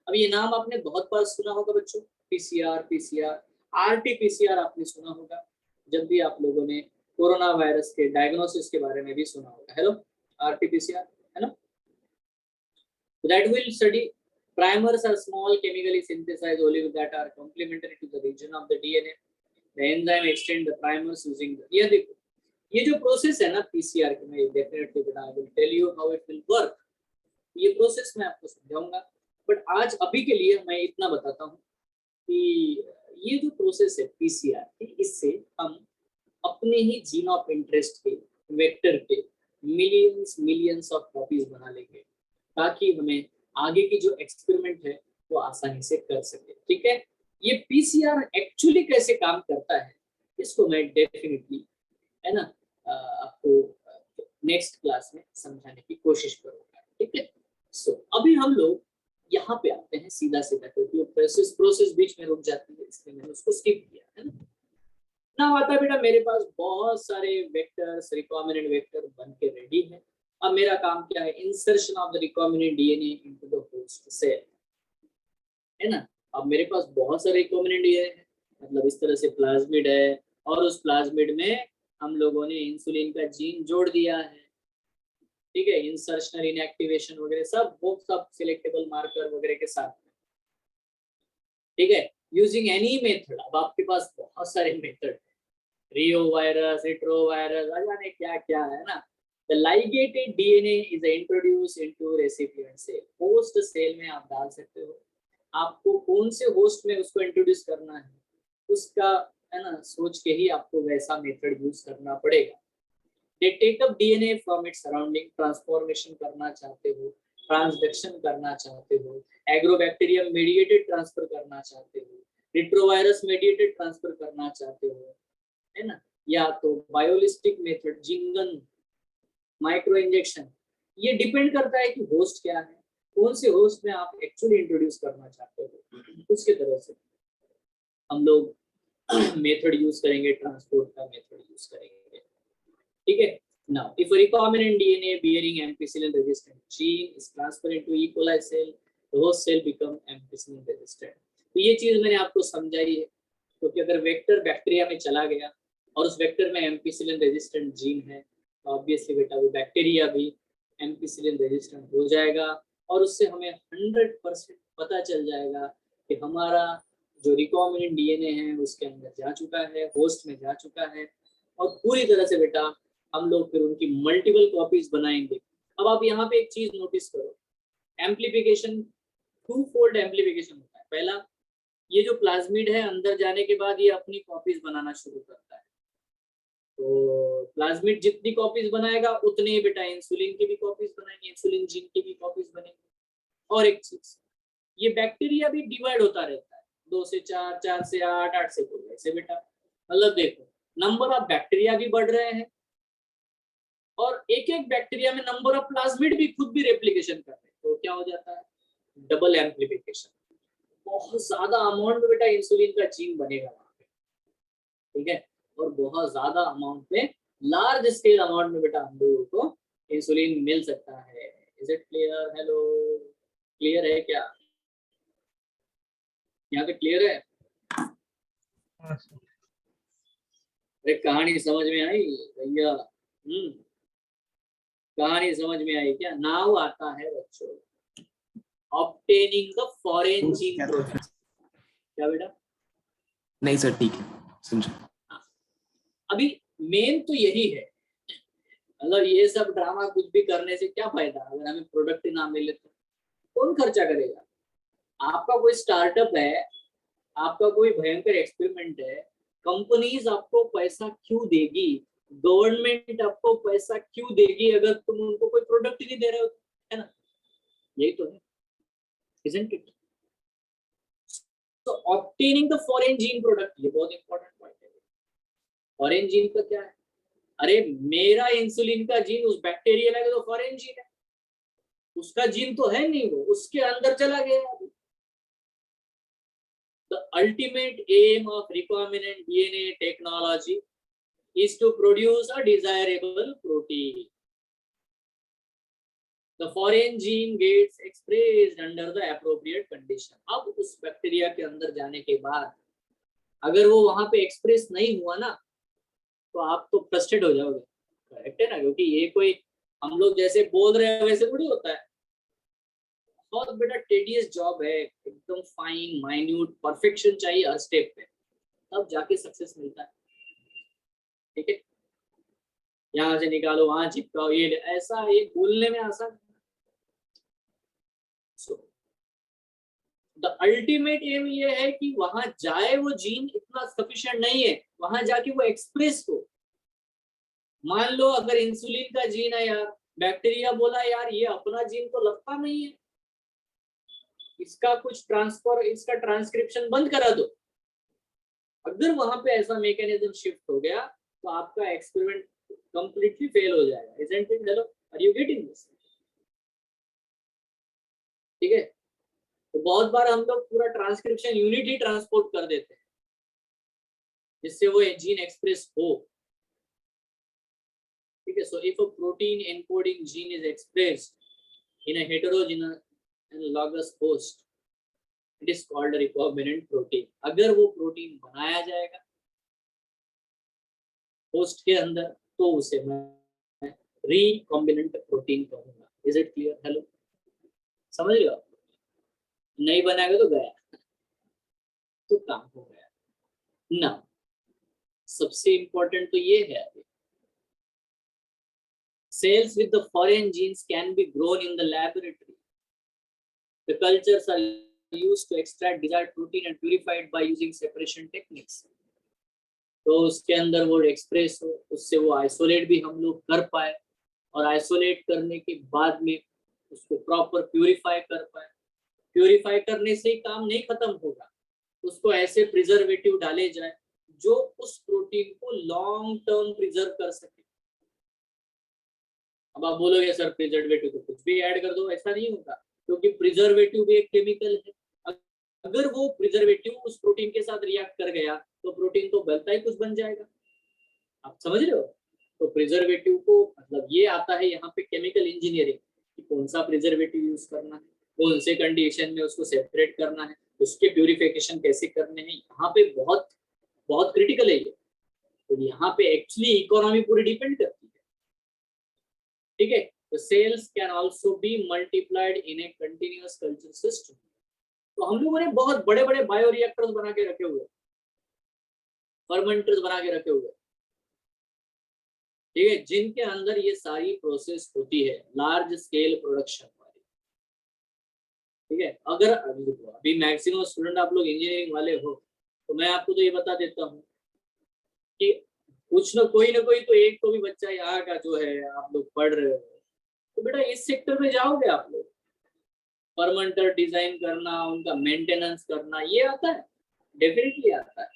अब ये नाम आपने बहुत बार सुना होगा बच्चों, पीसीआर, आरटीपीसीआर आपने सुना होगा जब भी आप लोगों ने कोरोना वायरस के डायग्नोसिस के बारे में भी सुना होगा। हेलो, आरटीपीसीआर, है ना। That will study primers are small chemically synthesized oligonucleotides that are complementary to the region of the DNA. The enzyme extend the primers using the, ये देखो ये जो प्रोसेस है ना पीसीआर की, मैं डेफिनेटली बता, I will tell you how it will work। ये प्रोसेस मैं आपको समझाऊंगा, बट आज अभी के लिए मैं इतना बताता हूँ कि ये जो प्रोसेस है पीसीआर की, इससे हम अपने ही जीन ऑफ इंटरेस्ट के वेक्टर के मिलियंस ऑफ कॉपीज बना लेंगे, ताकि हमें आगे की जो एक्सपेरिमेंट है वो आसानी से कर सके। ठीक है, ये पीसीआर एक्चुअली कैसे काम करता है इसको मैं डेफिनेटली, है ना, आपको नेक्स्ट क्लास में समझाने की कोशिश करूंगा। ठीक है, सो अभी हम लोग यहाँ पे आते हैं सीधा क्योंकि प्रोसेस बीच में रुक जाती है, इसलिए मैंने उसको स्किप किया, है ना। ना आता बेटा, मेरे पास बहुत सारे वेक्टर्स, रिकॉम्बिनेंट वेक्टर बन के रेडी है। अब मेरा काम क्या है, insertion of the recombinant DNA into the host cell, है ना। अब मेरे पास बहुत सारे रिकॉम्बिनेंट डीएनए है, मतलब इस तरह से प्लाज्मिड है, और उस प्लाज्मिड में हम लोगों ने इंसुलिन का जीन जोड़ दिया है। ठीक है, इंसर्शनल इनएक्टिवेशन वगैरह सब सिलेक्टेबल मार्कर वगैरह के साथ में। ठीक है, यूजिंग एनी मेथड। अब आपके पास बहुत सारे मेथड, रियो वायरस, रिट्रो वायरस, जाने क्या क्या है ना। The ligated DNA is introduced into recipient cell। Host cell में आप डाल सकते हो, आपको कौन से होस्ट में उसको इंट्रोड्यूस करना है उसका, है ना, सोच के ही आपको वैसा मेथड यूज करना पड़ेगा। They take up DNA from its surrounding, transformation करना चाहते हो, ट्रांसडक्शन करना चाहते हो, एग्रोबैक्टीरियम मेडिएटेड ट्रांसफर करना चाहते हो, रिट्रोवायरस मेडिएटेड ट्रांसफर करना चाहते हो, है ना, या तो biolistic method, Jhingan, micro injection. ये डिपेंड करता है कि होस्ट क्या है, कौन से होस्ट में आप एक्चुअली इंट्रोड्यूस करना चाहते हो, उसके तरह से हम लोग मेथड यूज करेंगे, ट्रांसपोर्ट का मेथड यूज करेंगे। ठीक है, now if a recombinant DNA bearing ampicillin resistant gene is transferred into E. coli cell, the host cell become ampicillin resistant। तो ये चीज मैंने आपको समझाई है, क्योंकि अगर वेक्टर बैक्टीरिया में चला गया और उस वेक्टर में एम्पिसिलिन रेजिस्टेंट जीन है, ऑब्वियसली बेटा वो बैक्टीरिया भी एम्पिसिलिन रेजिस्टेंट हो जाएगा, और उससे हमें 100% पता चल जाएगा कि हमारा जो रिकॉम्बिनेंट डीएनए है उसके अंदर जा चुका है, होस्ट में जा चुका है, और पूरी तरह से बेटा हम लोग फिर उनकी मल्टीपल कॉपीज बनाएंगे। अब आप यहाँ पे एक चीज नोटिस करो, एम्प्लीफिकेशन, टू फोल्ड एम्प्लीफिकेशन होता है। पहला, ये जो प्लाज्मिड है अंदर जाने के बाद ये अपनी कॉपीज बनाना शुरू करता है, तो प्लाज्मिड जितनी कॉपीज बनाएगा उतने ही बेटा इंसुलिन की भी कॉपीज बनाएंगे, इंसुलिन जीन की भी कॉपीज बनेंगी। और एक चीज, ये बैक्टीरिया भी डिवाइड होता रहता है, 2 से 4, 4 से 8, 8 से 2 ऐसे बेटा। मतलब देखो नंबर ऑफ बैक्टीरिया भी बढ़ रहे हैं और एक एक बैक्टीरिया में नंबर ऑफ प्लाज्मिड भी खुद भी रेप्लिकेशन कर रहे हैं, तो क्या हो जाता है, डबल एम्प्लीफिकेशन। बहुत ज्यादा अमाउंट में बेटा इंसुलिन का जीन बनेगा वहां पे, ठीक है, और बहुत ज्यादा अमाउंट में, लार्ज स्केल अमाउंट में बेटा हम लोगों को इंसुलिन मिल सकता है। Is it clear? Hello, clear है क्या? यहाँ पे क्लियर है? हाँ सर। अरे कहानी समझ में आई भैया? कहानी समझ में आई क्या? नाउ आता है बच्चों obtaining the foreign gene product. क्या बेटा? नहीं सर ठीक है, समझा। अभी मेन तो यही है, मतलब ये सब ड्रामा कुछ भी करने से क्या फायदा अगर हमें प्रोडक्ट ही ना मिले तो? कौन खर्चा करेगा? आपका कोई स्टार्टअप है, आपका कोई भयंकर एक्सपेरिमेंट है, कंपनीज आपको पैसा क्यों देगी, गवर्नमेंट आपको पैसा क्यों देगी अगर तुम उनको कोई प्रोडक्ट ही नहीं दे रहे हो, है ना? यही तो है, isn't it? So obtaining the foreign gene product, ये बहुत इंपॉर्टेंट पॉइंट है। फॉरेन जीन का क्या है? अरे मेरा इंसुलिन का जीन उस बैक्टीरिया लगे तो फॉरेन जीन है, उसका जीन तो है नहीं, वो उसके अंदर चला गया। The ultimate aim of recombinant DNA technology is to produce a desirable protein. The foreign gene gets expressed under the appropriate condition. अब उस बैक्टीरिया के अंदर जाने के बाद अगर वो वहां पे एक्सप्रेस नहीं हुआ ना तो आप तो फ्रस्ट्रेट हो जाओगे, करेक्ट है ना? क्योंकि ये कोई हम लोग जैसे बोल रहे हैं वैसे थोड़ी होता है, बहुत बेटा टेडियस जॉब है, एकदम फाइन माइन्यूट परफेक्शन चाहिए हर स्टेप पे, तब जाके सक्सेस मिलता है, ठीक है? यहाँ से निकालो, वहां चिपकाओ, ये ऐसा ये बोलने में आसान। द अल्टीमेट एम ये है कि वहां जाए वो जीन इतना सफिशिएंट नहीं है, वहां जाके वो एक्सप्रेस हो। मान लो अगर इंसुलिन का जीन है यार, बैक्टीरिया बोला यार ये अपना जीन तो लगता नहीं है, इसका कुछ ट्रांसफर, इसका ट्रांसक्रिप्शन बंद करा दो। अगर वहां पे ऐसा मैकेनिज्म शिफ्ट हो गया तो आपका एक्सपेरिमेंट कंप्लीटली फेल हो जाएगा। Isn't it? Hello, are you getting this? ठीक है, तो बहुत बार हम लोग पूरा ट्रांसक्रिप्शन यूनिट ही ट्रांसपोर्ट कर देते हैं जिससे वो जीन एक्सप्रेस हो, ठीक है? So if a protein encoding gene is expressed in a heterogeneous analogous host, it is called a recombinant protein. अगर वो प्रोटीन बनाया जाएगा होस्ट के अंदर तो उसे मैं रिकॉम्बिनेंट प्रोटीन कहूंगा। Is it clear? हेलो, समझ रहे हो? नहीं बनाएगा तो गया, तो काम हो गया ना। सबसे इंपॉर्टेंट तो ये है, cells with the foreign genes can be grown in the laboratory. The cultures are used to extract desired protein and purified by using separation techniques. तो उसके अंदर वो एक्सप्रेस हो, उससे वो आइसोलेट भी हम लोग कर पाए, और आइसोलेट करने के बाद में उसको प्रॉपर प्यूरिफाई कर पाए। प्यूरिफाई करने से ही काम नहीं खत्म होगा, उसको ऐसे प्रिजर्वेटिव डाले जाए जो उस प्रोटीन को लॉन्ग टर्म प्रिजर्व कर सके। अब आप बोलोगे सर प्रिजर्वेटिव तो कुछ भी ऐड कर दो, ऐसा नहीं होगा, क्योंकि प्रिजर्वेटिव भी एक केमिकल है। अगर वो प्रिजर्वेटिव उस प्रोटीन के साथ रिएक्ट कर गया तो प्रोटीन तो बनता ही कुछ बन जाएगा। आप समझ रहे हो? तो प्रिजर्वेटिव को मतलब ये आता है यहाँ पे केमिकल इंजीनियरिंग, कि कौन सा प्रिजर्वेटिव यूज करना है, कौन से कंडीशन में उसको सेपरेट करना है, उसके प्यूरिफिकेशन कैसे करने हैं, यहाँ पे बहुत बहुत क्रिटिकल है ये। तो यहाँ पे एक्चुअली इकोनॉमी पूरी डिपेंड करती है, ठीक है? तो cells can also be multiplied in A continuous culture system. तो हम लोगों ने बहुत बड़े बड़े बायोरिएक्टर्स बना के रखे हुए, फर्मेंटर्स बना के रखे हुए, ठीक है, जिनके अंदर ये सारी प्रोसेस होती है, लार्ज स्केल प्रोडक्शन वाली, ठीक है? अगर अभी मैक्सिमम स्टूडेंट आप लोग इंजीनियरिंग वाले हो तो मैं आपको तो ये बता देता हूँ कि कुछ ना कोई तो एक तो भी बच्चा यहाँ का जो है आप लोग पढ़ रहे हो, तो बेटा इस सेक्टर में जाओगे आप लोग, फर्मेंटर डिजाइन करना, उनका मेंटेनेंस करना, ये आता है, डेफिनेटली आता है,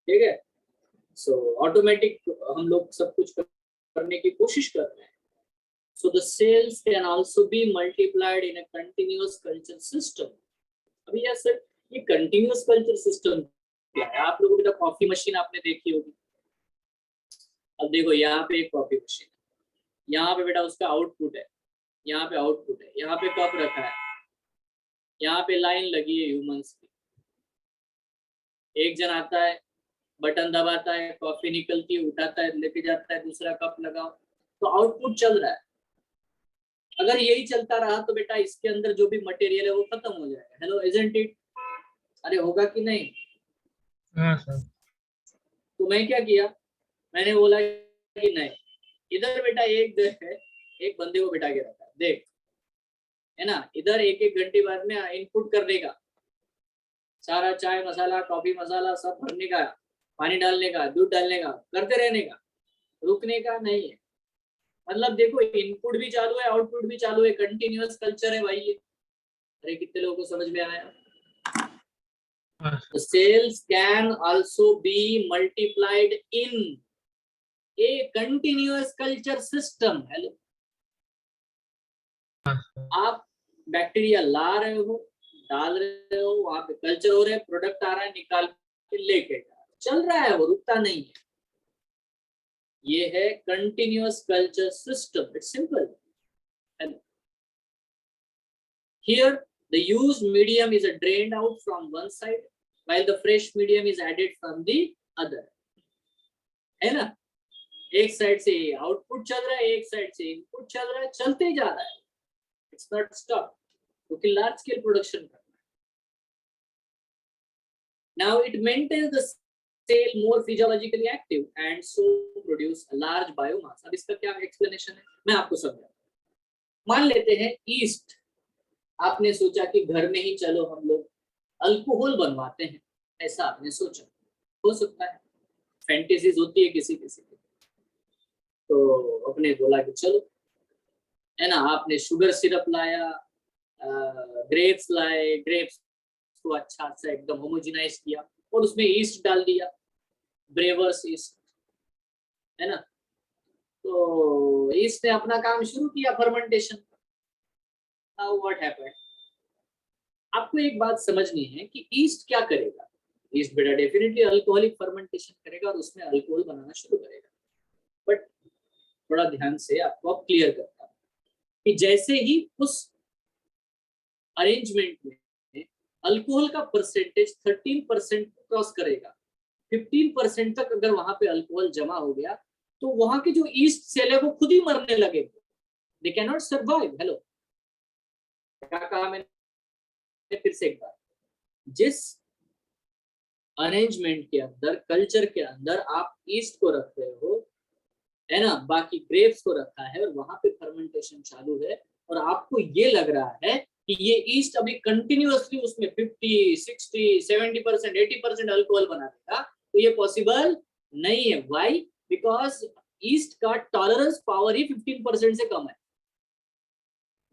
ठीक है। सो ऑटोमेटिक हम लोग सब कुछ करने की कोशिश कर रहे हैं। So the cells can also be multiplied in a continuous culture system. अभी यार सर ये कंटिन्यूअस कल्चर सिस्टम क्या है? आप लोगों की कॉफी मशीन आपने देखी होगी। अब देखो यहाँ पे एक कॉफी मशीन है, यहाँ पे बेटा उसका आउटपुट है, यहाँ पे आउटपुट है, यहाँ पे कप रखा है, यहाँ पे लाइन लगी है ह्यूमंस की। एक जन आता है, बटन दबाता है, कॉफी निकलती है, उठाता है, लेके जाता है, दूसरा कप लगाओ, तो आउटपुट चल रहा है। अगर यही चलता रहा तो बेटा इसके अंदर जो भी मटेरियल है वो खत्म हो जाएगा। Hello, isn't it? अरे होगा कि नहीं? हाँ सर। तो मैं क्या किया, मैंने बोला कि नहीं, इधर बेटा एक है, एक बंदे को बिठा के रखा है, देख, है ना, इधर एक एक घंटे बाद में इनपुट करने का, सारा चाय मसाला, कॉफी मसाला सब भरने का, पानी डालने का, दूध डालने का, करते रहने का, रुकने का नहीं है। मतलब देखो इनपुट भी चालू है, आउटपुट भी चालू है, कंटिन्यूअस कल्चर है भाई ये। अरे कितने लोगों को समझ में आया? The cells can also be multiplied in a continuous culture system. Hello, आप बैक्टीरिया ला रहे हो, डाल रहे हो, वहां पे कल्चर हो रहा है, प्रोडक्ट आ रहा है, निकाल के लेके चल रहा है, वो रुकता नहीं है। ये है continuous culture system. It's simple. Here the used medium is drained out from one side while the fresh medium is added from the other. है ना, एक साइड से आउटपुट चल रहा है, एक साइड से इनपुट चल रहा है, चलते ही जा रहा है। इट्स नॉट स्टॉप, क्योंकि लार्ज स्केल प्रोडक्शन करना है। Now it maintains the cell more physiologically active and so produce a large biomass. अब इसका क्या एक्सप्लेनेशन है मैं आपको समझाता हूँ। मान लेते हैं ईस्ट, आपने सोचा कि घर में ही चलो हम लोग अल्कोहल बनवाते हैं, ऐसा आपने सोचा, हो सकता है, फैंटेसीज होती है किसी किसी की। तो अपने बोला कि चलो, है ना, आपने शुगर सिरप लाया, ग्रेप्स लाए, ग्रेप्स को अच्छा सा एकदम होमोजेनाइज किया और उसमें ईस्ट डाल दिया, ब्रेवर्स ईस्ट, है ना। तो ईस्ट ने अपना काम शुरू किया, फर्मेंटेशन। Now what happened? आपको एक बात समझनी है कि ईस्ट क्या करेगा। ईस्ट बेटा डेफिनेटली अल्कोहलिक फर्मेंटेशन करेगा और उसमें अल्कोहल बनाना शुरू करेगा। बट थोड़ा ध्यान से आपको अब क्लियर करता हूं कि जैसे ही उस अरेंजमेंट में अल्कोहल का परसेंटेज 13% क्रॉस करेगा, 15% तक अगर वहां पे अल्कोहल जमा हो गया, तो वहां के जो ईस्ट सेल है वो खुद ही मरने लगेंगे। They can not survive. Hello, क्या कहा मैंने? फिर से एक बार, जिस अरेंजमेंट के अंदर, कल्चर के अंदर आप ईस्ट को रख रहे हो, है ना, बाकी ग्रेप्स को रखा है और वहां पे फर्मेंटेशन चालू है, और आपको ये लग रहा है कि ये ईस्ट अभी कंटिन्यूअसली उसमें 50, 60, 70%, 80% अल्कोहल बना देगा, तो ये पॉसिबल नहीं है। व्हाई? बिकॉज ईस्ट का टॉलरेंस पावर ही 15% से कम है।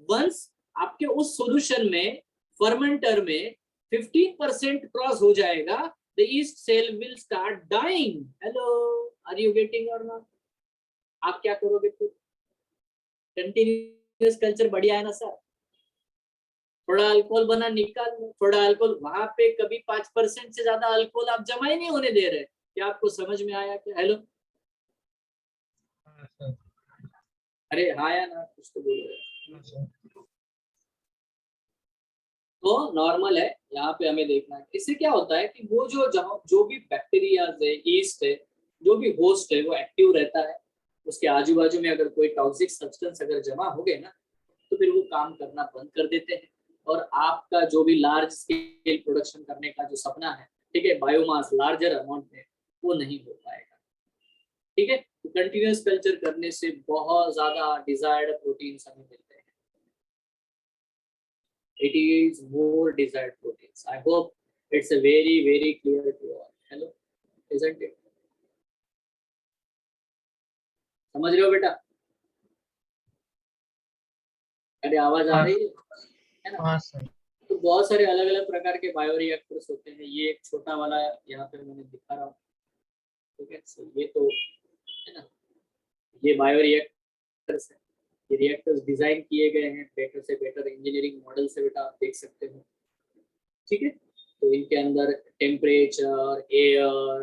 वंस आपके उस सॉल्यूशन में, फर्मेंटर में 15% क्रॉस हो जाएगा, the yeast cell will start dying. Hello, are you getting or not? आप क्या करोगे फिर? कंटिन्यूअस कल्चर बढ़िया है ना सर, थोड़ा अल्कोहल बना, निकाल लो थोड़ा अल्कोहल, वहां पे कभी 5% से ज्यादा अल्कोहल आप जमा ही नहीं होने दे रहे। क्या आपको समझ में आया क्या? हेलो, अरे हाँ या ना, कुछ तो बोल रहे। तो नॉर्मल है, यहाँ पे हमें देखना है। इससे क्या होता है कि वो जो भी बैक्टीरिया है, ईस्ट है, जो भी होस्ट है, वो एक्टिव रहता है। उसके आजू बाजू में अगर कोई टॉक्सिक सब्सटेंस अगर जमा हो गए ना, तो फिर वो काम करना बंद कर देते हैं, और आपका जो भी लार्ज स्केल प्रोडक्शन करने का जो सपना है, ठीक है, बायोमास लार्जर अमाउंट में, वो नहीं हो पाएगा। ठीक है, तो कंटिन्यूअस कल्चर करने से बहुत ज्यादा डिजायर्ड प्रोटीन्स हमें मिलते हैं। It is more desired proteins. I hope it's a very clear to all. Hello, isn't it? समझ रहे हो बेटा? अरे आवाज आ हाँ। रही है ना? हाँ सर। तो बहुत सारे अलग अलग प्रकार के बायोरिएक्टर्स होते हैं। ये एक छोटा वाला यहाँ पे मैंने दिखा रहा हूँ, ठीक है। So, ये तो है ना, ये बायोरिएक्टर्स है। ये रिएक्टर्स डिजाइन किए गए हैं बेटर से बेटर इंजीनियरिंग मॉडल से, बेटा आप देख सकते हो, ठीक है। तो इनके अंदर temperature, air,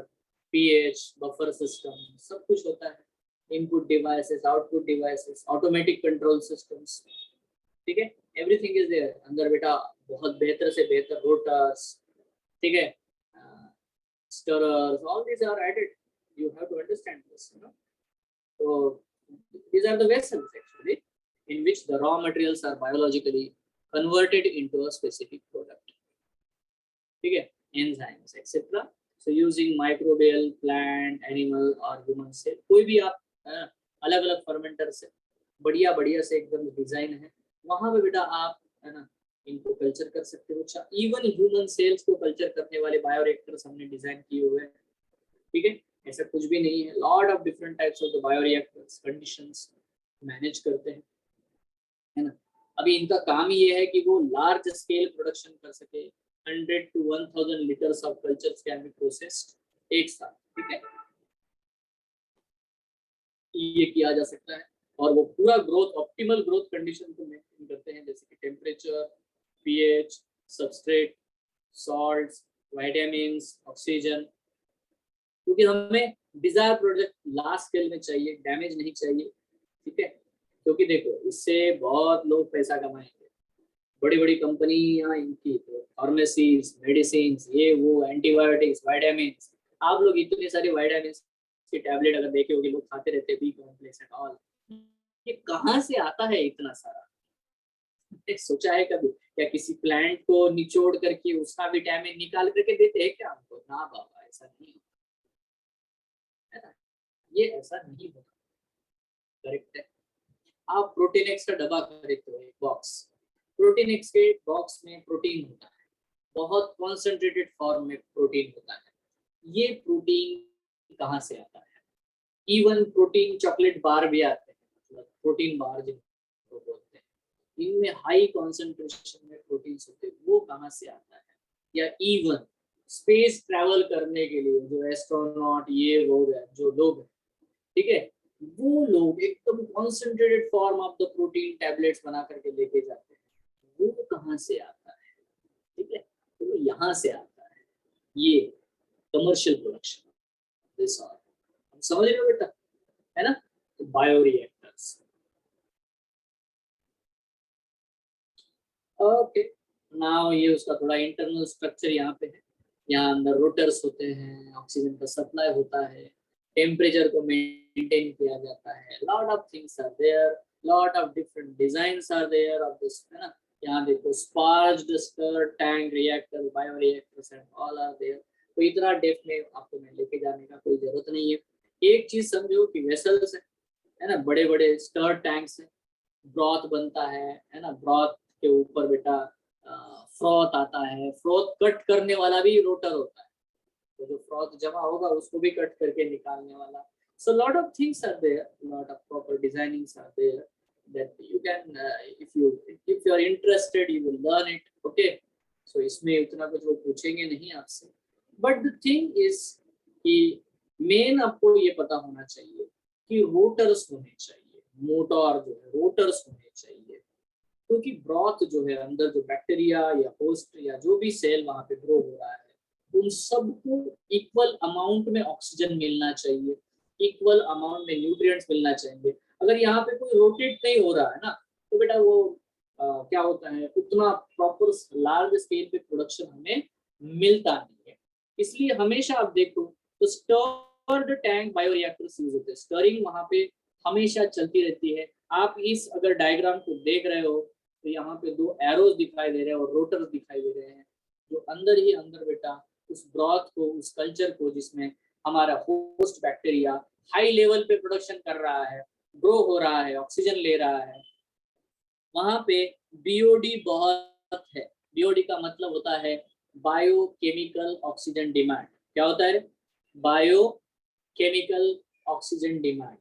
pH, buffer system सब कुछ होता है। Input devices, output devices, automatic control systems, ठीक है, एवरीथिंग इज देयर अंदर बेटा। बहुत बेहतर से बेहतर रोटर्स, ठीक है, stirrers, all these are added. You have to understand this, you know. So these are the vessels actually in which the raw materials are biologically converted into a specific product, ठीक है, enzymes etc. So using microbial, plant, animal और human cell, कोई भी आप अलग अलग fermenter से बढ़िया बढ़िया से एकदम डिजाइन है, वहां पे बेटा आप है ना इनको कल्चर कर सकते हो। इवन ह्यूमन सेल्स को कल्चर करने वाले बायोरिएक्टर्स हमने डिजाइन किए हुए हैं, ठीक है। ऐसा कुछ भी नहीं है, lot of different types of the bioreactors conditions manage करते हैं, है ना। अभी इनका काम ही ये है कि वो लार्ज स्केल प्रोडक्शन कर सके। 100 to 1000 litres of cultures can be processed एक साथ, ठीक है, ये किया जा सकता है। और वो पूरा ग्रोथ, ऑप्टिमल ग्रोथ कंडीशन को मेंटेन करते हैं, जैसे कि temperature, pH, substrate, salts, vitamins, oxygen, क्योंकि हमें डिजायर प्रोडक्ट लार्ज स्केल में चाहिए, डैमेज नहीं चाहिए, ठीक है। क्योंकि देखो इससे बहुत लोग पैसा कमाएंगे, बड़ी बड़ी कंपनियां इनकी, फार्मेसीज, मेडिसिन, ये वो, एंटीबायोटिक्स, विटामिन्स, आप लोग इतने सारे विटामिन्स की टैबलेट अगर देखे होंगे, लोग खाते रहते हैं, बी कॉम्प्लेक्स एंड ऑल, ये कहाँ से आता है इतना सारा? सोचा है कभी क्या किसी प्लांट को निचोड़ करके उसका विटामिन निकाल करके देते हैं क्या हमको? ना बाबा, ऐसा नहीं है ना, ये ऐसा नहीं होता, करेक्ट है। आप प्रोटीन एक्स का डब्बा खरीदते हो, एक बॉक्स, प्रोटीन एक्स के बॉक्स में प्रोटीन होता है, बहुत कॉन्सेंट्रेटेड फॉर्म में प्रोटीन होता है। ये प्रोटीन कहाँ से आता है? इवन प्रोटीन चॉकलेट बार भी आते हैं, मतलब प्रोटीन बार जिनको बोलते हैं, इनमें हाई कॉन्सेंट्रेशन में प्रोटीन होते हैं, वो कहाँ से आता है? या इवन स्पेस ट्रैवल करने के लिए जो एस्ट्रोनॉट ये वो जो लोग हैं, ठीक है, वो लोग एकदम concentrated form of the protein tablets बना करके लेके जाते हैं, वो कहाँ से आता है? ठीक है, तो यहाँ से आता है ये कमर्शियल प्रोडक्शन, दिस ऑल समझ रहे हो बेटा, है ना। तो बायोरिएक्टर्स, ओके। नाउ ये उसका थोड़ा इंटरनल स्ट्रक्चर यहाँ पे है। यहाँ अंदर रोटर्स होते हैं, ऑक्सीजन का सप्लाई होता है, टेम्परेचर को मेंटेन किया जाता है, lot of things are there, lot of different designs are there of this, है ना। यहाँ देखो sparged stir tank reactor, bioreactors and all are there. तो इतना डेप्थ में आपको मैं लेके जाने का कोई जरूरत नहीं है। एक चीज समझो कि वेसल्स है ना, बड़े बड़े स्टर टैंक्स है, ब्रॉथ बनता है ना, ब्रॉथ के ऊपर बेटा फ्रॉथ आता है, फ्रॉथ कट करने वाला भी रोटर होता है, तो जो फ्रॉथ जमा होगा उसको भी कट करके निकालने वाला। So lot of things are there, lot of proper designings are there that you can if you are interested you will learn it, okay। So इसमें उतना कुछ वो पूछेंगे नहीं आपसे, but the thing is कि मेन आपको ये पता होना चाहिए कि रोटर्स होने चाहिए, मोटर जो है रोटर्स होने चाहिए, क्योंकि ब्रॉथ जो है अंदर जो बैक्टीरिया या होस्ट या जो भी सेल वहां पे ग्रो हो रहा है, उन सबको इक्वल अमाउंट में ऑक्सीजन मिलना चाहिए, इक्वल अमाउंट में न्यूट्रिएंट्स मिलना चाहिए। अगर यहाँ पे कोई रोटेट नहीं हो रहा है ना, तो बेटा वो क्या होता है, उतना प्रॉपर लार्ज स्केल पे प्रोडक्शन हमें मिलता नहीं है। इसलिए हमेशा आप देखो तो स्टर्ड टैंक बायोरिएक्टर्स यूज होते हैं, स्टरिंग वहां पे हमेशा चलती रहती है। आप इस अगर डायग्राम को देख रहे हो तो यहाँ पे दो एरोज दिखाई दे रहे हैं और रोटर्स दिखाई दे रहे हैं, जो अंदर ही अंदर बेटा उस ब्रॉथ को, उस कल्चर को जिसमें हमारा होस्ट बैक्टीरिया हाई लेवल पे प्रोडक्शन कर रहा है, ग्रो हो रहा है, ऑक्सीजन ले रहा है, वहां पे बीओडी बहुत है। बीओडी का मतलब होता है बायोकेमिकल ऑक्सीजन डिमांड। क्या होता है? बायोकेमिकल ऑक्सीजन डिमांड,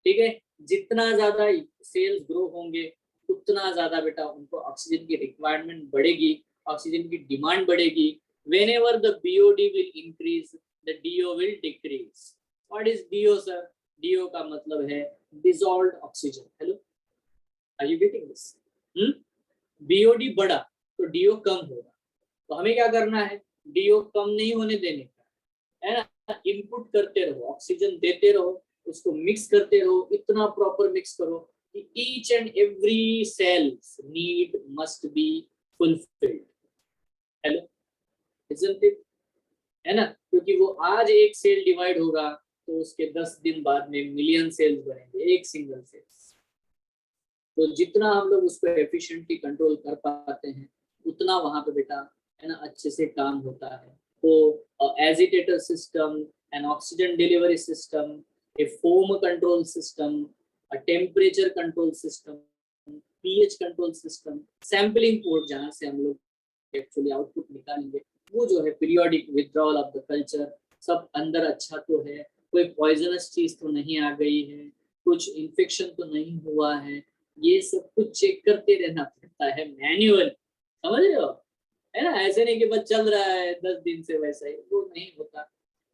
ठीक है। जितना ज्यादा सेल्स ग्रो होंगे उतना ज्यादा बेटा उनको ऑक्सीजन की रिक्वायरमेंट बढ़ेगी, ऑक्सीजन की डिमांड बढ़ेगी। whenever the BOD will increase, the DO will decrease. What is DO sir? DO का मतलब है dissolved oxygen. Hello, are you getting this? BOD बढ़ा तो DO कम होगा, तो हमें क्या करना है, DO कम नहीं होने देने का है ना, इनपुट करते रहो, ऑक्सीजन देते रहो, उसको मिक्स करते रहो, इतना प्रॉपर मिक्स करो कि each and every cells need must be fulfilled. Hello, isn't it? है ना, क्योंकि वो आज एक सेल डिवाइड होगा तो उसके 10 दिन बाद में मिलियन सेल्स बनेंगे, एक सिंगल सेल्स। तो जितना हम लोग उसको एफिशिएंटली कंट्रोल कर पाते हैं उतना वहां पे बेटा है ना अच्छे से काम होता है। तो agitator system, N oxygen delivery system, ए फोम कंट्रोल सिस्टम, अ temperature control system, pH control system, sampling port जहां से हम लोग एक्चुअली आउटपुट निकालेंगे, वो जो है periodic withdrawal of the culture, सब अंदर अच्छा तो है, कोई पॉइजनस चीज तो नहीं आ गई है, कुछ इन्फेक्शन तो नहीं हुआ है, ये सब कुछ चेक करते रहना पड़ता है मैन्युअल, समझ रहे हो, है ना। ऐसे नहीं कि बस चल रहा है 10 दिन से वैसा ही, वो नहीं होता,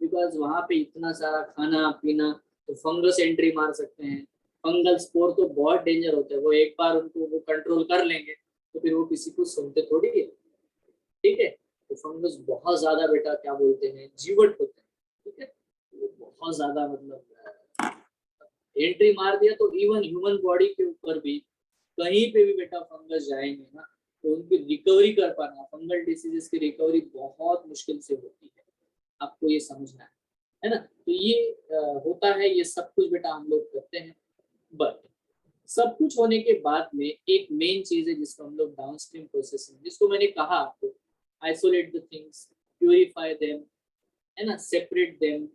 बिकॉज वहां पे इतना सारा खाना पीना, तो फंगस एंट्री मार सकते हैं, फंगल स्पोर तो बहुत डेंजर होते हैं, वो एक बार उनको वो कंट्रोल कर लेंगे तो फिर वो किसी को सुनते थोड़ी है, ठीक है। तो फंगस बहुत ज्यादा बेटा क्या बोलते हैं जीवट होते हैं, ठीक है, वो बहुत ज्यादा मतलब एंट्री मार दिया तो इवन ह्यूमन बॉडी के ऊपर भी कहीं पे भी बेटा फंगस जाएंगे ना तो उनकी रिकवरी कर पाना, फंगल डिसीजेस की रिकवरी बहुत मुश्किल से होती है, आपको ये समझना है ना। तो ये होता है, ये सब कुछ बेटा हम लोग करते हैं, बट सब कुछ होने के बाद में एक मेन चीज है जिसको हम लोग डाउनस्ट्रीम प्रोसेसिंग, जिसको मैंने कहा आपको, isolate the things, purify them, है ना, सेपरेट देम,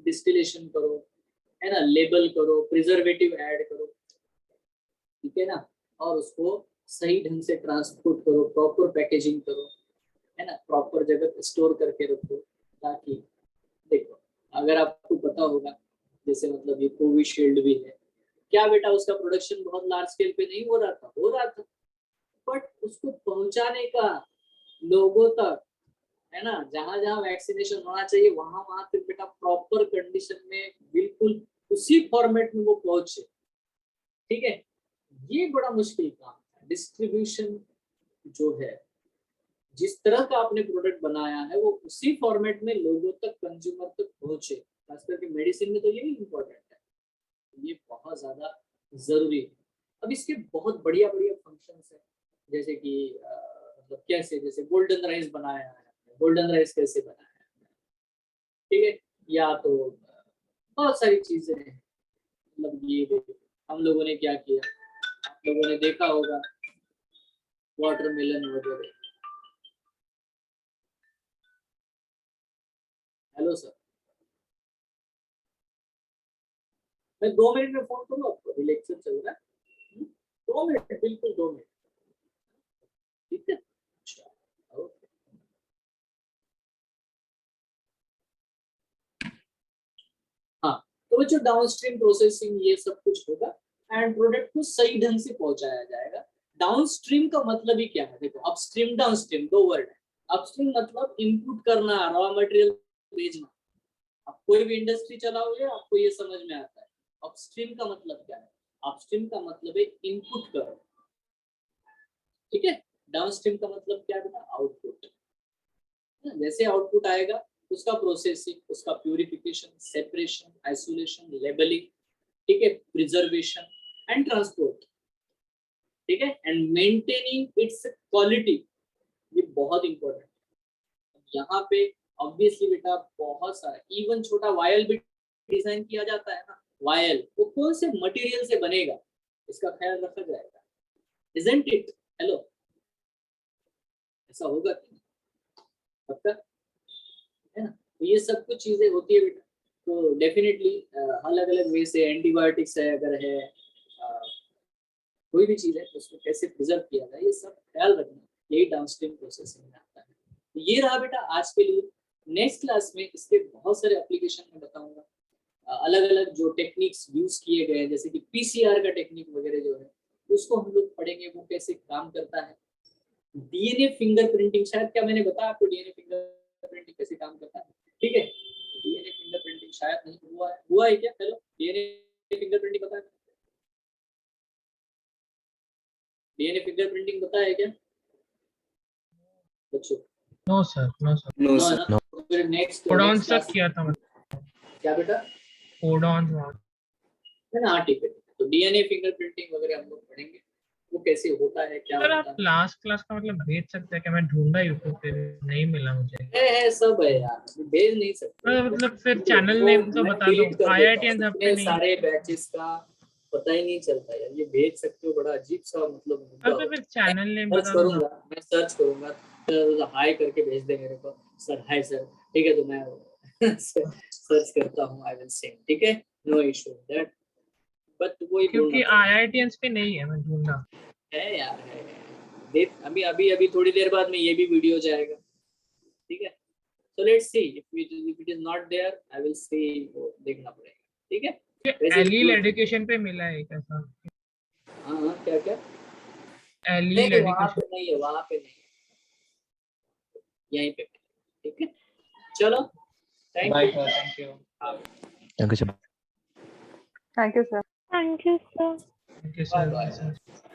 डिस्टिलेशन करो, है ना, लेबल करो, प्रिजर्वेटिव ऐड करो, ठीक है ना, और उसको सही ढंग से ट्रांसपोर्ट करो, प्रॉपर पैकेजिंग करो, है ना, प्रॉपर जगह पे स्टोर करके रखो, ताकि देखो अगर आपको पता होगा जैसे मतलब ये कोविशील्ड भी है, क्या बेटा उसका प्रोडक्शन बहुत लार्ज स्केल पे नहीं हो रहा था, बट उसको पहुंचाने का लोगों तक, है ना, जहां जहां वैक्सीनेशन होना चाहिए वहां वहां तक बेटा प्रॉपर कंडीशन में बिल्कुल उसी फॉर्मेट में वो पहुंचे, ठीक है। ये बड़ा मुश्किल काम है, डिस्ट्रीब्यूशन जो है, जिस तरह का आपने प्रोडक्ट बनाया है वो उसी फॉर्मेट में लोगों तक, कंज्यूमर तक पहुंचे, खास करके मेडिसिन में तो ये भी इम्पोर्टेंट है, ये बहुत ज्यादा जरूरी है। अब इसके बहुत बढ़िया बढ़िया फंक्शंस है, जैसे कि मतलब कैसे, जैसे गोल्डन राइस बनाया है, गोल्डन राइस कैसे बनाया है, ठीक है, या तो बहुत सारी चीजें हैं, मतलब ये हम लोगों ने क्या किया, आप लोगों ने देखा होगा वाटरमेलन वगैरह। हेलो सर, मैं 2 मिनट में फोन करूँ आपको, अभी लेक्चर चल रहा है, 2 मिनट, बिल्कुल 2 मिनट, ठीक है, अच्छा, ओके। हाँ, तो जो डाउनस्ट्रीम प्रोसेसिंग ये सब कुछ होगा एंड प्रोडक्ट को सही ढंग से पहुंचाया जाएगा। डाउनस्ट्रीम का मतलब ही क्या है, देखो अपस्ट्रीम डाउनस्ट्रीम 2 वर्ड है। अपस्ट्रीम मतलब इनपुट करना, रॉ मटेरियल भेजना, आप कोई भी इंडस्ट्री चलाओगे आपको ये समझ में आता है। अपस्ट्रीम का मतलब क्या है, अपस्ट्रीम का मतलब है इनपुट करो, ठीक है। डाउनस्ट्रीम का मतलब क्या है, आउटपुट, जैसे आउटपुट आएगा उसका प्रोसेसिंग, उसका प्यूरिफिकेशन, सेपरेशन, आइसोलेशन, लेबलिंग, ठीक है, प्रिजर्वेशन एंड ट्रांसपोर्ट, ठीक है, एंड मेंटेनिंग इट्स क्वालिटी, ये बहुत इंपॉर्टेंट है। यहाँ पे ऑब्वियसली बेटा बहुत सारा, इवन छोटा वायल भी डिजाइन किया जाता है ना, वायल वो कौन से मटेरियल से बनेगा इसका ख्याल रखा जाएगा, इजंट इट। हेलो, ऐसा होगा कि पक्का है ना। तो ये सब कुछ चीजें होती है बेटा, तो डेफिनेटली अलग अलग वे से एंटीबायोटिक्स है, अगर है कोई भी चीज है तो उसको कैसे प्रिजर्व किया जाए, ये सब ख्याल रखना, यही डाउनस्ट्रीम प्रोसेसिंग में आता है। तो ये रहा बेटा आज के लिए। नेक्स्ट क्लास में इसके बहुत सारे एप्लीकेशन में बताऊंगा, अलग अलग जो टेक्निक्स यूज किए गए हैं, जैसे कि पीसीआर का टेक्निक वगैरह जो है उसको हम लोग पढ़ेंगे वो कैसे काम करता है। डीएनए फिंगरप्रिंटिंग, शायद क्या मैंने बताया आपको डीएनए फिंगरप्रिंटिंग कैसे काम करता है, ठीक है। डीएनए फिंगरप्रिंटिंग शायद नहीं हुआ है क्या? हेलो, डीएनए फिंगरप्रिंटिंग पता है? डीएनए फिंगरप्रिंटिंग पता है क्या बच्चों? No sir, no sir. No ना, तो फिर नेक्स्ट कोडॉन तक किया था मतलब। क्या बेटा? कोडॉन है ना, ठीक है। तो डीएनए फिंगरप्रिंटिंग वगैरह हम लोग पढ़ेंगे, वो कैसे होता है, क्या सर, होता आप लास्ट क्लास का मतलब भेज सकते हैं क्या? मैं ढूंढा यूट्यूब पे, नहीं मिला मुझे। है सब है यार, भेज नहीं सकते। मतलब फिर वो चैनल नेम तो मैं बता दो। delete कर देता IITians हूँ। हब पे इतने नहीं। सारे बैचेस का पता ही नहीं चलता यार, ये भेज सकते हो, बड़ा अजीब सा मतलब मुद्दा अब तो फिर चैनल नेम सर्च बता दो ना। करूंगा, मैं सर्च करूंगा, तो हाई करके भेज दे मेरे को, सर हाय सर, ठीक है, तो मैं सर्च करता हूँ, आई विल सेंड, ठीक है, नो इशू दैट, बट वही क्योंकि ढूंढना IITians पे नहीं है, मैं ढूंढा। है यार, है। देख अभी अभी अभी थोड़ी देर बाद में ये भी वीडियो जाएगा, ठीक है। So let's see if it is not there, I will see, वो देखना पड़ेगा, ठीक है। वैसे एलील एजुकेशन पे मिला है कैसा? हाँ क्या क्या? एलील नहीं वहाँ एजुकेशन। पे नहीं है, वहाँ पे नहीं है, यहीं पे, ठीक है। चलो, thank bye you. Sir, thank you. Thank you sir. Thank you sir. Thank you bye sir. Bye.